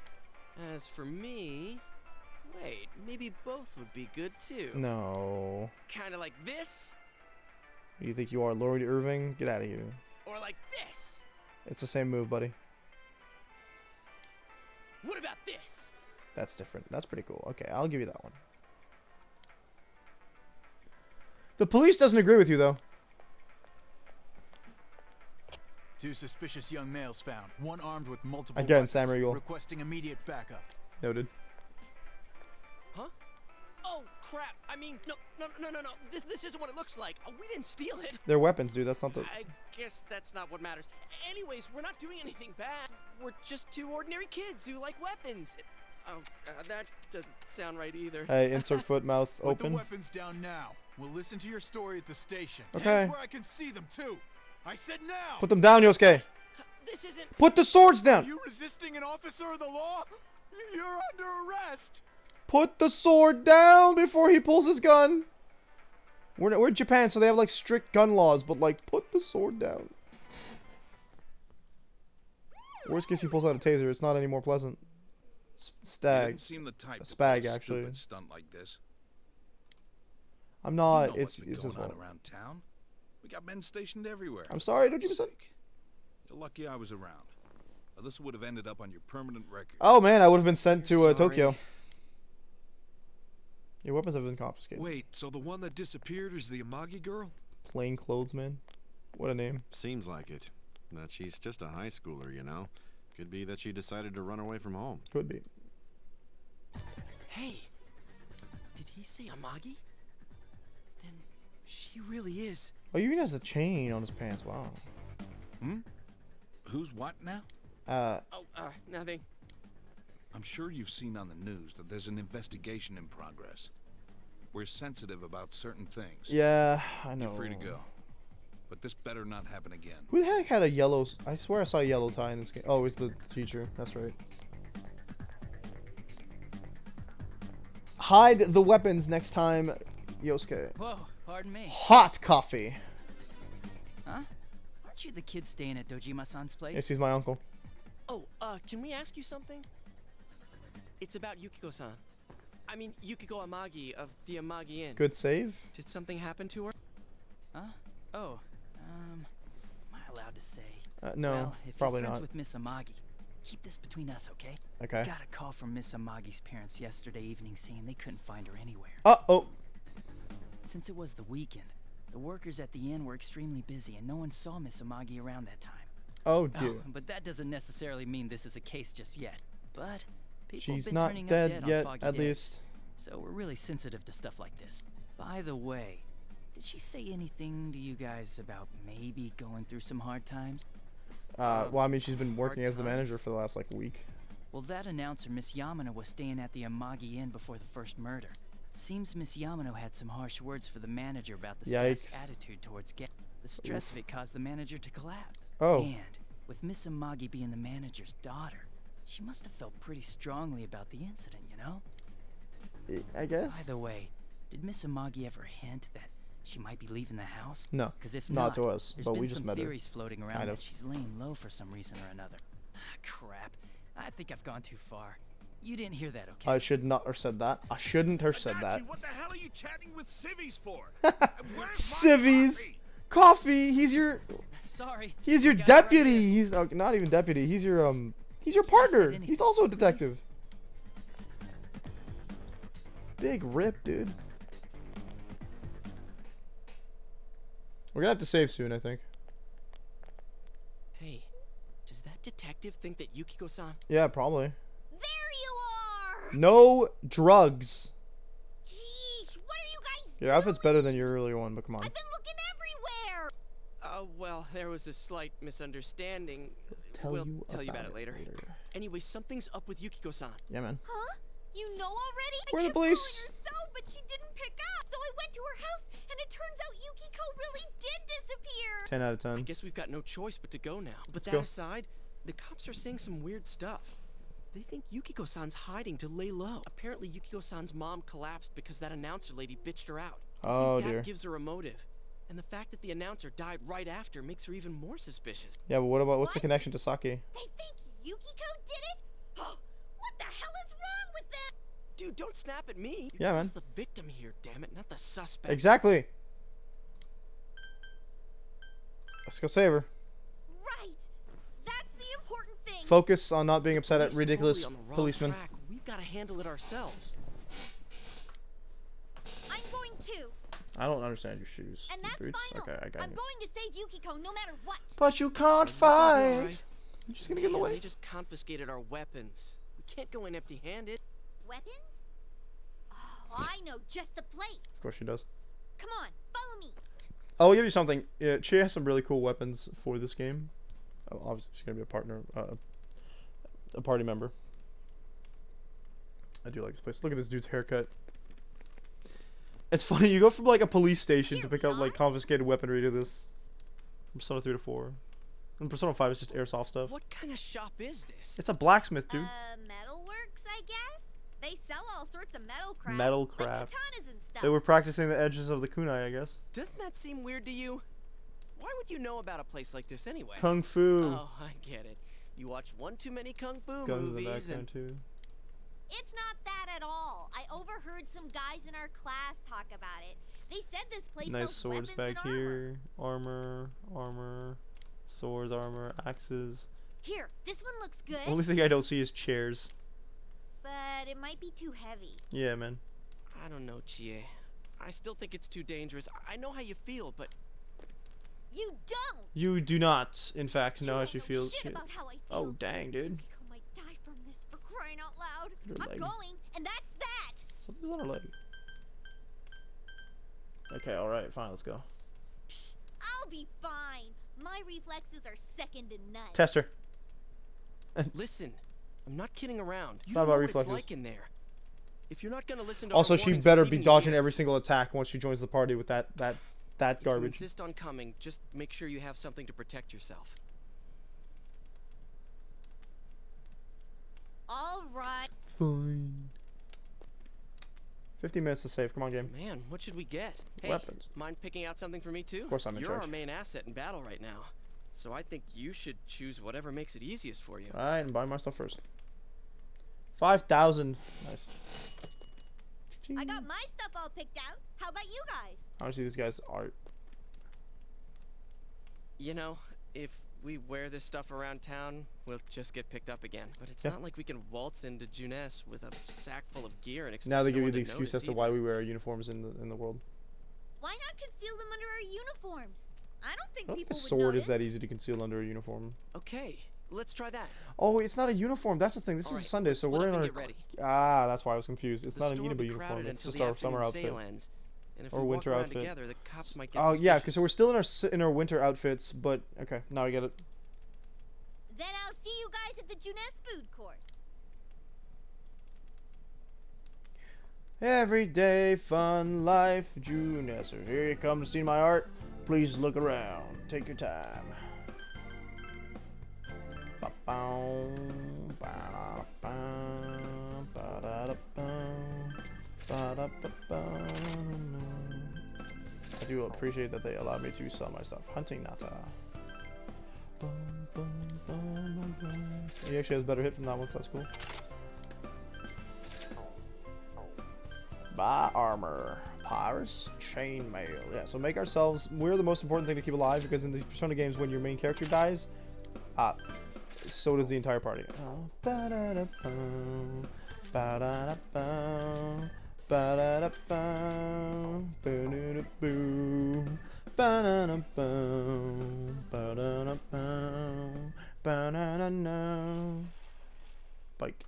Speaker 21: As for me, wait, maybe both would be good too.
Speaker 1: No.
Speaker 21: Kind of like this,
Speaker 1: You think you are Lord Irving? Get out of here.
Speaker 21: or like this.
Speaker 1: It's the same move, buddy.
Speaker 21: What about this?
Speaker 1: That's different. That's pretty cool. Okay, I'll give you that one. The police doesn't agree with you, though.
Speaker 14: Two suspicious young males found, one armed with multiple
Speaker 1: Again,
Speaker 14: weapons,
Speaker 1: Sam Riegel.
Speaker 14: requesting immediate backup.
Speaker 1: Noted.
Speaker 21: Huh? Oh crap! I mean, no. This isn't what it looks like. We didn't steal it.
Speaker 1: They're weapons, dude. That's not the...
Speaker 21: I guess that's not what matters. Anyways, we're not doing anything bad. We're just two ordinary kids who like weapons. Oh, that doesn't sound right either.
Speaker 1: Hey, insert foot, mouth
Speaker 14: Put
Speaker 1: open.
Speaker 14: the weapons down now. We'll listen to your story at the station.
Speaker 1: Okay.
Speaker 14: Here's where I can see them too. I said now.
Speaker 1: Put them down, Yosuke.
Speaker 21: This isn't...
Speaker 1: Put the swords
Speaker 14: Are
Speaker 1: down.
Speaker 14: you resisting an officer of the law? You're under arrest.
Speaker 1: Put the sword down before he pulls his gun. We're in Japan, so they have like strict gun laws, but like, put the sword down. Worst case, he pulls out a taser. It's not any more pleasant.
Speaker 16: You
Speaker 1: Stag.
Speaker 16: didn't seem the type to
Speaker 1: Spag,
Speaker 16: pull a
Speaker 1: actually.
Speaker 16: stupid stunt like this.
Speaker 1: I'm not.
Speaker 16: You know
Speaker 1: It's
Speaker 16: what's been
Speaker 1: his
Speaker 16: going on
Speaker 1: fault.
Speaker 16: around town. We got men stationed everywhere.
Speaker 1: I'm sorry. Don't you be
Speaker 16: You're lucky I was around. Or this would have ended up on your permanent record.
Speaker 1: Oh man, I would have been sent to
Speaker 16: Sorry.
Speaker 1: Tokyo. Your weapons have been confiscated.
Speaker 23: Wait, so the one that disappeared is the Amagi girl?
Speaker 1: Plain clothes man. What a name.
Speaker 7: Seems like it. That she's just a high schooler, you know. Could be that she decided to run away from home.
Speaker 1: Could be.
Speaker 21: Hey, Did he say Amagi? Then she really is.
Speaker 1: Oh, he even has a chain on his pants. Wow.
Speaker 16: Hmm? Who's what now?
Speaker 21: Nothing.
Speaker 16: I'm sure you've seen on the news that there's an investigation in progress. We're sensitive about certain things.
Speaker 1: Yeah, I know.
Speaker 16: You're free to go. But this better not happen again.
Speaker 1: Who the heck had a yellow... I swear I saw a yellow tie in this game. Oh, it was the teacher. That's right. Hide the weapons next time, Yosuke.
Speaker 13: Whoa, pardon me.
Speaker 1: Hot coffee.
Speaker 13: Huh? Aren't you the kid staying at Dojima-san's place?
Speaker 1: Yes, he's my uncle.
Speaker 21: Oh, can we ask you something? It's about Yukiko-san. I mean, Yukiko Amagi of the Amagi Inn.
Speaker 1: Good save.
Speaker 21: Did something happen to her?
Speaker 13: Huh? Oh, am I allowed to say?
Speaker 1: No,
Speaker 13: well, if
Speaker 1: probably
Speaker 13: you're friends
Speaker 1: not.
Speaker 13: with Miss Amagi, keep this between us, okay?
Speaker 1: Okay.
Speaker 13: I got a call from Miss Amagi's parents yesterday evening saying they couldn't find her anywhere.
Speaker 1: Uh-oh.
Speaker 13: Since it was the weekend, the workers at the inn were extremely busy and no one saw Miss Amagi around that time.
Speaker 1: Oh, dear.
Speaker 13: But that doesn't necessarily mean this is a case just yet. But people
Speaker 1: She's
Speaker 13: have been
Speaker 1: not
Speaker 13: turning
Speaker 1: dead
Speaker 13: up dead
Speaker 1: yet,
Speaker 13: on foggy
Speaker 1: at
Speaker 13: days,
Speaker 1: least.
Speaker 13: so we're really sensitive to stuff like this. By the way, did she say anything to you guys about maybe going through some hard times?
Speaker 1: Well, I mean, she's been working as the manager for the last, like, week.
Speaker 13: Well, that announcer, Miss Yamano, was staying at the Amagi Inn before the first murder. Seems Miss Yamano had some harsh words for the manager about the staff's
Speaker 1: Yikes.
Speaker 13: attitude towards guests. The stress of it caused the manager to collapse.
Speaker 1: Oh.
Speaker 13: And with Miss Amagi being the manager's daughter, she must have felt pretty strongly about the incident, you know?
Speaker 1: I guess.
Speaker 13: By the way, did Miss Amagi ever hint that she might be leaving the house?
Speaker 1: No,
Speaker 13: because if
Speaker 1: not to us,
Speaker 13: there's
Speaker 1: but
Speaker 13: been
Speaker 1: we just
Speaker 13: some
Speaker 1: met her.
Speaker 13: theories floating around
Speaker 1: Kind
Speaker 13: that
Speaker 1: of.
Speaker 13: she's laying low for some reason or another. Crap. I think I've gone too far. You didn't hear that, okay?
Speaker 1: I should not have said that. I shouldn't have said that.
Speaker 14: What the hell are you chatting with civvies for?
Speaker 1: Civvies! Coffee! He's your...
Speaker 13: Sorry.
Speaker 1: He's your deputy! He's not even deputy. He's your partner. He's also a detective. Big rip, dude. We're gonna have to save soon, I think.
Speaker 21: Hey, does that detective think that Yukiko-san...
Speaker 1: Yeah, probably.
Speaker 4: There you are!
Speaker 1: No drugs.
Speaker 4: Jeez, what are you guys
Speaker 1: Your outfit's better than your earlier one, but come on.
Speaker 4: I've been looking everywhere!
Speaker 21: Well, there was a slight misunderstanding.
Speaker 1: We'll
Speaker 21: tell you about it later. Anyway, something's up with Yukiko-san.
Speaker 1: Yeah, man.
Speaker 4: Huh? You know already?
Speaker 1: We're
Speaker 4: I
Speaker 1: the
Speaker 4: kept
Speaker 1: police.
Speaker 4: calling her so, but she didn't pick up. So I went to her house, and it turns out Yukiko really did disappear.
Speaker 1: 10 out of 10.
Speaker 21: I guess we've got no choice but to go now. But
Speaker 1: Let's
Speaker 21: that
Speaker 1: go.
Speaker 21: aside, the cops are saying some weird stuff. They think Yukiko-san's hiding to lay low. Apparently, Yukiko-san's mom collapsed because that announcer lady bitched her out.
Speaker 1: Oh,
Speaker 21: I think
Speaker 1: dear.
Speaker 21: that gives her a motive. And the fact that the announcer died right after makes her even more suspicious.
Speaker 1: Yeah, but what about... What's the connection to Saki?
Speaker 4: They think Yukiko did it? Oh, what the hell is wrong with them?
Speaker 21: Dude, don't snap at me.
Speaker 1: Yeah, man.
Speaker 21: You're the victim here, damn it, not the suspect.
Speaker 1: Exactly. Let's go save her.
Speaker 4: Right. That's the important thing.
Speaker 1: Focus on not being upset at
Speaker 21: Police
Speaker 1: ridiculous
Speaker 21: totally on the wrong
Speaker 1: policemen.
Speaker 21: track. We've got to handle it ourselves.
Speaker 4: I'm going to.
Speaker 1: I don't understand your shoes.
Speaker 4: And that's
Speaker 1: boots.
Speaker 4: final.
Speaker 1: Okay, I got
Speaker 4: I'm
Speaker 1: you.
Speaker 4: going to save Yukiko no matter what.
Speaker 1: But you can't
Speaker 21: All
Speaker 1: fight.
Speaker 21: right.
Speaker 1: You're just gonna get in the
Speaker 21: Man,
Speaker 1: way.
Speaker 21: They just confiscated our weapons. We can't go in empty-handed.
Speaker 4: Weapons? Oh, I know just the place.
Speaker 1: Of course she does.
Speaker 4: Come on, follow me.
Speaker 1: I'll give you something. Yeah, she has some really cool weapons for this game. Obviously, she's gonna be a partner, a party member. I do like this place. Look at this dude's haircut. It's funny. You go from like a police station to pick up like confiscated weaponry to this. Persona 3 to 4. And Persona 5 is just airsoft stuff.
Speaker 21: What kind of shop is this?
Speaker 1: It's a blacksmith, dude.
Speaker 4: Metalworks, I guess? They sell all sorts of metal craft.
Speaker 1: Metal
Speaker 4: like
Speaker 1: craft.
Speaker 4: katanas and stuff.
Speaker 1: They were practicing the edges of the kunai, I guess.
Speaker 21: Doesn't that seem weird to you? Why would you know about a place like this anyway?
Speaker 1: Kung Fu.
Speaker 21: Oh, I get it. You watch one too many Kung Fu
Speaker 1: Guns in the
Speaker 21: movies
Speaker 1: background too.
Speaker 4: It's not that at all. I overheard some guys in our class talk about it. They said this place
Speaker 1: Nice
Speaker 4: sells
Speaker 1: swords
Speaker 4: weapons
Speaker 1: back
Speaker 4: and
Speaker 1: here. Armor, swords, armor, axes.
Speaker 4: Here, this one looks good.
Speaker 1: Only thing I don't see is chairs.
Speaker 4: But it might be too heavy.
Speaker 1: Yeah, man.
Speaker 21: I don't know, Chie. I still think it's too dangerous. I know how you feel, but...
Speaker 4: You don't!
Speaker 1: You do not, in fact, know how she
Speaker 4: Shit
Speaker 1: feels.
Speaker 4: about how I feel.
Speaker 1: Oh, dang, dude.
Speaker 4: Yukiko might die from this for crying out loud.
Speaker 1: Your
Speaker 4: I'm
Speaker 1: leg.
Speaker 4: going, and that's that!
Speaker 1: Something's on her leg. Okay, alright, fine, let's go.
Speaker 4: Psh, I'll be fine. My reflexes are second to none.
Speaker 1: Tester.
Speaker 21: Listen, I'm not kidding around.
Speaker 1: It's
Speaker 21: You
Speaker 1: not
Speaker 21: know
Speaker 1: about
Speaker 21: what it's
Speaker 1: reflexes.
Speaker 21: like in there. If you're not gonna listen to
Speaker 1: Also,
Speaker 21: our
Speaker 1: she
Speaker 21: warnings,
Speaker 1: better
Speaker 21: we're
Speaker 1: be
Speaker 21: leaving you
Speaker 1: dodging
Speaker 21: here.
Speaker 1: every single attack once she joins the party with that
Speaker 21: If you
Speaker 1: garbage.
Speaker 21: insist on coming, just make sure you have something to protect yourself.
Speaker 4: All right.
Speaker 1: Fine. 15 minutes to save. Come on, game.
Speaker 21: Man, what should we get? Hey,
Speaker 1: Weapons.
Speaker 21: mind picking out something for me too?
Speaker 1: Of course I'm in
Speaker 21: You're
Speaker 1: charge.
Speaker 21: our main asset in battle right now. So I think you should choose whatever makes it easiest for you.
Speaker 1: Alright, and buy my stuff first. 5,000. Nice.
Speaker 4: I got my stuff all picked out. How about you guys?
Speaker 1: I want to see this guy's art.
Speaker 21: You know, if we wear this stuff around town, we'll just get picked up again. But it's
Speaker 1: Yeah.
Speaker 21: not like we can waltz into Juness with a sack full of gear and expect
Speaker 1: Now they
Speaker 21: no
Speaker 1: give you
Speaker 21: one
Speaker 1: the
Speaker 21: to
Speaker 1: excuse
Speaker 21: notice
Speaker 1: as to why we wear our uniforms in the world.
Speaker 4: Why not conceal them under our uniforms? I don't think
Speaker 1: I don't think
Speaker 4: people
Speaker 1: a
Speaker 4: would
Speaker 1: sword
Speaker 4: notice.
Speaker 1: is that easy to conceal under a uniform.
Speaker 21: Okay, let's try that.
Speaker 1: Oh, it's not a uniform. That's the thing. This is
Speaker 21: Alright,
Speaker 1: a Sunday, so
Speaker 21: split
Speaker 1: we're
Speaker 21: up
Speaker 1: in
Speaker 21: and
Speaker 1: our...
Speaker 21: get ready.
Speaker 1: Ah, that's why I was confused. It's
Speaker 21: The
Speaker 1: not an
Speaker 21: store will
Speaker 1: Inaba
Speaker 21: be
Speaker 1: uniform.
Speaker 21: crowded
Speaker 1: It's
Speaker 21: until
Speaker 1: just
Speaker 21: the
Speaker 1: our summer
Speaker 21: afternoon
Speaker 1: outfit.
Speaker 21: sale ends. And if
Speaker 1: Or
Speaker 21: we
Speaker 1: winter
Speaker 21: walk around
Speaker 1: outfit.
Speaker 21: together, the cops might get
Speaker 1: Oh, yeah, because
Speaker 21: suspicious.
Speaker 1: we're still in our winter outfits, but... Okay, now I get it.
Speaker 4: Then I'll see you guys at the Juness food court.
Speaker 1: Everyday fun life, Junesser. Here you come to see my art. Please look around. Take your time. Ba-bow, ba-da-ba, ba-da-da-ba, ba-da-ba-ba. I do appreciate that they allowed me to sell my stuff. Hunting Nata. He actually has a better hit from that one, so that's cool. Buy armor. Pirates. Chainmail. Yeah, so make ourselves... We're the most important thing to keep alive, because in these Persona games, when your main character dies, so does the entire party. Ba-da-da-bum, ba-da-da-bum, ba-da-da-bum, ba-da-da-boom, ba-da-da-bum, ba-da-da-bum, ba-da-da-no. Bike.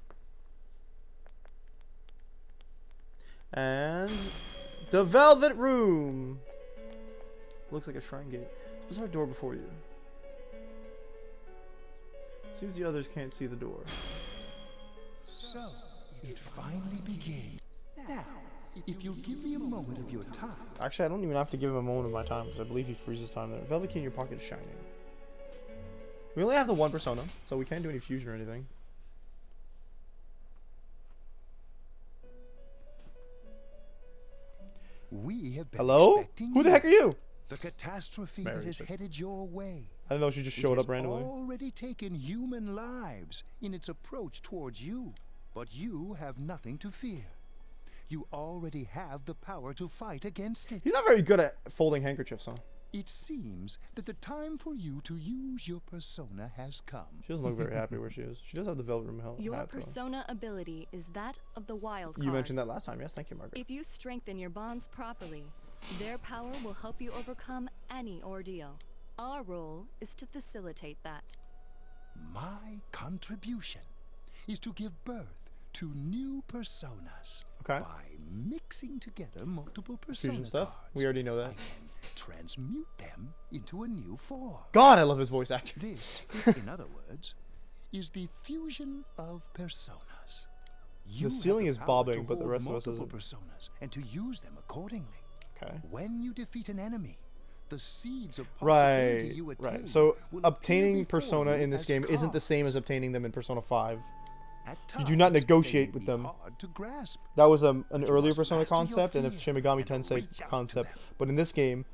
Speaker 1: And the Velvet Room. Looks like a shrine gate. There's our door before you. Seems the others can't see the door.
Speaker 8: So, it finally begins. Now, if you'll give me a moment of your time.
Speaker 1: Actually, I don't even have to give him a moment of my time, because I believe he freezes time there. Velvet key in your pocket is shining. We only have the one persona, so we can't do any fusion or anything.
Speaker 8: We have been
Speaker 1: Hello?
Speaker 8: expecting
Speaker 1: Who the heck are you?
Speaker 8: The catastrophe
Speaker 1: Mary,
Speaker 8: that has
Speaker 1: but-
Speaker 8: headed your way.
Speaker 1: I didn't know she just showed up
Speaker 8: It
Speaker 1: randomly.
Speaker 8: has already taken human lives in its approach towards you, but you have nothing to fear. You already have the power to fight against it.
Speaker 1: He's not very good at folding handkerchiefs, huh?
Speaker 8: It seems that the time for you to use your persona has come.
Speaker 1: She doesn't look very happy where she is. She does have the Velvet Room
Speaker 9: Your
Speaker 1: hat, though.
Speaker 9: persona ability is that of the wild card.
Speaker 1: You mentioned that last time. Yes, thank you, Margaret.
Speaker 9: If you strengthen your bonds properly, their power will help you overcome any ordeal. Our role is to facilitate that.
Speaker 8: My contribution is to give birth to new personas.
Speaker 1: Okay.
Speaker 8: By mixing together multiple persona
Speaker 1: Fusion stuff.
Speaker 8: cards,
Speaker 1: We already know that.
Speaker 8: I can transmute them into a new form.
Speaker 1: God, I love his voice acting.
Speaker 8: This, in other words, is the fusion of personas. You
Speaker 1: The
Speaker 8: have
Speaker 1: ceiling is
Speaker 8: power
Speaker 1: bobbing,
Speaker 8: to
Speaker 1: but the
Speaker 8: hold
Speaker 1: rest of us
Speaker 8: multiple
Speaker 1: isn't.
Speaker 8: personas and to use them accordingly.
Speaker 1: Okay.
Speaker 8: When you defeat an enemy, the seeds of possibility
Speaker 1: Right,
Speaker 8: you attain
Speaker 1: right. So
Speaker 8: will
Speaker 1: obtaining
Speaker 8: appear before
Speaker 1: persona
Speaker 8: you
Speaker 1: in this
Speaker 8: as
Speaker 1: game isn't the same as
Speaker 8: cards.
Speaker 1: obtaining them in Persona 5.
Speaker 8: At
Speaker 1: You do not
Speaker 8: times,
Speaker 1: negotiate
Speaker 8: they may
Speaker 1: with
Speaker 8: be
Speaker 1: them.
Speaker 8: hard to grasp.
Speaker 1: That was an
Speaker 8: But you
Speaker 1: earlier
Speaker 8: must
Speaker 1: Persona
Speaker 8: master your
Speaker 1: concept and a
Speaker 8: fear
Speaker 1: Shin Megami
Speaker 8: and
Speaker 1: Tensei
Speaker 8: reach out to
Speaker 1: concept.
Speaker 8: them.
Speaker 1: But in this game,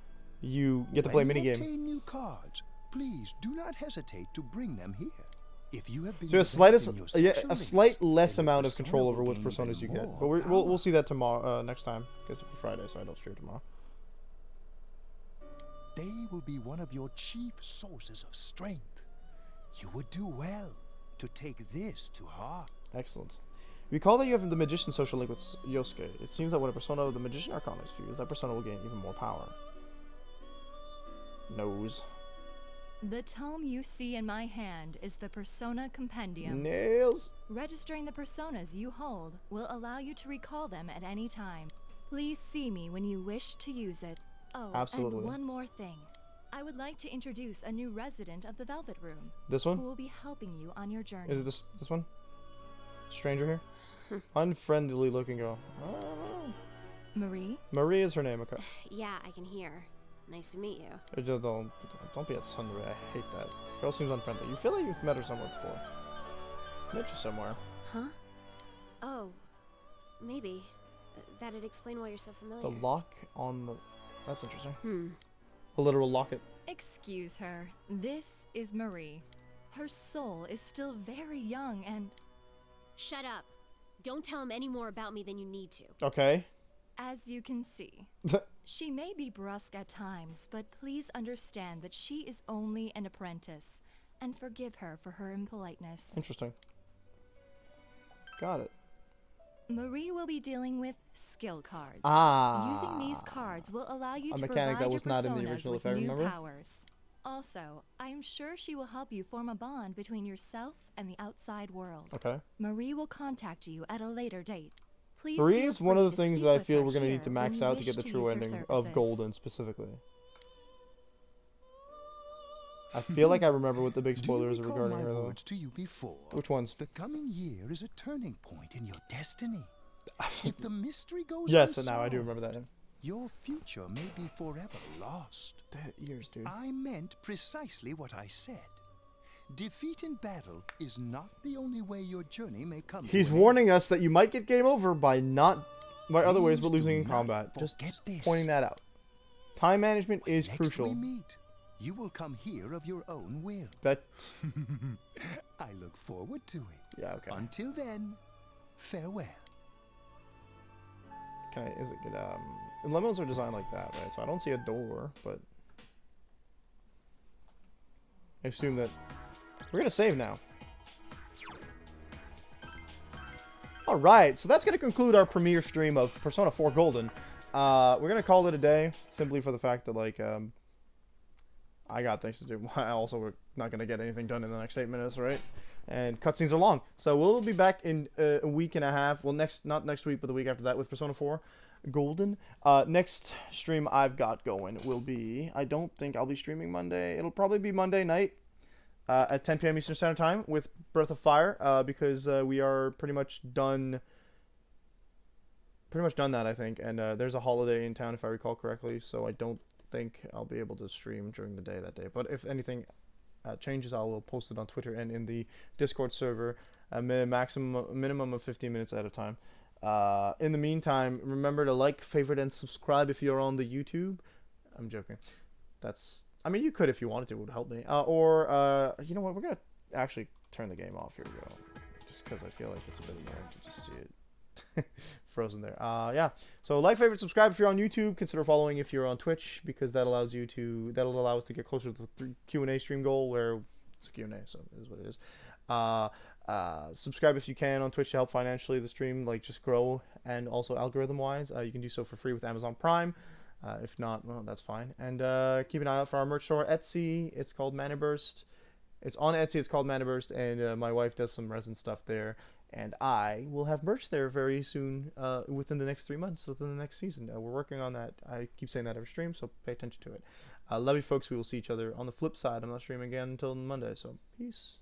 Speaker 1: you get to play a
Speaker 8: When you
Speaker 1: minigame.
Speaker 8: obtain new cards, please do not hesitate to bring them here. If you have been
Speaker 1: So a
Speaker 8: neglecting your
Speaker 1: yeah,
Speaker 8: social
Speaker 1: a
Speaker 8: links,
Speaker 1: slight less
Speaker 8: then your
Speaker 1: amount of
Speaker 8: persona
Speaker 1: control
Speaker 8: will
Speaker 1: over which
Speaker 8: gain
Speaker 1: personas
Speaker 8: even
Speaker 1: you get.
Speaker 8: more
Speaker 1: But
Speaker 8: power.
Speaker 1: we'll see that tomorrow, next time. Guess it's Friday, so I don't stream tomorrow.
Speaker 8: They will be one of your chief sources of strength. You would do well to take this to heart.
Speaker 1: Excellent. Recall that you have the Magician social link with Yosuke. It seems that when a persona of the Magician Arcana is fused, that persona will gain even more power. Nose.
Speaker 9: The tome you see in my hand is the Persona Compendium.
Speaker 1: Nails.
Speaker 9: Registering the personas you hold will allow you to recall them at any time. Please see me when you wish to use it. Oh,
Speaker 1: Absolutely.
Speaker 9: and one more thing. I would like to introduce a new resident of the Velvet Room.
Speaker 1: This one?
Speaker 9: Who will be helping you on your journey.
Speaker 1: Is it this one? Stranger here? Unfriendly looking girl.
Speaker 9: Marie?
Speaker 1: Marie is her name, okay.
Speaker 2: Yeah, I can hear. Nice to meet you.
Speaker 1: Don't be a sunray. I hate that. Girl seems unfriendly. You feel like you've met her somewhere before. Met you somewhere.
Speaker 2: Huh? Oh, maybe. That'd explain why you're so familiar.
Speaker 1: The lock on the... That's interesting. A
Speaker 2: Hmm.
Speaker 1: literal locket.
Speaker 9: Excuse her. This is Marie. Her soul is still very young and...
Speaker 2: Shut up. Don't tell him any more about me than you need to.
Speaker 1: Okay.
Speaker 9: As you can see, she may be brusque at times, but please understand that she is only an apprentice, and forgive her for her impoliteness.
Speaker 1: Interesting. Got it.
Speaker 9: Marie will be dealing with skill cards. Using these cards will allow you to
Speaker 1: mechanic
Speaker 9: provide
Speaker 1: that was
Speaker 9: your
Speaker 1: not in the
Speaker 9: personas
Speaker 1: original,
Speaker 9: with
Speaker 1: if I
Speaker 9: new
Speaker 1: remember.
Speaker 9: powers. Also, I am sure she will help you form a bond between yourself and the outside world.
Speaker 1: Okay.
Speaker 9: Marie will contact you at a later date. Please
Speaker 1: Marie
Speaker 9: feel
Speaker 1: is one
Speaker 9: free
Speaker 1: of the
Speaker 9: to
Speaker 1: things
Speaker 9: speak
Speaker 1: that I
Speaker 9: with
Speaker 1: feel
Speaker 9: her
Speaker 1: we're going to
Speaker 9: here
Speaker 1: need to
Speaker 9: when
Speaker 1: max
Speaker 9: you
Speaker 1: out to
Speaker 9: wish
Speaker 1: get the true
Speaker 9: use her
Speaker 1: ending of
Speaker 9: services.
Speaker 1: Golden specifically. I feel like I remember what the big spoiler is regarding her though.
Speaker 8: Words to you before.
Speaker 1: Which ones?
Speaker 8: The coming year is a turning point in your destiny. If the mystery goes
Speaker 1: Yes, and now I
Speaker 8: unsolved,
Speaker 1: do remember that.
Speaker 8: your future may be forever lost.
Speaker 1: Ears, dude.
Speaker 8: I meant precisely what I said. Defeat in battle is not the only way your journey may come.
Speaker 1: He's
Speaker 8: to an
Speaker 1: warning us that you might get game over by other ways but
Speaker 8: Please
Speaker 1: losing
Speaker 8: do
Speaker 1: in
Speaker 8: not
Speaker 1: combat. Just
Speaker 8: forget this.
Speaker 1: pointing that out. Time management is
Speaker 8: Next
Speaker 1: crucial.
Speaker 8: we meet, you will come here of your own will.
Speaker 1: Bet.
Speaker 8: I look forward to it.
Speaker 1: Yeah, okay.
Speaker 8: Until then, farewell.
Speaker 1: Okay, is it good? And lemons are designed like that, right? So I don't see a door, but I assume that we're gonna save now. Alright, so that's gonna conclude our premiere stream of Persona 4 Golden. We're gonna call it a day, simply for the fact that, like, I got things to do. Also, we're not gonna get anything done in the next 8 minutes, right? And cutscenes are long. So we'll be back in a week and a half. Well, not next week, but the week after that with Persona 4 Golden. Next stream I've got going will be... I don't think I'll be streaming Monday. It'll probably be Monday night at 10 p.m. Eastern Standard Time with Breath of Fire because we are pretty much done... that, I think. And there's a holiday in town, if I recall correctly. So I don't think I'll be able to stream during the day that day. But if anything... changes, I will post it on Twitter and in the Discord server a minimum of 15 minutes at a time. In the meantime, remember to like, favorite, and subscribe if you're on the YouTube. I'm joking. I mean, you could if you wanted to. It would help me. You know what? We're going to actually turn the game off. Here we go. Just because I feel like it's a bit annoying to just see it frozen there. Yeah. So like, favorite, subscribe if you're on YouTube. Consider following if you're on Twitch because that'll allow us to get closer to the Q&A stream goal where it's a Q&A, so it is what it is. Subscribe if you can on Twitch to help financially the stream just grow, and also algorithm wise you can do so for free with Amazon Prime. If not, well, that's fine. And keep an eye out for our merch store Etsy. It's called Mana Burst. It's on Etsy. It's called Mana Burst, and my wife does some resin stuff there. And I will have merch there very soon, within the next 3 months, within the next season. We're working on that. I keep saying that every stream, so pay attention to it. Love you, folks. We will see each other on the flip side. I'm not streaming again until Monday, so peace.